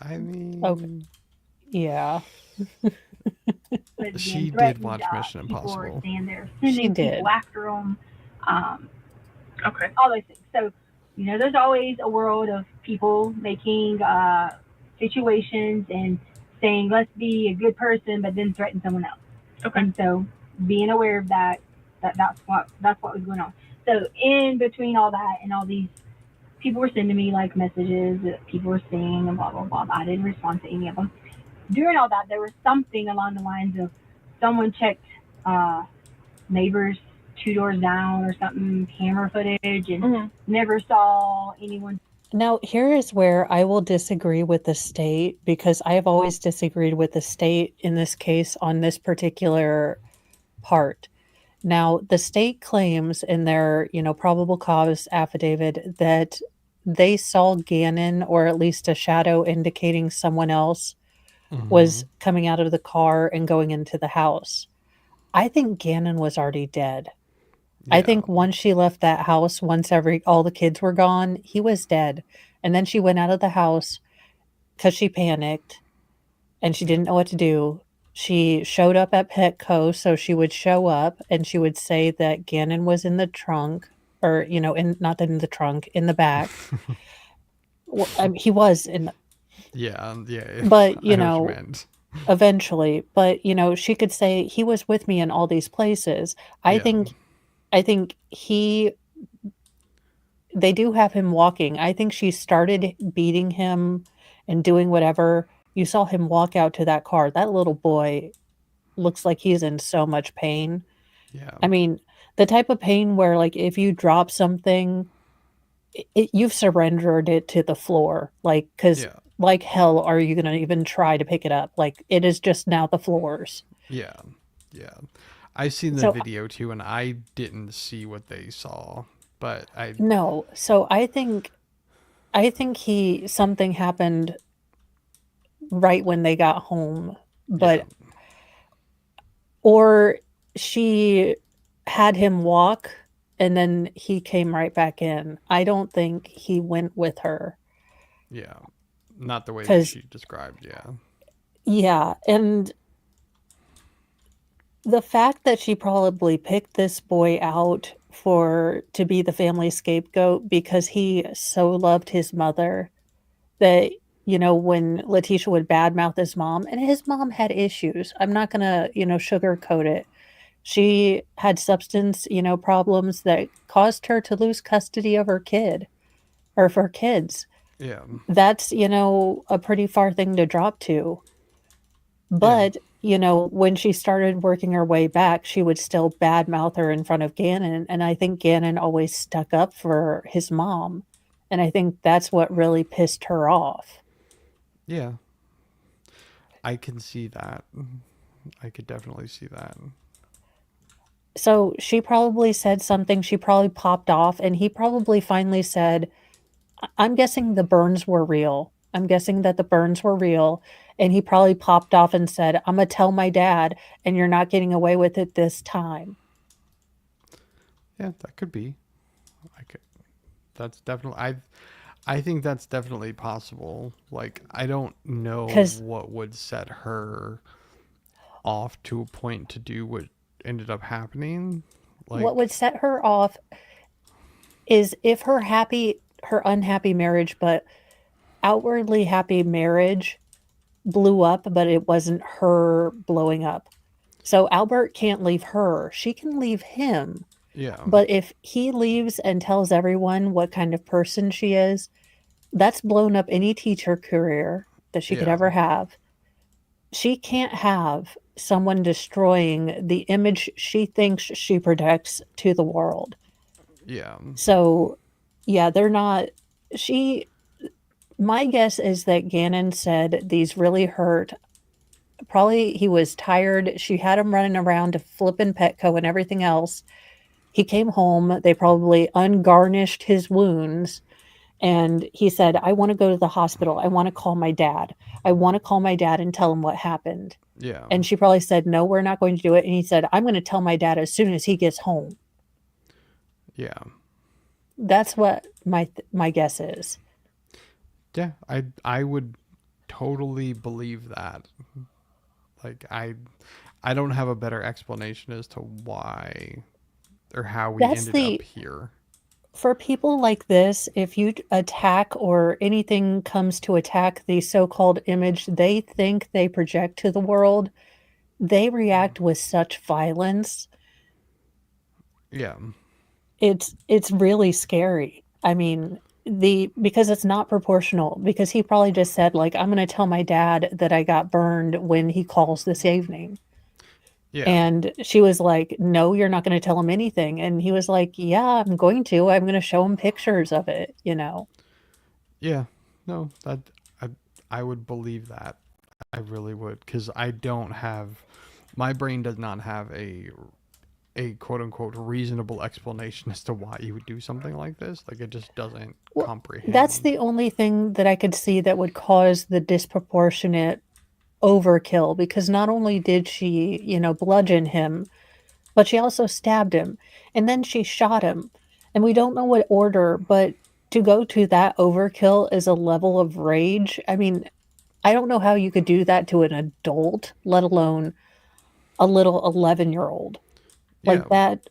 I mean, Okay. Yeah, Was She being did threatened. watch Mission People were Impossible. saying they're she sending did. people after them. Um, Okay. all those things. So, there's always a world of people making situations and saying, let's be a good person, but then threaten someone else. Okay. And so being aware of that's what was going on. So in between all that and all these people were sending me like messages that people were saying and blah blah blah. I didn't respond to any of them. During all that, there was something along the lines of someone checked neighbors 2 doors down or something, camera footage, and never saw anyone. Now, here is where I will disagree with the state, because I have always disagreed with the state in this case on this particular part. Now, the state claims in their, probable cause affidavit that they saw Gannon, or at least a shadow indicating someone else, was coming out of the car and going into the house. I think Gannon was already dead. I think once she left that house, once all the kids were gone, he was dead. And then she went out of the house because she panicked and she didn't know what to do. She showed up at Petco, so she would show up and she would say that Gannon was in the trunk, or not in the trunk, in the back. Well, he was in. Yeah. But I know what you meant. eventually. But she could say he was with me in all these places. I think they do have him walking. I think she started beating him and doing whatever. You saw him walk out to that car. That little boy looks like he's in so much pain. Yeah. I mean, the type of pain where, like, if you drop something, you've surrendered it to the floor. Like, because like hell are you going to even try to pick it up? Like, it is just now the floors. Yeah. I've seen the video too, and I didn't see what they saw, but No. So I think something happened right when they got home, but or she had him walk and then he came right back in. I don't think he went with her. Yeah. Not the way that she described, Yeah, and the fact that she probably picked this boy out to be the family scapegoat because he so loved his mother that, when Letecia would badmouth his mom, and his mom had issues. I'm not going to, sugarcoat it. She had substance, problems that caused her to lose custody of her kid or of her kids. Yeah. That's, a pretty far thing to drop to. But, when she started working her way back, she would still badmouth her in front of Gannon. And I think Gannon always stuck up for his mom. And I think that's what really pissed her off. Yeah. I can see that. I could definitely see that. So she probably said something. She probably popped off. And he probably finally said, I'm guessing the burns were real. I'm guessing that the burns were real. And he probably popped off and said, I'm going to tell my dad, and you're not getting away with it this time. Yeah, that could be. That's definitely, I think that's definitely possible. Like, I don't know what would set her off to a point to do what ended up happening. Like, what would set her off is if her unhappy marriage, but outwardly happy marriage, blew up, but it wasn't her blowing up. So Albert can't leave her. She can leave him. Yeah. But if he leaves and tells everyone what kind of person she is, that's blown up any teacher career that she could ever have. She can't have someone destroying the image she thinks she protects to the world. Yeah. So, yeah, they're not. My guess is that Gannon said these really hurt. Probably he was tired. She had him running around to flipping Petco and everything else. He came home. They probably ungarnished his wounds. And he said, I want to go to the hospital. I want to call my dad. I want to call my dad and tell him what happened. Yeah. And she probably said, no, we're not going to do it. And he said, I'm going to tell my dad as soon as he gets home. Yeah. That's what my guess is. Yeah, I would totally believe that. Like I don't have a better explanation as to why or how we That's ended up the here. For people like this, if you attack or anything comes to attack the so-called image they think they project to the world, they react with such violence. Yeah. It's really scary. I mean, the because it's not proportional, because he probably just said, like, "I'm gonna tell my dad that I got burned when he calls this evening." Yeah. And she was like, "No, you're not gonna tell him anything." And he was like, "Yeah, I'm going to. I'm gonna show him pictures of it, you know?" Yeah. No, that I I would believe that. I really would, because I don't have my brain does not have a quote unquote reasonable explanation as to why you would do something like this. Like it just doesn't Well, that's comprehend. the only thing that I could see that would cause the disproportionate overkill, because not only did she, bludgeon him, but she also stabbed him, and then she shot him. And we don't know what order, but to go to that overkill is a level of rage. I mean, I don't know how you could do that to an adult, let alone a little 11-year-old. Yeah. Like that.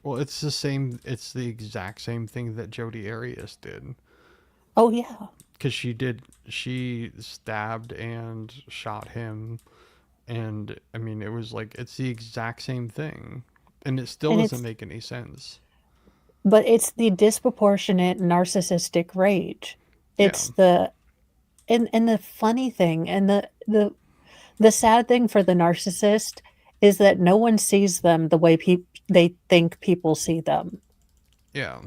Well, it's the exact same thing that Jodi Arias did. Oh, yeah. Because she stabbed and shot him. And I mean, it was like, it's the exact same thing. And it still And doesn't it's make any sense. but it's the disproportionate narcissistic rage. Yeah. It's the and the funny thing and the sad thing for the narcissist is that no one sees them the way they think people see them. Yeah.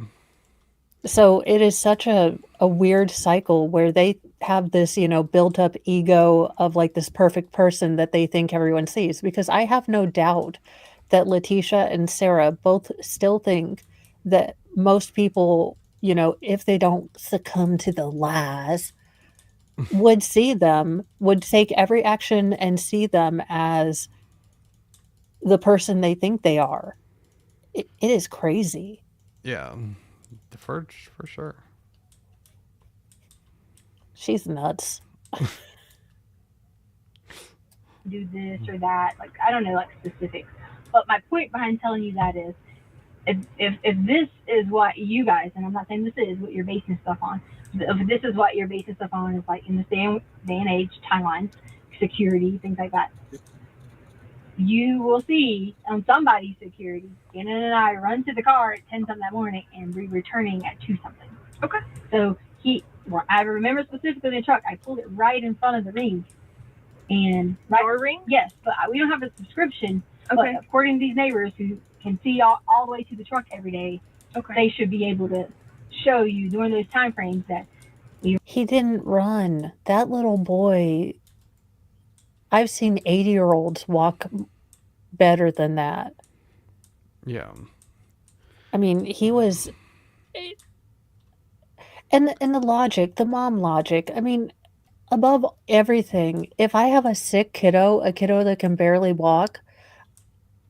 So it is such a weird cycle where they have this, built up ego of like this perfect person that they think everyone sees. Because I have no doubt that Letitia and Sarah both still think that most people, if they don't succumb to the lies, would see them, would take every action and see them as the person they think they are. It is crazy. Yeah. For sure. She's nuts. Do this or that. Like, I don't know, like specifics. But my point behind telling you that is, if this is what you guys, and I'm not saying this is what you're basing stuff on, but if this is what you're basing stuff on, is like in this day and age, timelines, security, things like that, you will see on somebody's security, Gannon and I run to the car at 10 something that morning and be returning at 2 something. Okay. So I remember specifically in the truck, I pulled it right in front of the ring. And Your ring? yes, but we don't have a subscription. Okay. But according to these neighbors who can see all the way to the truck every day, Okay. they should be able to show you during those time frames that He didn't run. That little boy, I've seen 80-year-olds walk better than that. Yeah. I mean, he was and the logic, the mom logic. I mean, above everything, if I have a sick kiddo, a kiddo that can barely walk,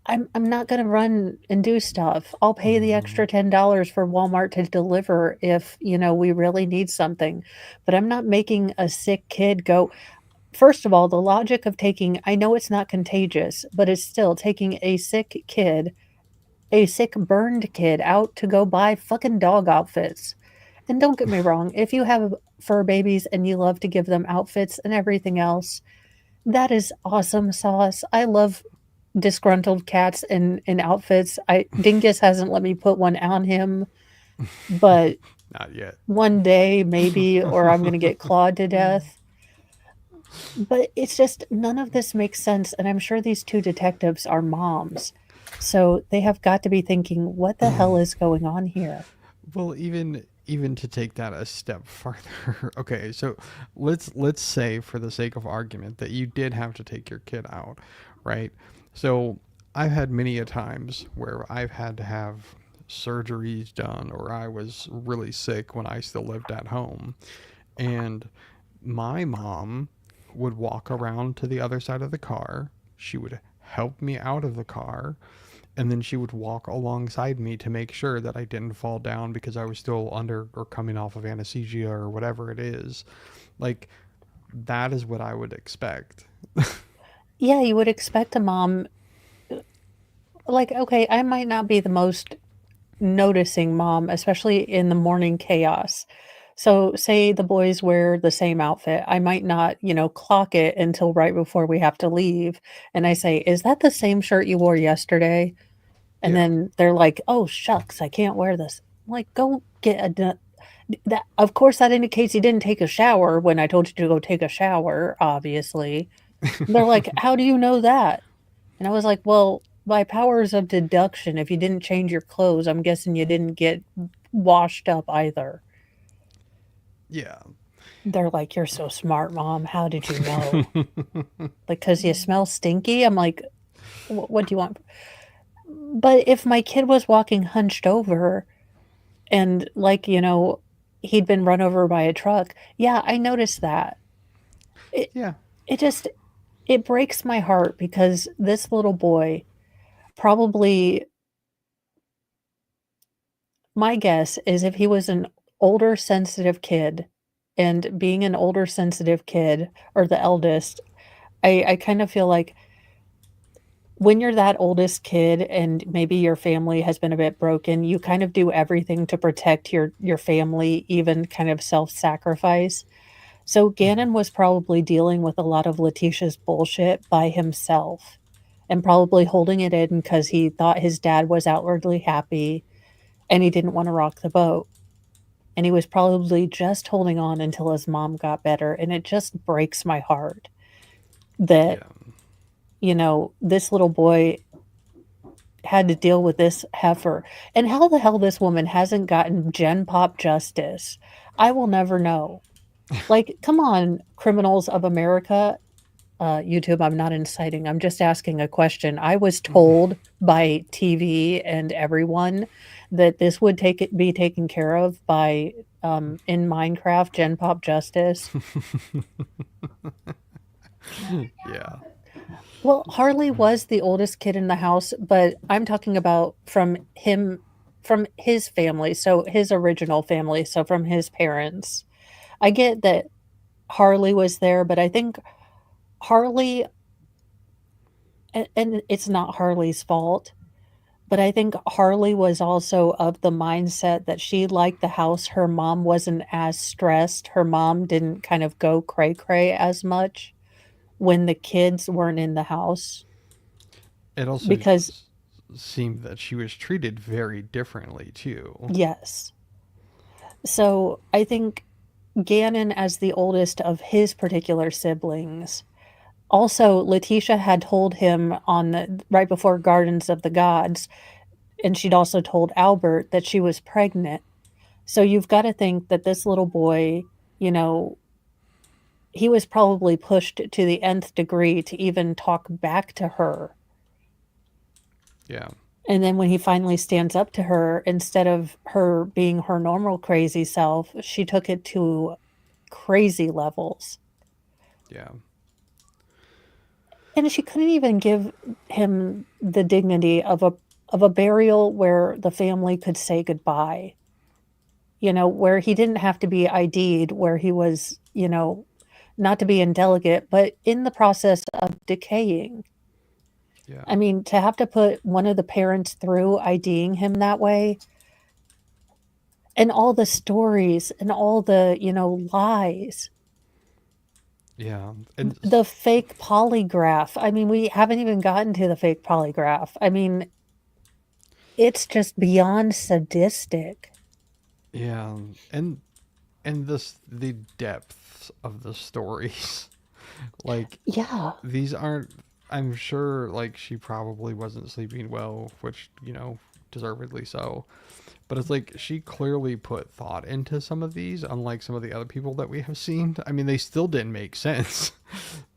I'm not gonna run and do stuff. I'll pay the extra $10 for Walmart to deliver if, we really need something. But I'm not making a sick kid go. First of all, the logic of taking, I know it's not contagious, but it's still taking a sick kid, a sick burned kid out to go buy fucking dog outfits. And don't get me wrong, if you have fur babies and you love to give them outfits and everything else, that is awesome sauce. I love disgruntled cats in outfits. Dingus hasn't let me put one on him, but Not yet. one day maybe, or I'm gonna get clawed to death. But it's just none of this makes sense, and I'm sure these two detectives are moms. So they have got to be thinking, what the hell is going on here? Well, even to take that a step farther. Okay, so let's say for the sake of argument that you did have to take your kid out, right? So I've had many a times where I've had to have surgeries done or I was really sick when I still lived at home. And my mom would walk around to the other side of the car. She would help me out of the car, and then she would walk alongside me to make sure that I didn't fall down because I was still under or coming off of anesthesia or whatever it is. Like, that is what I would expect. Yeah, you would expect a mom, like, okay, I might not be the most noticing mom, especially in the morning chaos. So, say the boys wear the same outfit. I might not, clock it until right before we have to leave. And I say, "Is that the same shirt you wore yesterday?" And Yeah. then they're like, "Oh, shucks, I can't wear this." I'm like, "Go get a that of course, that indicates you didn't take a shower when I told you to go take a shower, obviously." They're like, "How do you know that?" And I was like, "Well, by powers of deduction, if you didn't change your clothes, I'm guessing you didn't get washed up either." Yeah. They're like, "You're so smart, mom. How did you know?" Like, "'Cause you smell stinky?" I'm like, What do you want?" But if my kid was walking hunched over and, like, he'd been run over by a truck, yeah, I noticed that. It Yeah. it just it breaks my heart because this little boy probably my guess is if he was an older sensitive kid, and being an older sensitive kid, or the eldest, I kind of feel like when you're that oldest kid and maybe your family has been a bit broken, you kind of do everything to protect your family, even kind of self-sacrifice. So Mhm. Gannon was probably dealing with a lot of Letitia's bullshit by himself and probably holding it in because he thought his dad was outwardly happy and he didn't want to rock the boat. And he was probably just holding on until his mom got better. And it just breaks my heart that, Yeah. this little boy had to deal with this heifer. And how the hell this woman hasn't gotten Gen Pop justice, I will never know. Like, come on, criminals of America. YouTube, I'm not inciting. I'm just asking a question. I was told by TV and everyone that this would be taken care of by in Minecraft Gen Pop Justice. Yeah. Well, Harley was the oldest kid in the house, but I'm talking about from his family, so his original family, so from his parents. I get that Harley was there, but I think Harley and it's not Harley's fault, but I think Harley was also of the mindset that she liked the house. Her mom wasn't as stressed. Her mom didn't kind of go cray cray as much when the kids weren't in the house It also because seemed that she was treated very differently too. yes. So I think Gannon, as the oldest of his particular siblings, also Letitia had told him on right before Gardens of the Gods, and she'd also told Albert that she was pregnant. So you've got to think that this little boy, you know, he was probably pushed to the nth degree to even talk back to her. Yeah. And then when he finally stands up to her, instead of her being her normal crazy self, she took it to crazy levels. Yeah. And she couldn't even give him the dignity of a burial where the family could say goodbye. Where he didn't have to be ID'd, where he was, not to be indelicate, but in the process of decaying. Yeah. I mean, to have to put one of the parents through IDing him that way, and all the stories and all the, lies. Yeah. And The fake polygraph. I mean, we haven't even gotten to the fake polygraph. I mean, it's just beyond sadistic. yeah, and the depths of the stories. Like Yeah. these aren't, I'm sure, like, she probably wasn't sleeping well, which, deservedly so. But it's like she clearly put thought into some of these, unlike some of the other people that we have seen. I mean, they still didn't make sense,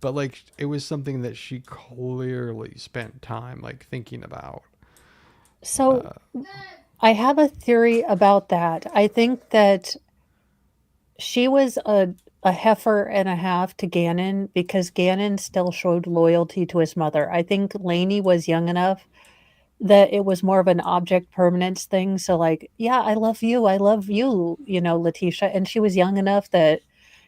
but like it was something that she clearly spent time like thinking about. So I have a theory about that. I think that she was a heifer and a half to Gannon because Gannon still showed loyalty to his mother. I think Lainey was young enough that it was more of an object permanence thing. So, like, yeah, I love you, Letitia. And she was young enough that,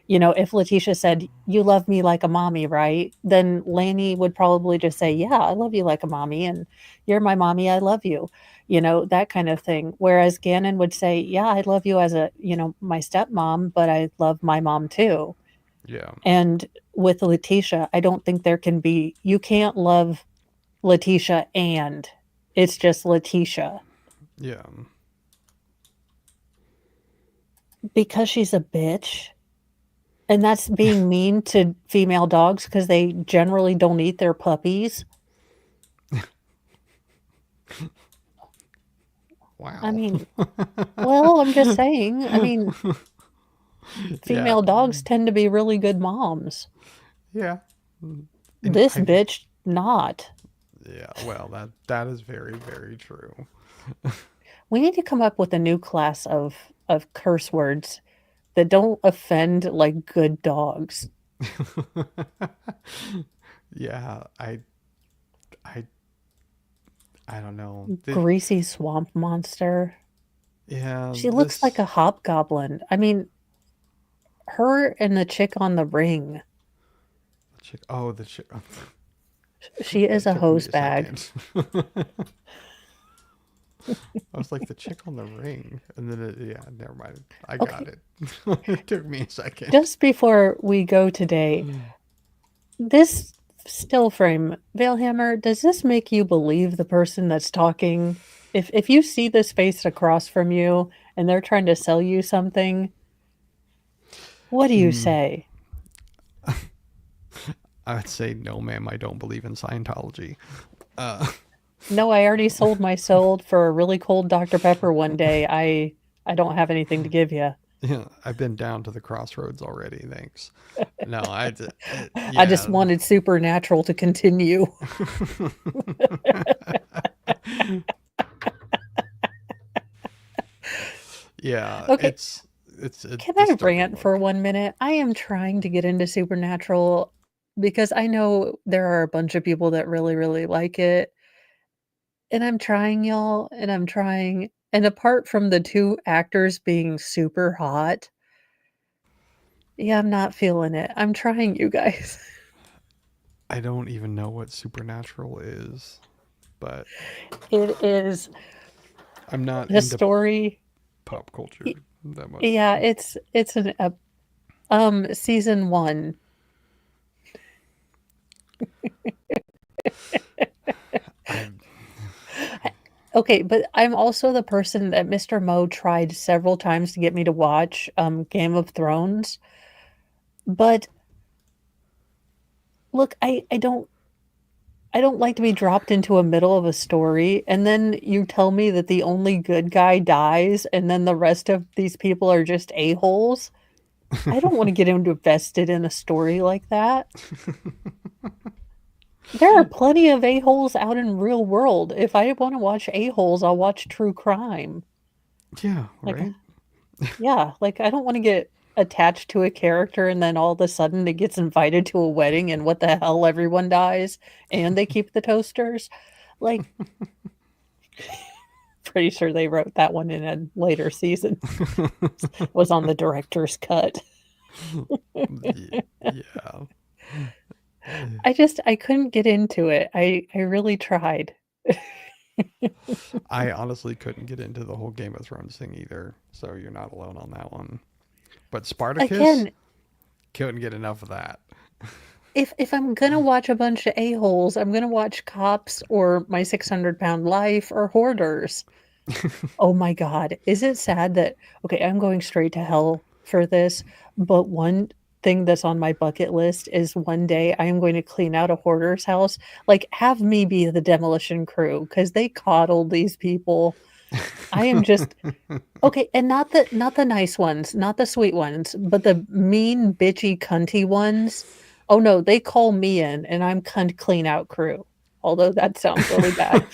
if Letecia said, "You love me like a mommy, right?" Then Lanny would probably just say, "Yeah, I love you like a mommy, and you're my mommy, I love you." That kind of thing. Whereas Gannon would say, "Yeah, I love you as my stepmom, but I love my mom too." Yeah. And with Letecia, I don't think you can't love Letecia and it's just Letecia Yeah. because she's a bitch. And that's being mean to female dogs because they generally don't eat their puppies. Wow. I mean, well, I'm just saying. I mean, female dogs tend to be really good moms. Yeah. And This bitch, not. Yeah, well, that is very, very true. We need to come up with a new class of curse words that don't offend like good dogs. Yeah, I don't know. Greasy swamp monster. Yeah, She looks like a hobgoblin. I mean, her and the chick on the ring. the chick. She is a Took me hose bag. second. I was like the chick on the ring, and then never mind. I got it. It took me a second. Just before we go today, this still frame, Vielhammer, does this make you believe the person that's talking? If you see this face across from you and they're trying to sell you something, what do you say? I would say no, ma'am. I don't believe in Scientology. No, I already sold my soul for a really cold Dr. Pepper one day. I don't have anything to give you. Yeah, I've been down to the crossroads already. Thanks. No, I just wanted Supernatural to continue. Yeah. Okay. It's Can I rant for 1 minute? I am trying to get into Supernatural because I know there are a bunch of people that really, really like it. And I'm trying, y'all, and I'm trying. And apart from the two actors being super hot, yeah, I'm not feeling it. I'm trying, you guys. I don't even know what Supernatural is, but It is I'm not the into story. pop culture that much. Yeah, it's season 1. Okay, but I'm also the person that Mr. Mo tried several times to get me to watch Game of Thrones. But look, I don't like to be dropped into a middle of a story and then you tell me that the only good guy dies and then the rest of these people are just a-holes. I don't want to get invested in a story like that. There are plenty of a-holes out in real world. If I want to watch a-holes, I'll watch true crime. Yeah, Like, right? yeah, like I don't want to get attached to a character and then all of a sudden it gets invited to a wedding and what the hell, everyone dies and they keep the toasters. Like, pretty sure they wrote that one in a later season. Was on the director's cut. Yeah. I couldn't get into it. I really tried. I honestly couldn't get into the whole Game of Thrones thing either, so you're not alone on that one. But Spartacus, Again, couldn't get enough of that. if I'm gonna watch a bunch of a-holes, I'm gonna watch Cops or My 600-Pound Life or Hoarders. Oh my God. Is it sad that, okay, I'm going straight to hell for this, but one thing that's on my bucket list is one day I am going to clean out a hoarder's house. Like, have me be the demolition crew because they coddled these people. I am just okay, and not the nice ones, not the sweet ones, but the mean, bitchy, cunty ones. Oh no, they call me in, and I'm cunt clean out crew. Although that sounds really bad.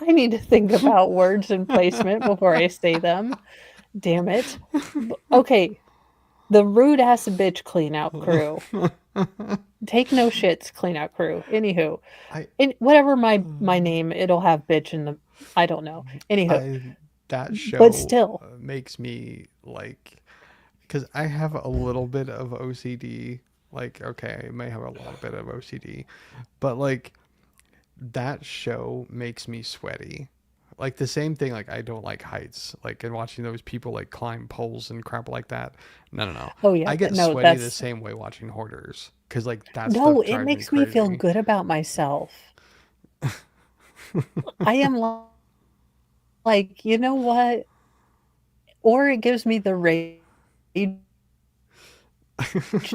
I need to think about words and placement before I say them. Damn it. Okay, the rude ass bitch clean out crew. Take no shits, clean out crew. Anywho, I whatever my name, it'll have bitch in the. I don't know. Anywho, I that but show still, makes me like, because I have a little bit of OCD. Like, okay, I may have a little bit of OCD, but like that show makes me sweaty. Like the same thing, like I don't like heights. Like and watching those people like climb poles and crap like that. No, no, no. oh yeah, I get no, sweaty the that's same way watching hoarders because like that no. stuff It drives me makes me feel crazy. good about myself. I am like, you know what? Or it gives me the rage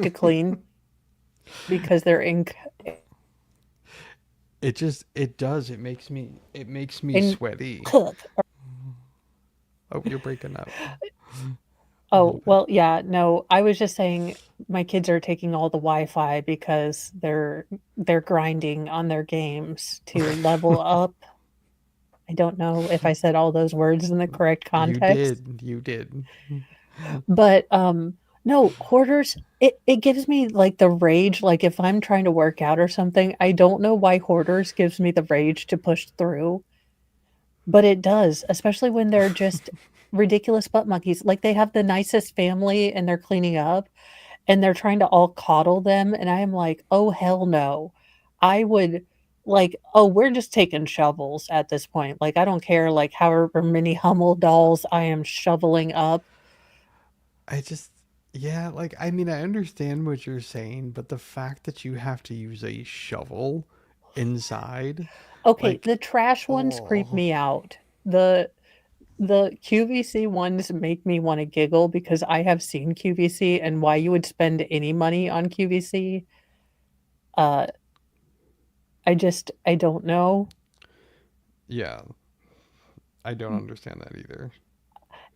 to clean because they're in It does. It makes me and sweaty. cook. Oh, you're breaking up a little Oh, bit. well, yeah, no, I was just saying my kids are taking all the Wi-Fi because they're grinding on their games to level up. I don't know if I said all those words in the correct You context, did. You did. but no, hoarders it gives me like the rage like if I'm trying to work out or something, I don't know why hoarders gives me the rage to push through, but it does, especially when they're just ridiculous butt monkeys. Like they have the nicest family and they're cleaning up and they're trying to all coddle them and I am like, "Oh hell no." I would like, "Oh, we're just taking shovels at this point." Like I don't care like however many Hummel dolls I am shoveling up. I just, yeah, like, I mean, I understand what you're saying, but the fact that you have to use a shovel inside, Okay, like, the trash ones creep oh, me out. The QVC ones make me wanna giggle because I have seen QVC and why you would spend any money on QVC, uh, I don't know. yeah, I don't understand that either.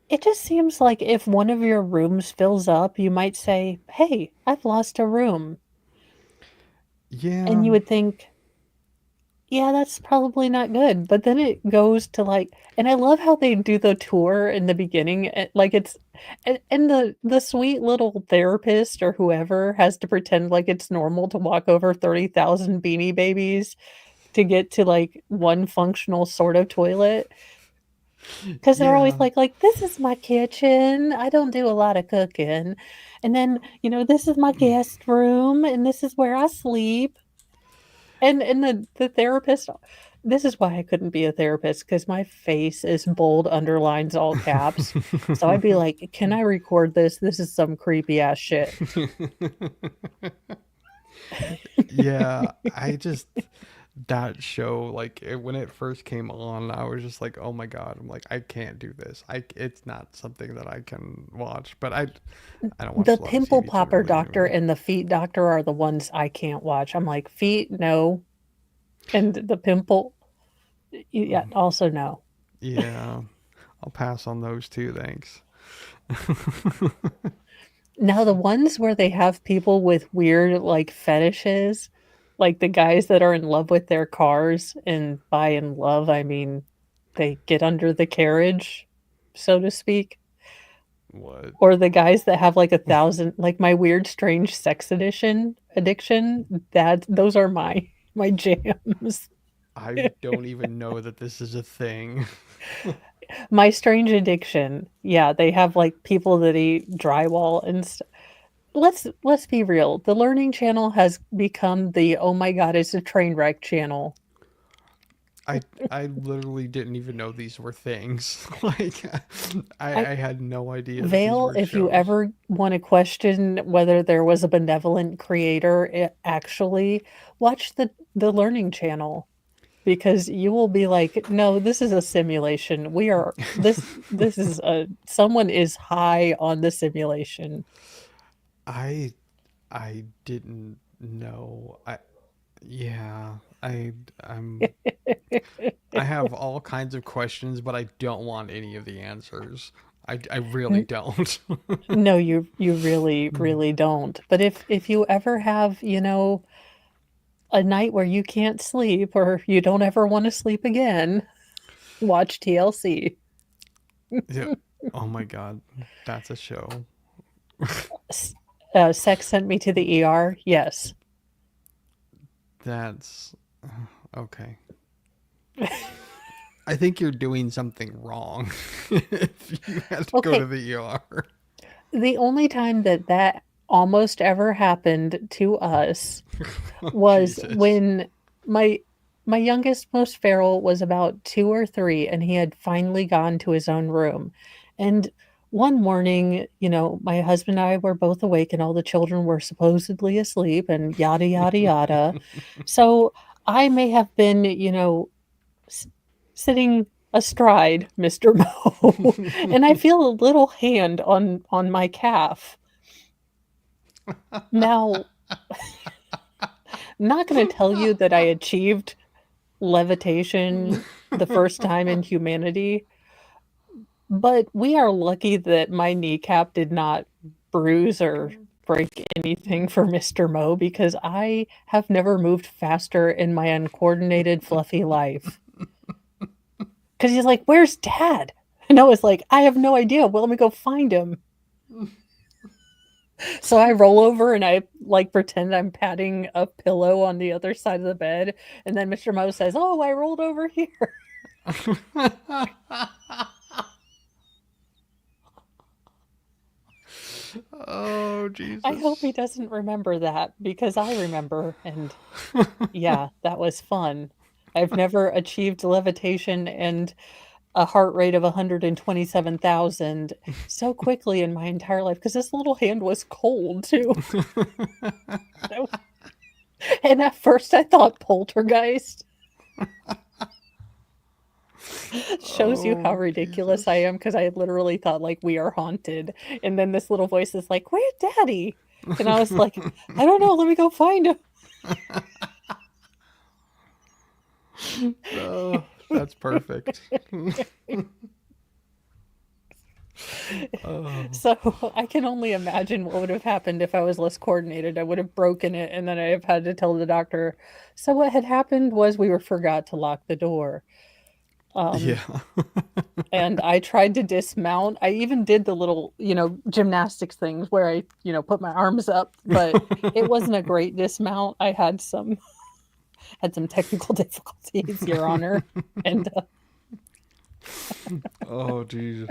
It just seems like if one of your rooms fills up, you might say, "Hey, I've lost a room." And Yeah, you would think, "Yeah, that's probably not good." But then it goes to like and I love how they do the tour in the beginning, like it's and the sweet little therapist or whoever has to pretend like it's normal to walk over 30,000 Beanie Babies to get to like one functional sort of toilet. 'Cause they're always yeah. like, "This is my kitchen, I don't do a lot of cooking." And then, "This is my guest room, and this is where I sleep." And the therapist this is why I couldn't be a therapist because my face is bold underlines all caps. So I'd be like, "Can I record this? This is some creepy ass shit." Yeah, I just that show like when it first came on, I was just like, "Oh my God." I'm like, "I can't do this. It's not something that I can watch." But I don't watch The a lot of pimple TV popper typically doctor anyway. and the feet doctor are the ones I can't watch. I'm like, "Feet, no." And the pimple yeah, also no. Yeah, I'll pass on those two, thanks. Now the ones where they have people with weird, like, fetishes, like the guys that are in love with their cars, and by in love, I mean they get under the carriage, so to speak, What? or the guys that have, like, 1,000 like, my weird strange sex addiction, that those are my jams. I don't even know that this is a thing. My strange addiction, yeah, they have, like, people that eat drywall and stuff. Let's be real. The Learning Channel has become the, "Oh my god, it's a train wreck" channel. I I literally didn't even know these were things. Like I I had no idea that these Vale, were if you shows. ever wanna question whether there was a benevolent creator, actually, watch the Learning Channel because you will be like, "No, this is a simulation. We are this is a someone is high on the simulation." I I didn't know. Yeah, I have all kinds of questions, but I don't want any of the answers. I really N don't. no, you really, really don't. But if you ever have, a night where you can't sleep or you don't ever wanna sleep again, watch TLC. Yeah. Oh my God, that's a show. S Sex Sent Me to the ER? Yes. That's okay. I think you're doing something wrong if you had to go Okay. to the ER. The only time that almost ever happened to us was Jesus. when my youngest, most feral, was about 2 or 3, and he had finally gone to his own room. And one morning, my husband and I were both awake, and all the children were supposedly asleep, and yada, yada, yada. So I may have been, sitting astride Mr. Mo, and I feel a little hand on my calf. Now, not going to tell you that I achieved levitation the first time in humanity, but we are lucky that my kneecap did not bruise or break anything for Mr. Mo, because I have never moved faster in my uncoordinated, fluffy life. Because he's like, "Where's Dad?" And I was like, "I have no idea. Well, let me go find him." So I roll over and I pretend I'm patting a pillow on the other side of the bed. And then Mr. Mo says, "Oh, I rolled over here." Oh, Jesus. I hope he doesn't remember that, because I remember. And yeah, that was fun. I've never achieved levitation and a heart rate of 127,000 so quickly in my entire life, because this little hand was cold too. And at first I thought poltergeist. Shows you how Oh, ridiculous Jesus. I am, because I literally thought we are haunted. And then this little voice is like, "Where's Daddy?" And I was like, "I don't know, let me go find him." Oh, that's perfect. Oh. So I can only imagine what would have happened if I was less coordinated. I would have broken it, and then I have had to tell the doctor. So what had happened was we forgot to lock the door. Yeah. And I tried to dismount. I even did the little, gymnastics things where I, put my arms up, but it wasn't a great dismount. I had some technical difficulties, Your Honor. And Oh, Jesus.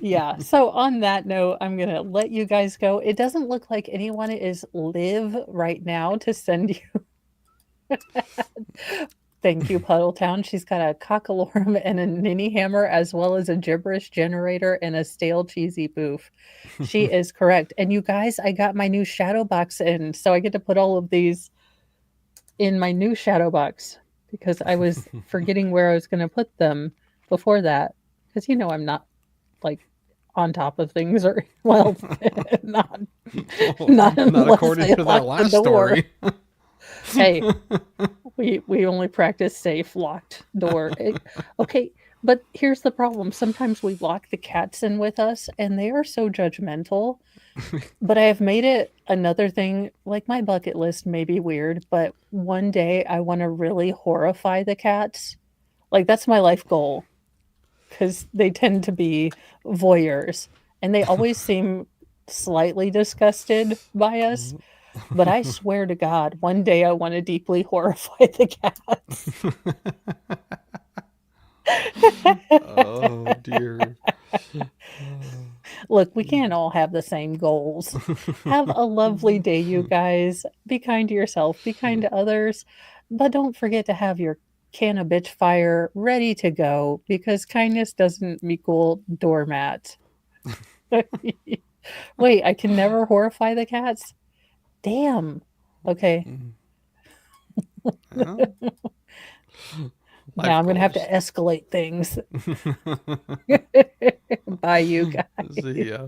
yeah. So on that note, I'm going to let you guys go. It doesn't look like anyone is live right now to send you. Thank you, Puddletown. She's got a cockalorum and a ninny hammer, as well as a gibberish generator and a stale cheesy boof. She is correct. And you guys, I got my new shadow box in, so I get to put all of these in my new shadow box, because I was forgetting where I was going to put them before that. Because I'm not on top of things, or not Not unless according I to lock that last the door. story. Hey, we only practice safe locked door. Okay, but here's the problem. Sometimes we lock the cats in with us, and they are so judgmental. But I have made it another thing. My bucket list may be weird, but one day I want to really horrify the cats. That's my life goal, because they tend to be voyeurs, and they always seem slightly disgusted by us. But I swear to God, one day I want to deeply horrify the cats. Oh, dear. Look, we can't all have the same goals. Have a lovely day, you guys. Be kind to yourself, be kind to others, but don't forget to have your can of bitch fire ready to go, because kindness doesn't equal doormat. Wait, I can never horrify the cats? Damn. Okay. Well, Now I'm going to have to goals. escalate things. Bye, you guys. See ya.